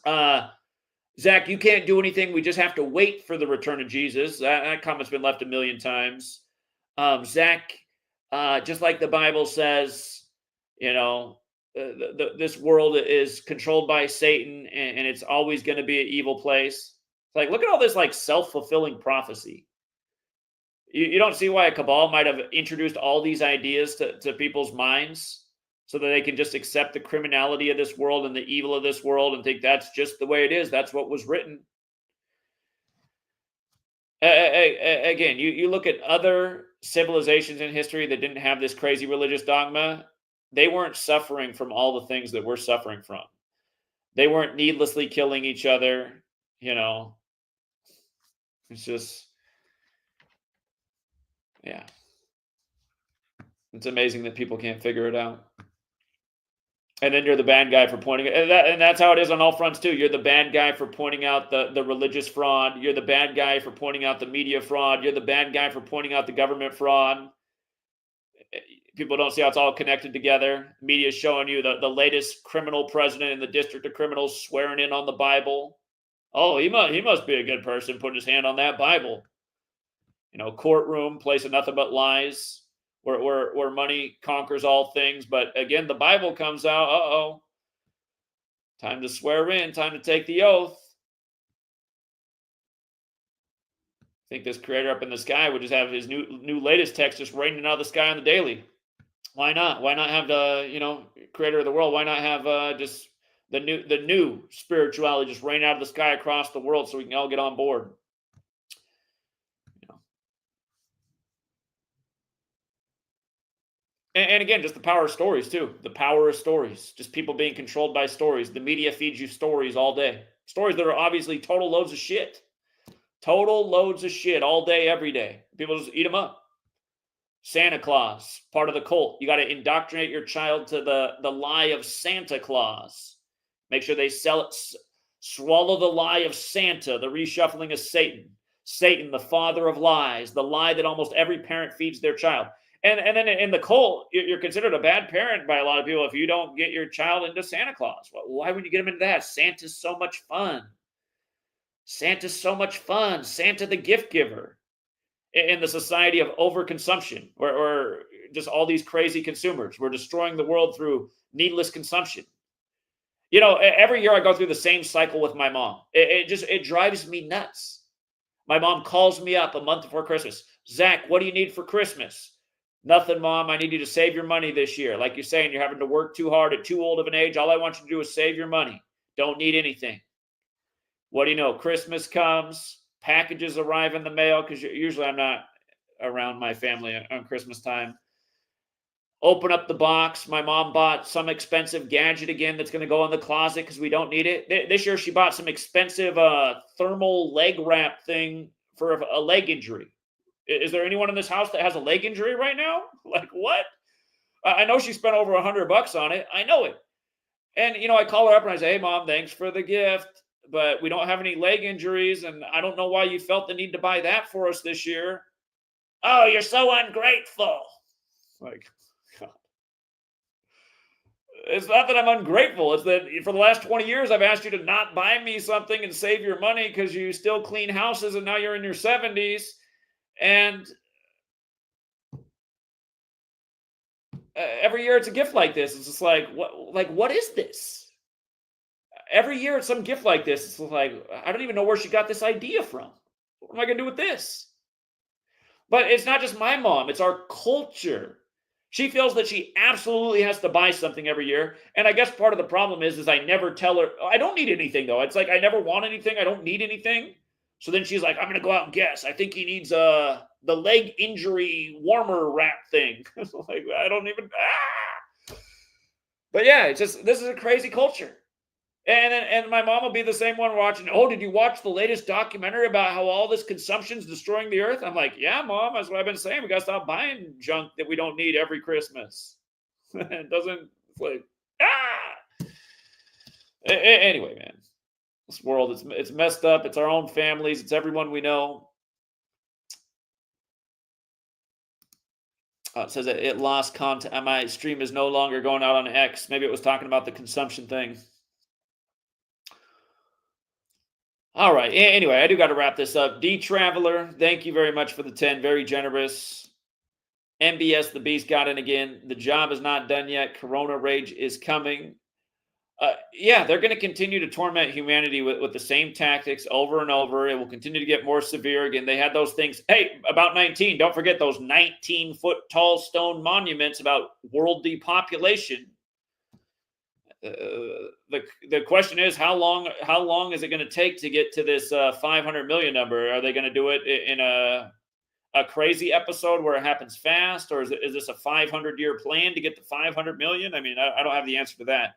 Zach, you can't do anything. We just have to wait for the return of Jesus. That comment's been left a million times. Zach, just like the Bible says, this world is controlled by Satan, and it's always going to be an evil place. Like, look at all this like self-fulfilling prophecy. You don't see why a cabal might have introduced all these ideas to people's minds so that they can just accept the criminality of this world and the evil of this world and think that's just the way it is. That's what was written. Again, you look at other civilizations in history that didn't have this crazy religious dogma. They weren't suffering from all the things that we're suffering from. They weren't needlessly killing each other. It's just, yeah. It's amazing that people can't figure it out. And then you're the bad guy for pointing it. And that's how it is on all fronts too. You're the bad guy for pointing out the religious fraud. You're the bad guy for pointing out the media fraud. You're the bad guy for pointing out the government fraud. People don't see how it's all connected together. Media is showing you the latest criminal president in the district of criminals swearing in on the Bible. Oh, he must be a good person putting his hand on that Bible. Courtroom, place of nothing but lies. Where money conquers all things. But again, the Bible comes out. Time to swear in, time to take the oath. I think this creator up in the sky would just have his new latest text just raining out of the sky on the daily. Why not? Why not have the creator of the world? Why not have just the new spirituality just rain out of the sky across the world so we can all get on board? And again, just the power of stories too. The power of stories. Just people being controlled by stories. The media feeds you stories all day. Stories that are obviously total loads of shit. Total loads of shit all day, every day. People just eat them up. Santa Claus, part of the cult. You got to indoctrinate your child to the lie of Santa Claus. Make sure they swallow the lie of Santa, the reshuffling of Satan. Satan, the father of lies, the lie that almost every parent feeds their child. And then in the cult, you're considered a bad parent by a lot of people if you don't get your child into Santa Claus. Well, why would you get them into that? Santa's so much fun. Santa's so much fun. Santa the gift giver. In the society of overconsumption, or just all these crazy consumers. We're destroying the world through needless consumption. Every year I go through the same cycle with my mom. It drives me nuts. My mom calls me up a month before Christmas. Zach, what do you need for Christmas? Nothing, Mom. I need you to save your money this year. Like you're saying, you're having to work too hard at too old of an age. All I want you to do is save your money. Don't need anything. What do you know? Christmas comes, packages arrive in the mail, because usually I'm not around my family on Christmas time. Open up the box. My mom bought some expensive gadget again that's going to go in the closet because we don't need it. This year she bought some expensive thermal leg wrap thing for a leg injury. Is there anyone in this house that has a leg injury right now? Like, what? I know she spent over $100 on it. I know it. And, I call her up and I say, hey, Mom, thanks for the gift, but we don't have any leg injuries, and I don't know why you felt the need to buy that for us this year. Oh, you're so ungrateful. Like, God. It's not that I'm ungrateful. It's that for the last 20 years, I've asked you to not buy me something and save your money because you still clean houses and now you're in your 70s. And every year it's a gift like this. It's just like, what is this? Every year it's some gift like this. It's like, I don't even know where she got this idea from. What am I going to do with this? But it's not just my mom, it's our culture. She feels that she absolutely has to buy something every year. And I guess part of the problem is I never tell her, I don't need anything though. It's like, I never want anything. I don't need anything. So then she's like, I'm going to go out and guess. I think he needs the leg injury warmer wrap thing. Like, I don't even, But yeah, it's just, this is a crazy culture. And my mom will be the same one watching. Oh, did you watch the latest documentary about how all this consumption is destroying the earth? I'm like, yeah, Mom, that's what I've been saying. We got to stop buying junk that we don't need every Christmas. It doesn't, it's like, Anyway, man, this world, it's messed up. It's our own families. It's everyone we know. It says that it lost content. My stream is no longer going out on X. Maybe it was talking about the consumption thing. All right. Anyway, I do got to wrap this up. D Traveler, thank you very much for the 10. Very generous. MBS the Beast got in again. The job is not done yet. Corona rage is coming. Yeah, they're going to continue to torment humanity with the same tactics over and over. It will continue to get more severe. Again, they had those things. Hey, about 19, don't forget those 19-foot tall stone monuments about world depopulation. The question is, how long is it going to take to get to this 500 million number? Are they going to do it in a crazy episode where it happens fast, or is this a 500-year plan to get to 500 million? I mean, I don't have the answer to that.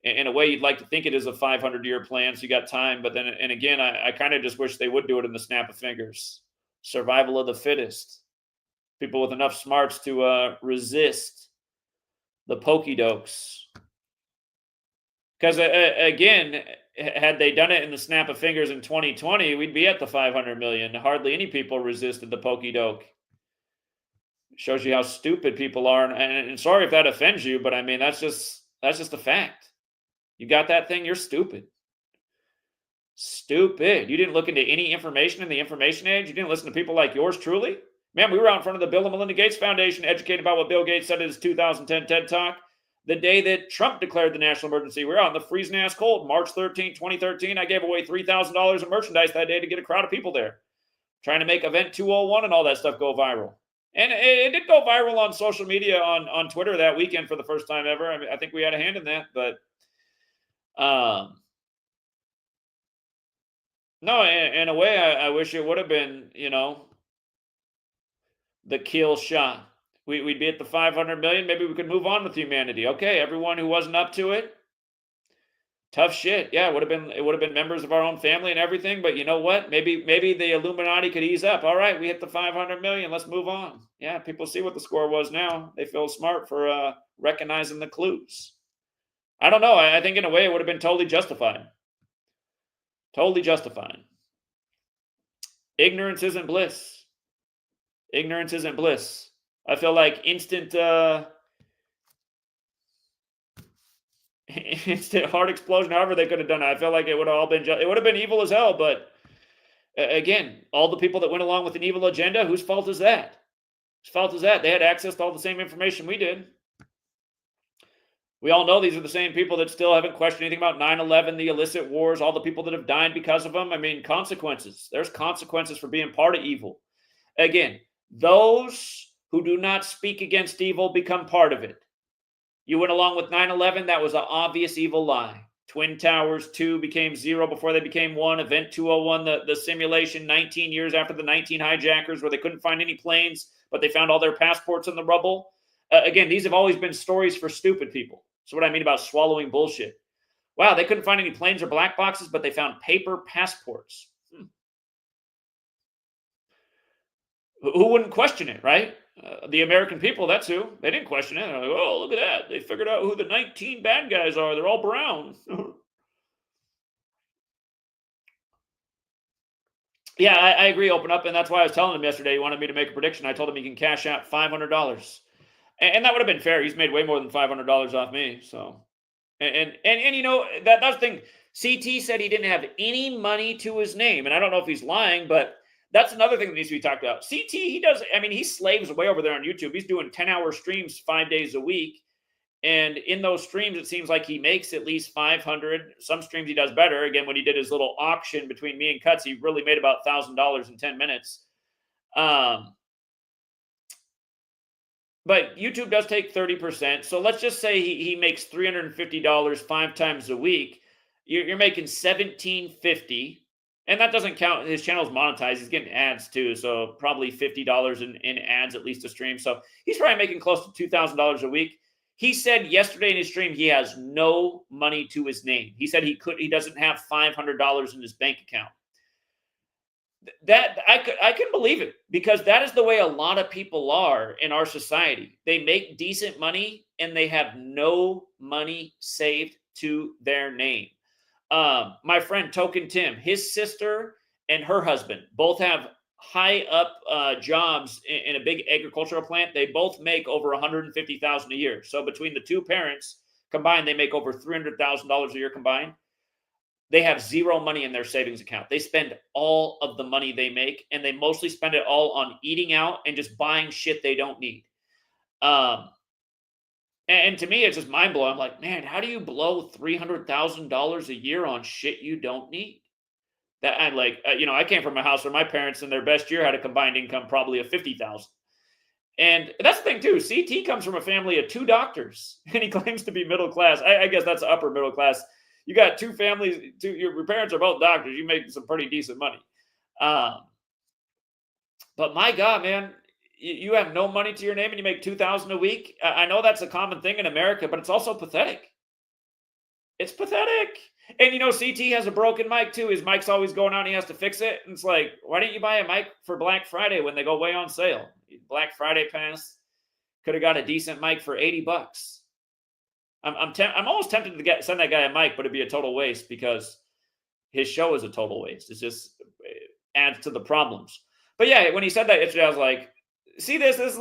In a way, you'd like to think it is a 500-year plan, so you got time. But then, and again, I kind of just wish they would do it in the snap of fingers. Survival of the fittest. People with enough smarts to resist the pokey-dokes. Because, again, had they done it in the snap of fingers in 2020, we'd be at the 500 million. Hardly any people resisted the pokey-doke. Shows you how stupid people are. And sorry if that offends you, but I mean, that's just a fact. You got that thing, you're stupid. Stupid. You didn't look into any information in the information age. You didn't listen to people like yours truly. Man, we were out in front of the Bill and Melinda Gates Foundation educated about what Bill Gates said in his 2010 TED Talk. The day that Trump declared the national emergency, we were out in the freezing ass cold, March 13, 2013. I gave away $3,000 in merchandise that day to get a crowd of people there. Trying to make Event 201 and all that stuff go viral. And it did go viral on social media, on Twitter that weekend for the first time ever. I mean, I think we had a hand in that, but no, in a way, I wish it would have been, the kill shot. We'd be at the 500 million. Maybe we could move on with humanity. Okay, everyone who wasn't up to it, tough shit. Yeah, it would have been members of our own family and everything. But you know what? Maybe the Illuminati could ease up. All right, we hit the 500 million. Let's move on. Yeah, people see what the score was now. They feel smart for recognizing the clues. I don't know. I think in a way it would have been totally justified. Totally justified. Ignorance isn't bliss. Ignorance isn't bliss. I feel like instant heart explosion, however they could have done it. I feel like it would have all been it would have been evil as hell. But again, all the people that went along with an evil agenda, whose fault is that? Whose fault is that? They had access to all the same information we did. We all know these are the same people that still haven't questioned anything about 9/11, the illicit wars, all the people that have died because of them. I mean, consequences. There's consequences for being part of evil. Again, those who do not speak against evil become part of it. You went along with 9/11, that was an obvious evil lie. Twin Towers 2 became 0 before they became 1. Event 201, the simulation 19 years after the 19 hijackers where they couldn't find any planes, but they found all their passports in the rubble. Again, these have always been stories for stupid people. So what I mean about swallowing bullshit. Wow, they couldn't find any planes or black boxes, but they found paper passports. Who wouldn't question it, right? The American people, that's who. They didn't question it. They're like, oh, look at that. They figured out who the 19 bad guys are. They're all brown. Yeah, I agree, open up. And that's why I was telling him yesterday, he wanted me to make a prediction. I told him he can cash out $500. And that would have been fair. He's made way more than $500 off me. So, and that's the thing. CT said he didn't have any money to his name. And I don't know if he's lying, but that's another thing that needs to be talked about. CT, he slaves away over there on YouTube. He's doing 10-hour streams 5 days a week. And in those streams, it seems like he makes at least 500. Some streams he does better. Again, when he did his little auction between me and Cuts, he really made about $1,000 in 10 minutes. But YouTube does take 30%. So let's just say he makes $350 5 times a week. You're making $1,750. And that doesn't count. His channel's monetized. He's getting ads too. So probably $50 in ads at least a stream. So he's probably making close to $2,000 a week. He said yesterday in his stream he has no money to his name. He said he doesn't have $500 in his bank account. That I can believe it, because that is the way a lot of people are in our society. They make decent money and they have no money saved to their name. My friend Token Tim, his sister and her husband both have high up jobs in a big agricultural plant. They both make over $150,000 a year. So between the two parents combined, they make over $300,000 a year combined. They have zero money in their savings account. They spend all of the money they make, and they mostly spend it all on eating out and just buying shit they don't need. And to me, it's just mind blowing. I'm like, man, how do you blow $300,000 a year on shit you don't need? That I'm like, I came from a house where my parents in their best year had a combined income probably of $50,000. And that's the thing too. CT comes from a family of 2 doctors, and he claims to be middle class. I guess that's upper middle class. You got 2 families. Your parents are both doctors. You make some pretty decent money. But my God, man, you have no money to your name and you make $2,000 a week. I know that's a common thing in America, but it's also pathetic. It's pathetic. And CT has a broken mic too. His mic's always going out and he has to fix it. And it's like, why didn't you buy a mic for Black Friday when they go way on sale? Black Friday pass. Could have got a decent mic for $80. I'm almost tempted to send that guy a mic, but it'd be a total waste because his show is a total waste. It adds to the problems. But yeah, when he said that yesterday, I was like, see this? This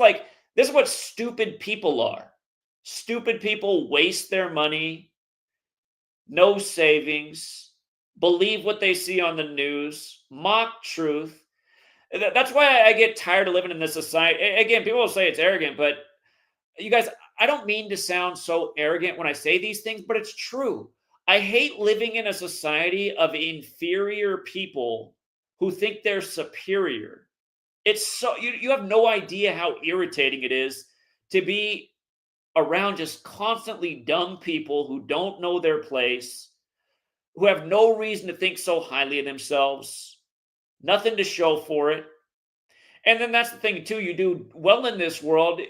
is what stupid people are. Stupid people waste their money. No savings, believe what they see on the news, mock truth. That's why I get tired of living in this society. Again, people will say it's arrogant, but you guys, I don't mean to sound so arrogant when I say these things, but it's true. I hate living in a society of inferior people who think they're superior. It's so you have no idea how irritating it is to be around just constantly dumb people who don't know their place, who have no reason to think so highly of themselves, nothing to show for it. And then that's the thing too, you do well in this world.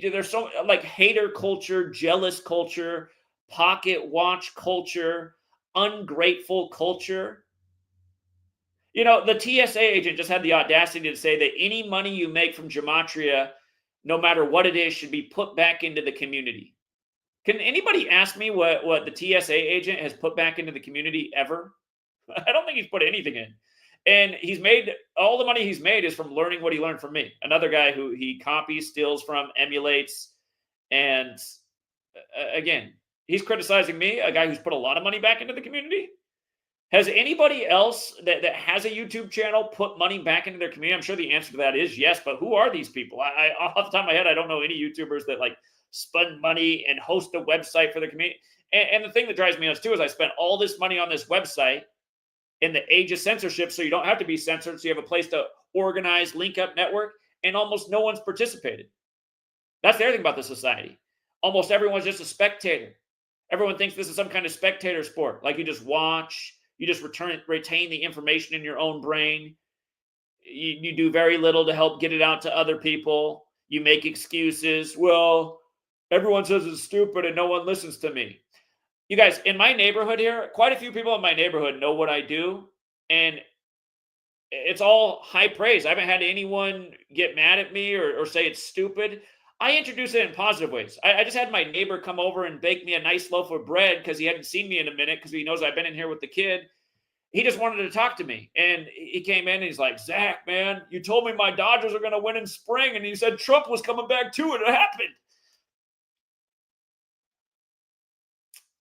There's so like hater culture, jealous culture, pocket watch culture, ungrateful culture. The TSA agent just had the audacity to say that any money you make from Gematria, no matter what it is, should be put back into the community. Can anybody ask me what the TSA agent has put back into the community ever? I don't think he's put anything in. And all the money he's made is from learning what he learned from me. Another guy who he copies, steals from, emulates. And again, he's criticizing me, a guy who's put a lot of money back into the community. Has anybody else that has a YouTube channel put money back into their community? I'm sure the answer to that is yes, but who are these people? I off the top of my head, I don't know any YouTubers that spend money and host a website for the community. And the thing that drives me nuts too is I spent all this money on this website in the age of censorship, so you don't have to be censored, so you have a place to organize, link up, network, and almost no one's participated. That's the other thing about the society. Almost everyone's just a spectator. Everyone thinks this is some kind of spectator sport, like you just watch. You just retain the information in your own brain. You do very little to help get it out to other people. You make excuses. Well, everyone says it's stupid and no one listens to me. You guys, in my neighborhood here, quite a few people in my neighborhood know what I do. And it's all high praise. I haven't had anyone get mad at me or say it's stupid. I introduce it in positive ways. I just had my neighbor come over and bake me a nice loaf of bread because he hadn't seen me in a minute because he knows I've been in here with the kid. He just wanted to talk to me. And he came in and he's like, Zach, man, you told me my Dodgers are going to win in spring. And he said Trump was coming back too, and it happened.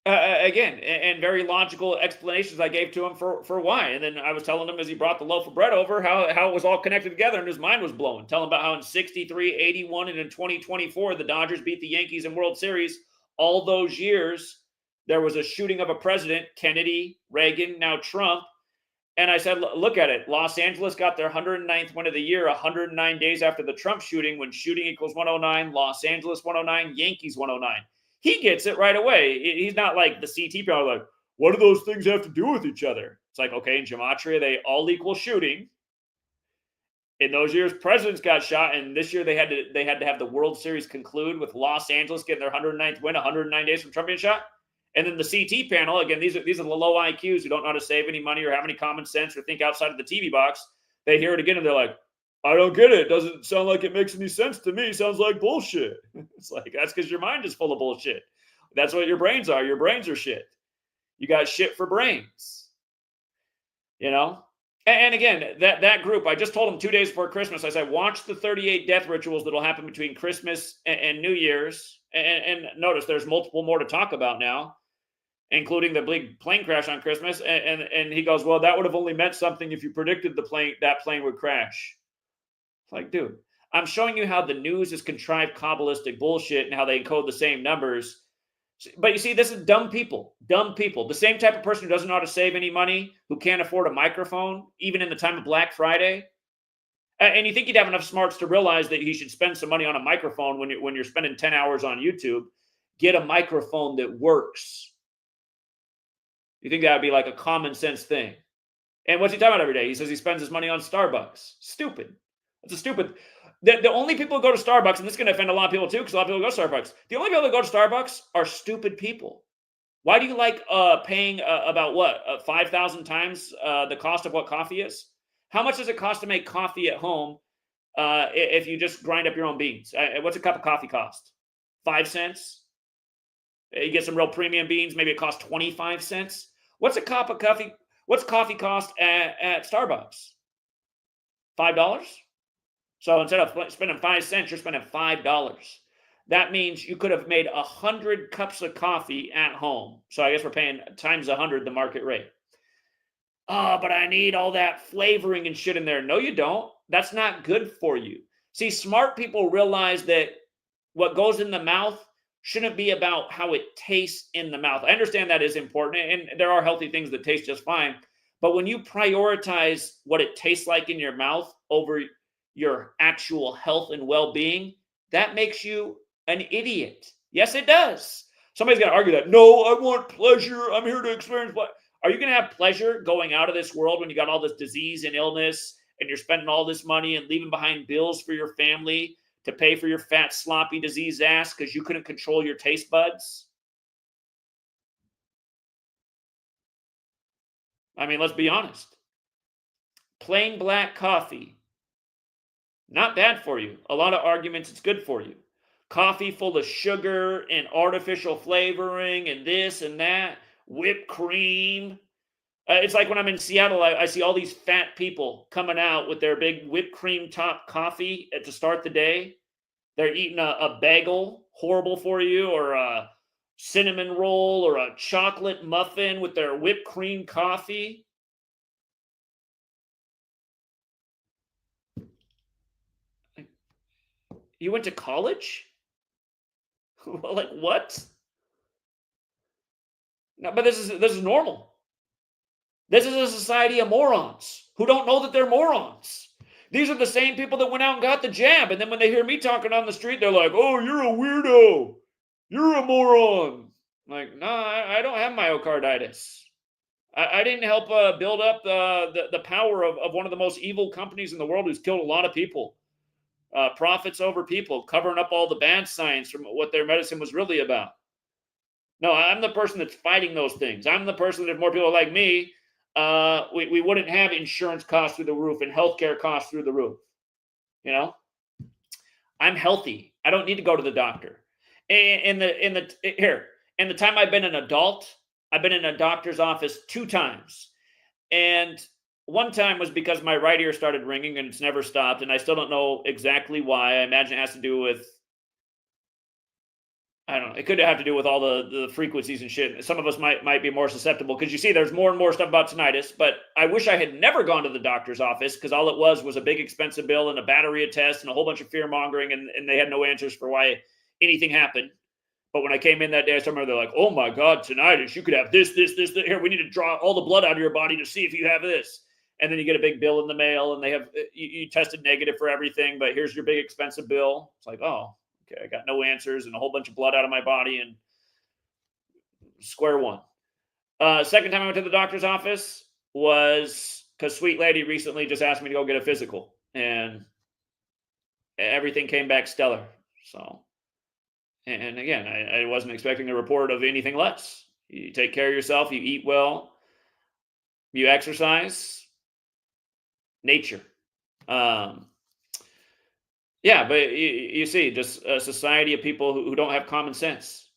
Again, and very logical explanations I gave to him for why. And then I was telling him as he brought the loaf of bread over how it was all connected together, and his mind was blown. Telling about how in 63, 81, and in 2024, the Dodgers beat the Yankees in World Series. All those years, there was a shooting of a president, Kennedy, Reagan, now Trump. And I said, look at it. Los Angeles got their 109th win of the year 109 days after the Trump shooting, when shooting equals 109, Los Angeles 109, Yankees 109. He gets it right away. He's not like the CT people like, what do those things have to do with each other? It's like, okay, in Gematria, they all equal shooting. In those years, presidents got shot, and this year they had to have the World Series conclude with Los Angeles getting their 109th win 109 days from Trump being shot. And then the CT panel, again, these are the low IQs who don't know how to save any money or have any common sense or think outside of the TV box. They hear it again and they're like, I don't get it. It doesn't sound like it makes any sense to me. It sounds like bullshit. It's like, that's because your mind is full of bullshit. That's what your brains are. Your brains are shit. You got shit for brains. You know? And again, that group, I just told them 2 days before Christmas, I said, watch the 38 death rituals that'll happen between Christmas and New Year's. And notice there's multiple more to talk about now, including the big plane crash on Christmas. And he goes, well, that would have only meant something if you predicted that plane would crash. Like, dude, I'm showing you how the news is contrived Kabbalistic bullshit and how they encode the same numbers. But you see, this is dumb people. Dumb people. The same type of person who doesn't know how to save any money, who can't afford a microphone, even in the time of Black Friday. And you think you'd have enough smarts to realize that you should spend some money on a microphone when you're spending 10 hours on YouTube. Get a microphone that works. You think that would be like a common sense thing. And what's he talking about every day? He says he spends his money on Starbucks. Stupid. That's a stupid. The only people who go to Starbucks, and this is going to offend a lot of people too, because a lot of people go to Starbucks. The only people that go to Starbucks are stupid people. Why do you like paying about what 5,000 times the cost of what coffee is? How much does it cost to make coffee at home if you just grind up your own beans? What's a cup of coffee cost? 5 cents. You get some real premium beans. Maybe it costs 25 cents. What's a cup of coffee? What's coffee cost at Starbucks? $5. So instead of spending 5 cents, you're spending $5. That means you could have made 100 cups of coffee at home. So I guess we're paying times 100 the market rate. Oh, but I need all that flavoring and shit in there. No, you don't. That's not good for you. See, smart people realize that what goes in the mouth shouldn't be about how it tastes in the mouth. I understand that is important, and there are healthy things that taste just fine. But when you prioritize what it tastes like in your mouth over your actual health and well-being, that makes you an idiot. Yes, it does. Somebody's going to argue that. No, I want pleasure. I'm here to experience what. Are you going to have pleasure going out of this world when you got all this disease and illness and you're spending all this money and leaving behind bills for your family to pay for your fat, sloppy, diseased ass because you couldn't control your taste buds? I mean, let's be honest. Plain black coffee, not bad for you. A lot of arguments it's good for you. Coffee full of sugar and artificial flavoring and this and that, whipped cream. It's like when I'm in Seattle, I see all these fat people coming out with their big whipped cream top coffee to start the day. They're eating a bagel, horrible for you, or a cinnamon roll, or a chocolate muffin with their whipped cream coffee. You went to college? Like what? No, but this is normal. This is a society of morons who don't know that they're morons. These are the same people that went out and got the jab, and then when they hear me talking on the street, they're like, "Oh, you're a weirdo. You're a moron." I'm like, no, I don't have myocarditis. I didn't help build up the power of one of the most evil companies in the world who's killed a lot of people. Profits over people, covering up all the bad science from what their medicine was really about. No, I'm the person that's fighting those things. I'm the person that if more people like me, we wouldn't have insurance costs through the roof and healthcare costs through the roof. You know, I'm healthy. I don't need to go to the doctor. In the time I've been an adult, I've been in a doctor's office 2 times, and one time was because my right ear started ringing and it's never stopped, and I still don't know exactly why. I imagine it has to do with I don't know. It could have to do with all the frequencies and shit. Some of us might be more susceptible because you see, there's more and more stuff about tinnitus. But I wish I had never gone to the doctor's office because all it was a big expensive bill and a battery of tests and a whole bunch of fear mongering, and they had no answers for why anything happened. But when I came in that day, I remember they're like, "Oh my God, tinnitus! You could have this. Here, we need to draw all the blood out of your body to see if you have this." And then you get a big bill in the mail, and they have you tested negative for everything, but here's your big expensive bill. It's like, oh, okay, I got no answers and a whole bunch of blood out of my body and square one. Second time I went to the doctor's office was because sweet lady recently just asked me to go get a physical, and everything came back stellar. So, and again, I wasn't expecting a report of anything less. You take care of yourself, you eat well, you exercise, nature. Yeah, but you see, just a society of people who don't have common sense,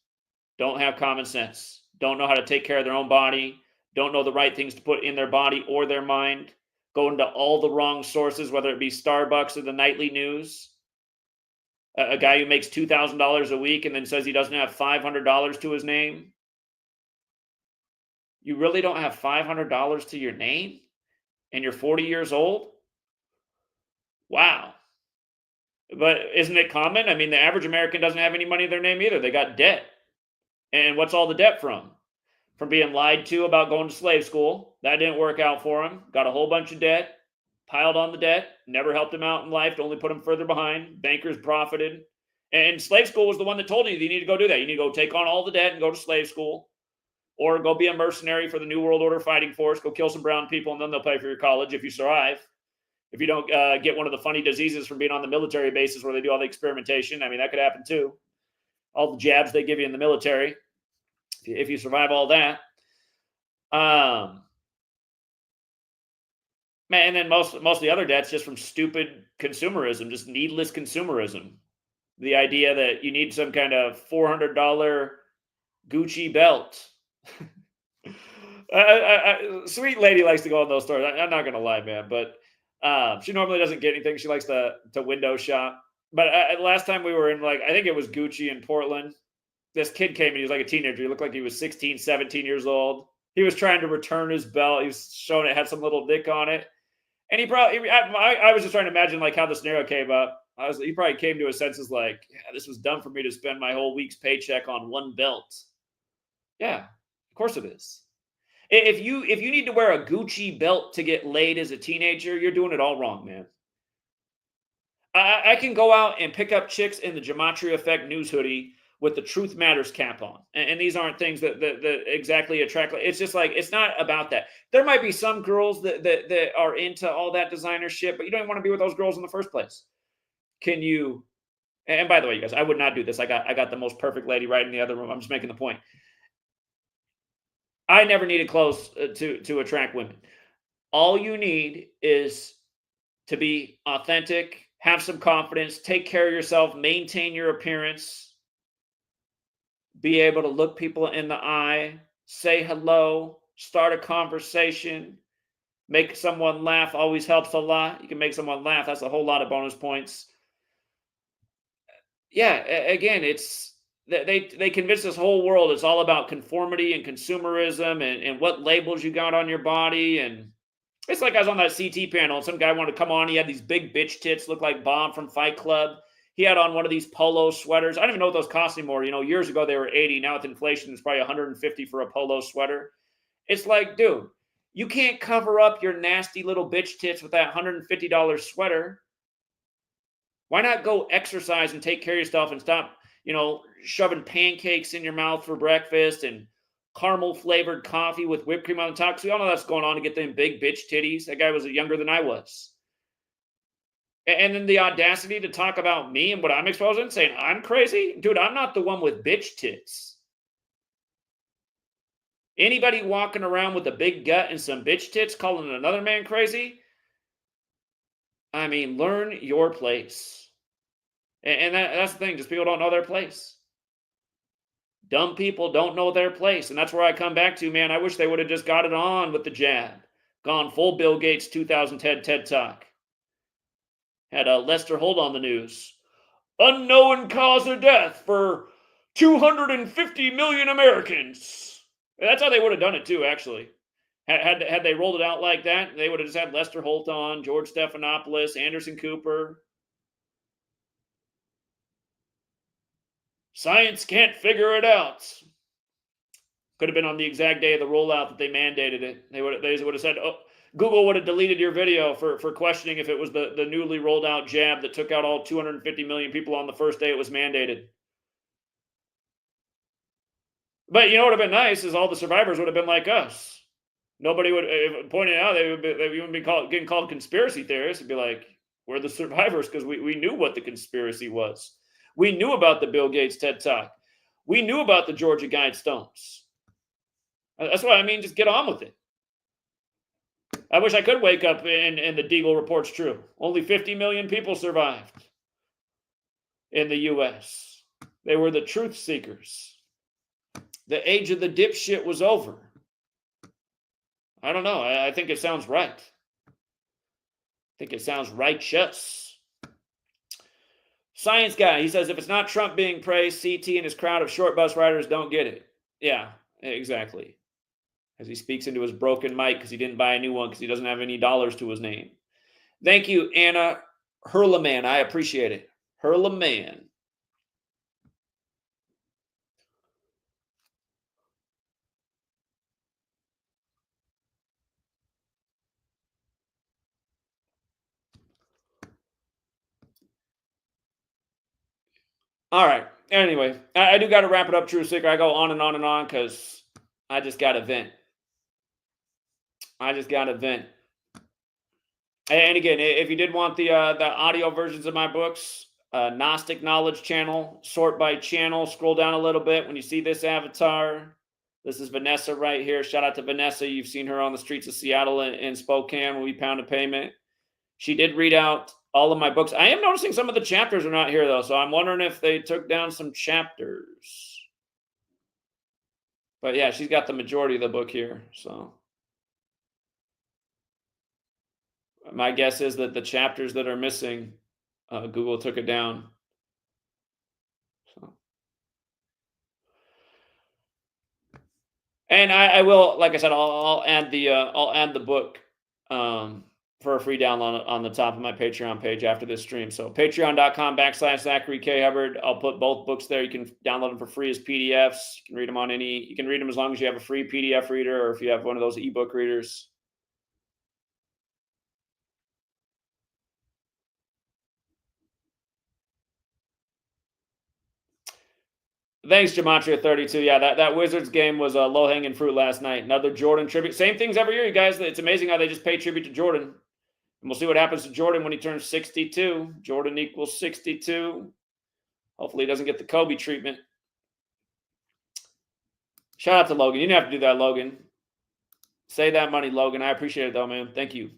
don't know how to take care of their own body, don't know the right things to put in their body or their mind, go into all the wrong sources, whether it be Starbucks or the nightly news. A guy who makes $2,000 a week and then says he doesn't have $500 to his name. You really don't have $500 to your name? And you're 40 years old? Wow. But isn't it common? I mean, the average American doesn't have any money in their name either. They got debt. And what's all the debt from? From being lied to about going to slave school. That didn't work out for him. Got a whole bunch of debt. Piled on the debt. Never helped him out in life. Only put him further behind. Bankers profited. And slave school was the one that told you need to go do that. You need to go take on all the debt and go to slave school. Or go be a mercenary for the New World Order fighting force. Go kill some brown people and then they'll pay for your college if you survive. If you don't get one of the funny diseases from being on the military bases where they do all the experimentation, I mean, that could happen too. All the jabs they give you in the military, if you survive all that. Man, and then most of the other debts just from stupid consumerism, just needless consumerism. The idea that you need some kind of $400 Gucci belt. Sweet lady likes to go in those stores. I'm not going to lie, man, but she normally doesn't get anything. She likes to window shop. But last time we were in, I think it was Gucci in Portland. This kid came and he was like a teenager. He looked like he was 16, 17 years old. He was trying to return his belt. He was showing it had some little dick on it. And I was just trying to imagine how the scenario came up. He probably came to his senses yeah, this was dumb for me to spend my whole week's paycheck on one belt. Yeah, of course it is. If you need to wear a Gucci belt to get laid as a teenager, you're doing it all wrong, man. I can go out and pick up chicks in the Gematria Effect News hoodie with the Truth Matters cap on. And these aren't things that exactly attract. It's just it's not about that. There might be some girls that are into all that designer shit, but you don't even want to be with those girls in the first place. Can you? And by the way, you guys, I would not do this. I got the most perfect lady right in the other room. I'm just making the point. I never needed clothes to attract women. All you need is to be authentic, have some confidence, take care of yourself, maintain your appearance, be able to look people in the eye, say hello, start a conversation, make someone laugh always helps a lot. You can make someone laugh. That's a whole lot of bonus points. Yeah, again, it's they convince this whole world it's all about conformity and consumerism and what labels you got on your body. And it's like I was on that CT panel and some guy wanted to come on. He had these big bitch tits, looked like Bob from Fight Club. He had on one of these polo sweaters. I don't even know what those cost anymore. Years ago they were 80. Now with inflation, it's probably 150 for a polo sweater. It's like, dude, you can't cover up your nasty little bitch tits with that $150 sweater. Why not go exercise and take care of yourself and stop, shoving pancakes in your mouth for breakfast and caramel flavored coffee with whipped cream on the top? Because we all know that's going on to get them big bitch titties. That guy was younger than I was. And then the audacity to talk about me and what I'm exposing, saying I'm crazy. Dude, I'm not the one with bitch tits. Anybody walking around with a big gut and some bitch tits calling another man crazy? I mean, learn your place. And that's the thing. Just people don't know their place. Dumb people don't know their place. And that's where I come back to, man. I wish they would have just got it on with the jab. Gone full Bill Gates 2010 TED Talk. Had Lester Holt on the news. Unknown cause of death for 250 million Americans. That's how they would have done it too, actually. Had they rolled it out like that, they would have just had Lester Holt on, George Stephanopoulos, Anderson Cooper. Science can't figure it out. Could have been on the exact day of the rollout that they mandated it. They would have said, oh, Google would have deleted your video for questioning if it was the newly rolled out jab that took out all 250 million people on the first day it was mandated. But you know what would have been nice is all the survivors would have been like us. Nobody would point it out. They wouldn't be getting called conspiracy theorists. It'd be like, we're the survivors because we knew what the conspiracy was. We knew about the Bill Gates TED Talk. We knew about the Georgia Guidestones. That's what I mean. Just get on with it. I wish I could wake up and the Deagle report's true. Only 50 million people survived in the U.S. They were the truth seekers. The age of the dipshit was over. I don't know. I think it sounds right. I think it sounds righteous. Science guy, he says, if it's not Trump being praised, CT and his crowd of short bus riders don't get it. Yeah, exactly. As he speaks into his broken mic because he didn't buy a new one because he doesn't have any dollars to his name. Thank you, Anna Hurleman. I appreciate it. Hurleman. All right. Anyway, I do got to wrap it up, True Seeker. I go on and on and on because I just got to vent. And again, if you did want the audio versions of my books, Gnostic Knowledge channel, sort by channel, scroll down a little bit. When you see this avatar, this is Vanessa right here. Shout out to Vanessa. You've seen her on the streets of Seattle and Spokane when we pounded pavement. She did read out all of my books. I am noticing some of the chapters are not here, though, so I'm wondering if they took down some chapters. But yeah, she's got the majority of the book here, so my guess is that the chapters that are missing, Google took it down. So. And I will, like I said, I'll add the book for a free download on the top of my Patreon page after this stream. So patreon.com/Zachary K. Hubbard. I'll put both books there. You can download them for free as PDFs. You can read them you can read them as long as you have a free PDF reader or if you have one of those ebook readers. Thanks, Gematria32. Yeah, that Wizards game was a low-hanging fruit last night. Another Jordan tribute. Same things every year, you guys. It's amazing how they just pay tribute to Jordan. And we'll see what happens to Jordan when he turns 62. Jordan equals 62. Hopefully he doesn't get the Kobe treatment. Shout out to Logan. You didn't have to do that, Logan. Save that money, Logan. I appreciate it, though, man. Thank you.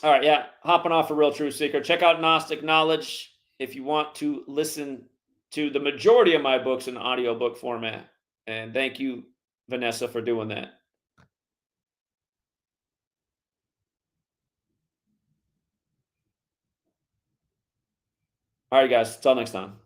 All right, yeah. Hopping off a real true seeker. Check out Gnostic Knowledge if you want to listen to the majority of my books in audiobook format. And thank you, Vanessa, for doing that. All right, guys. Until next time.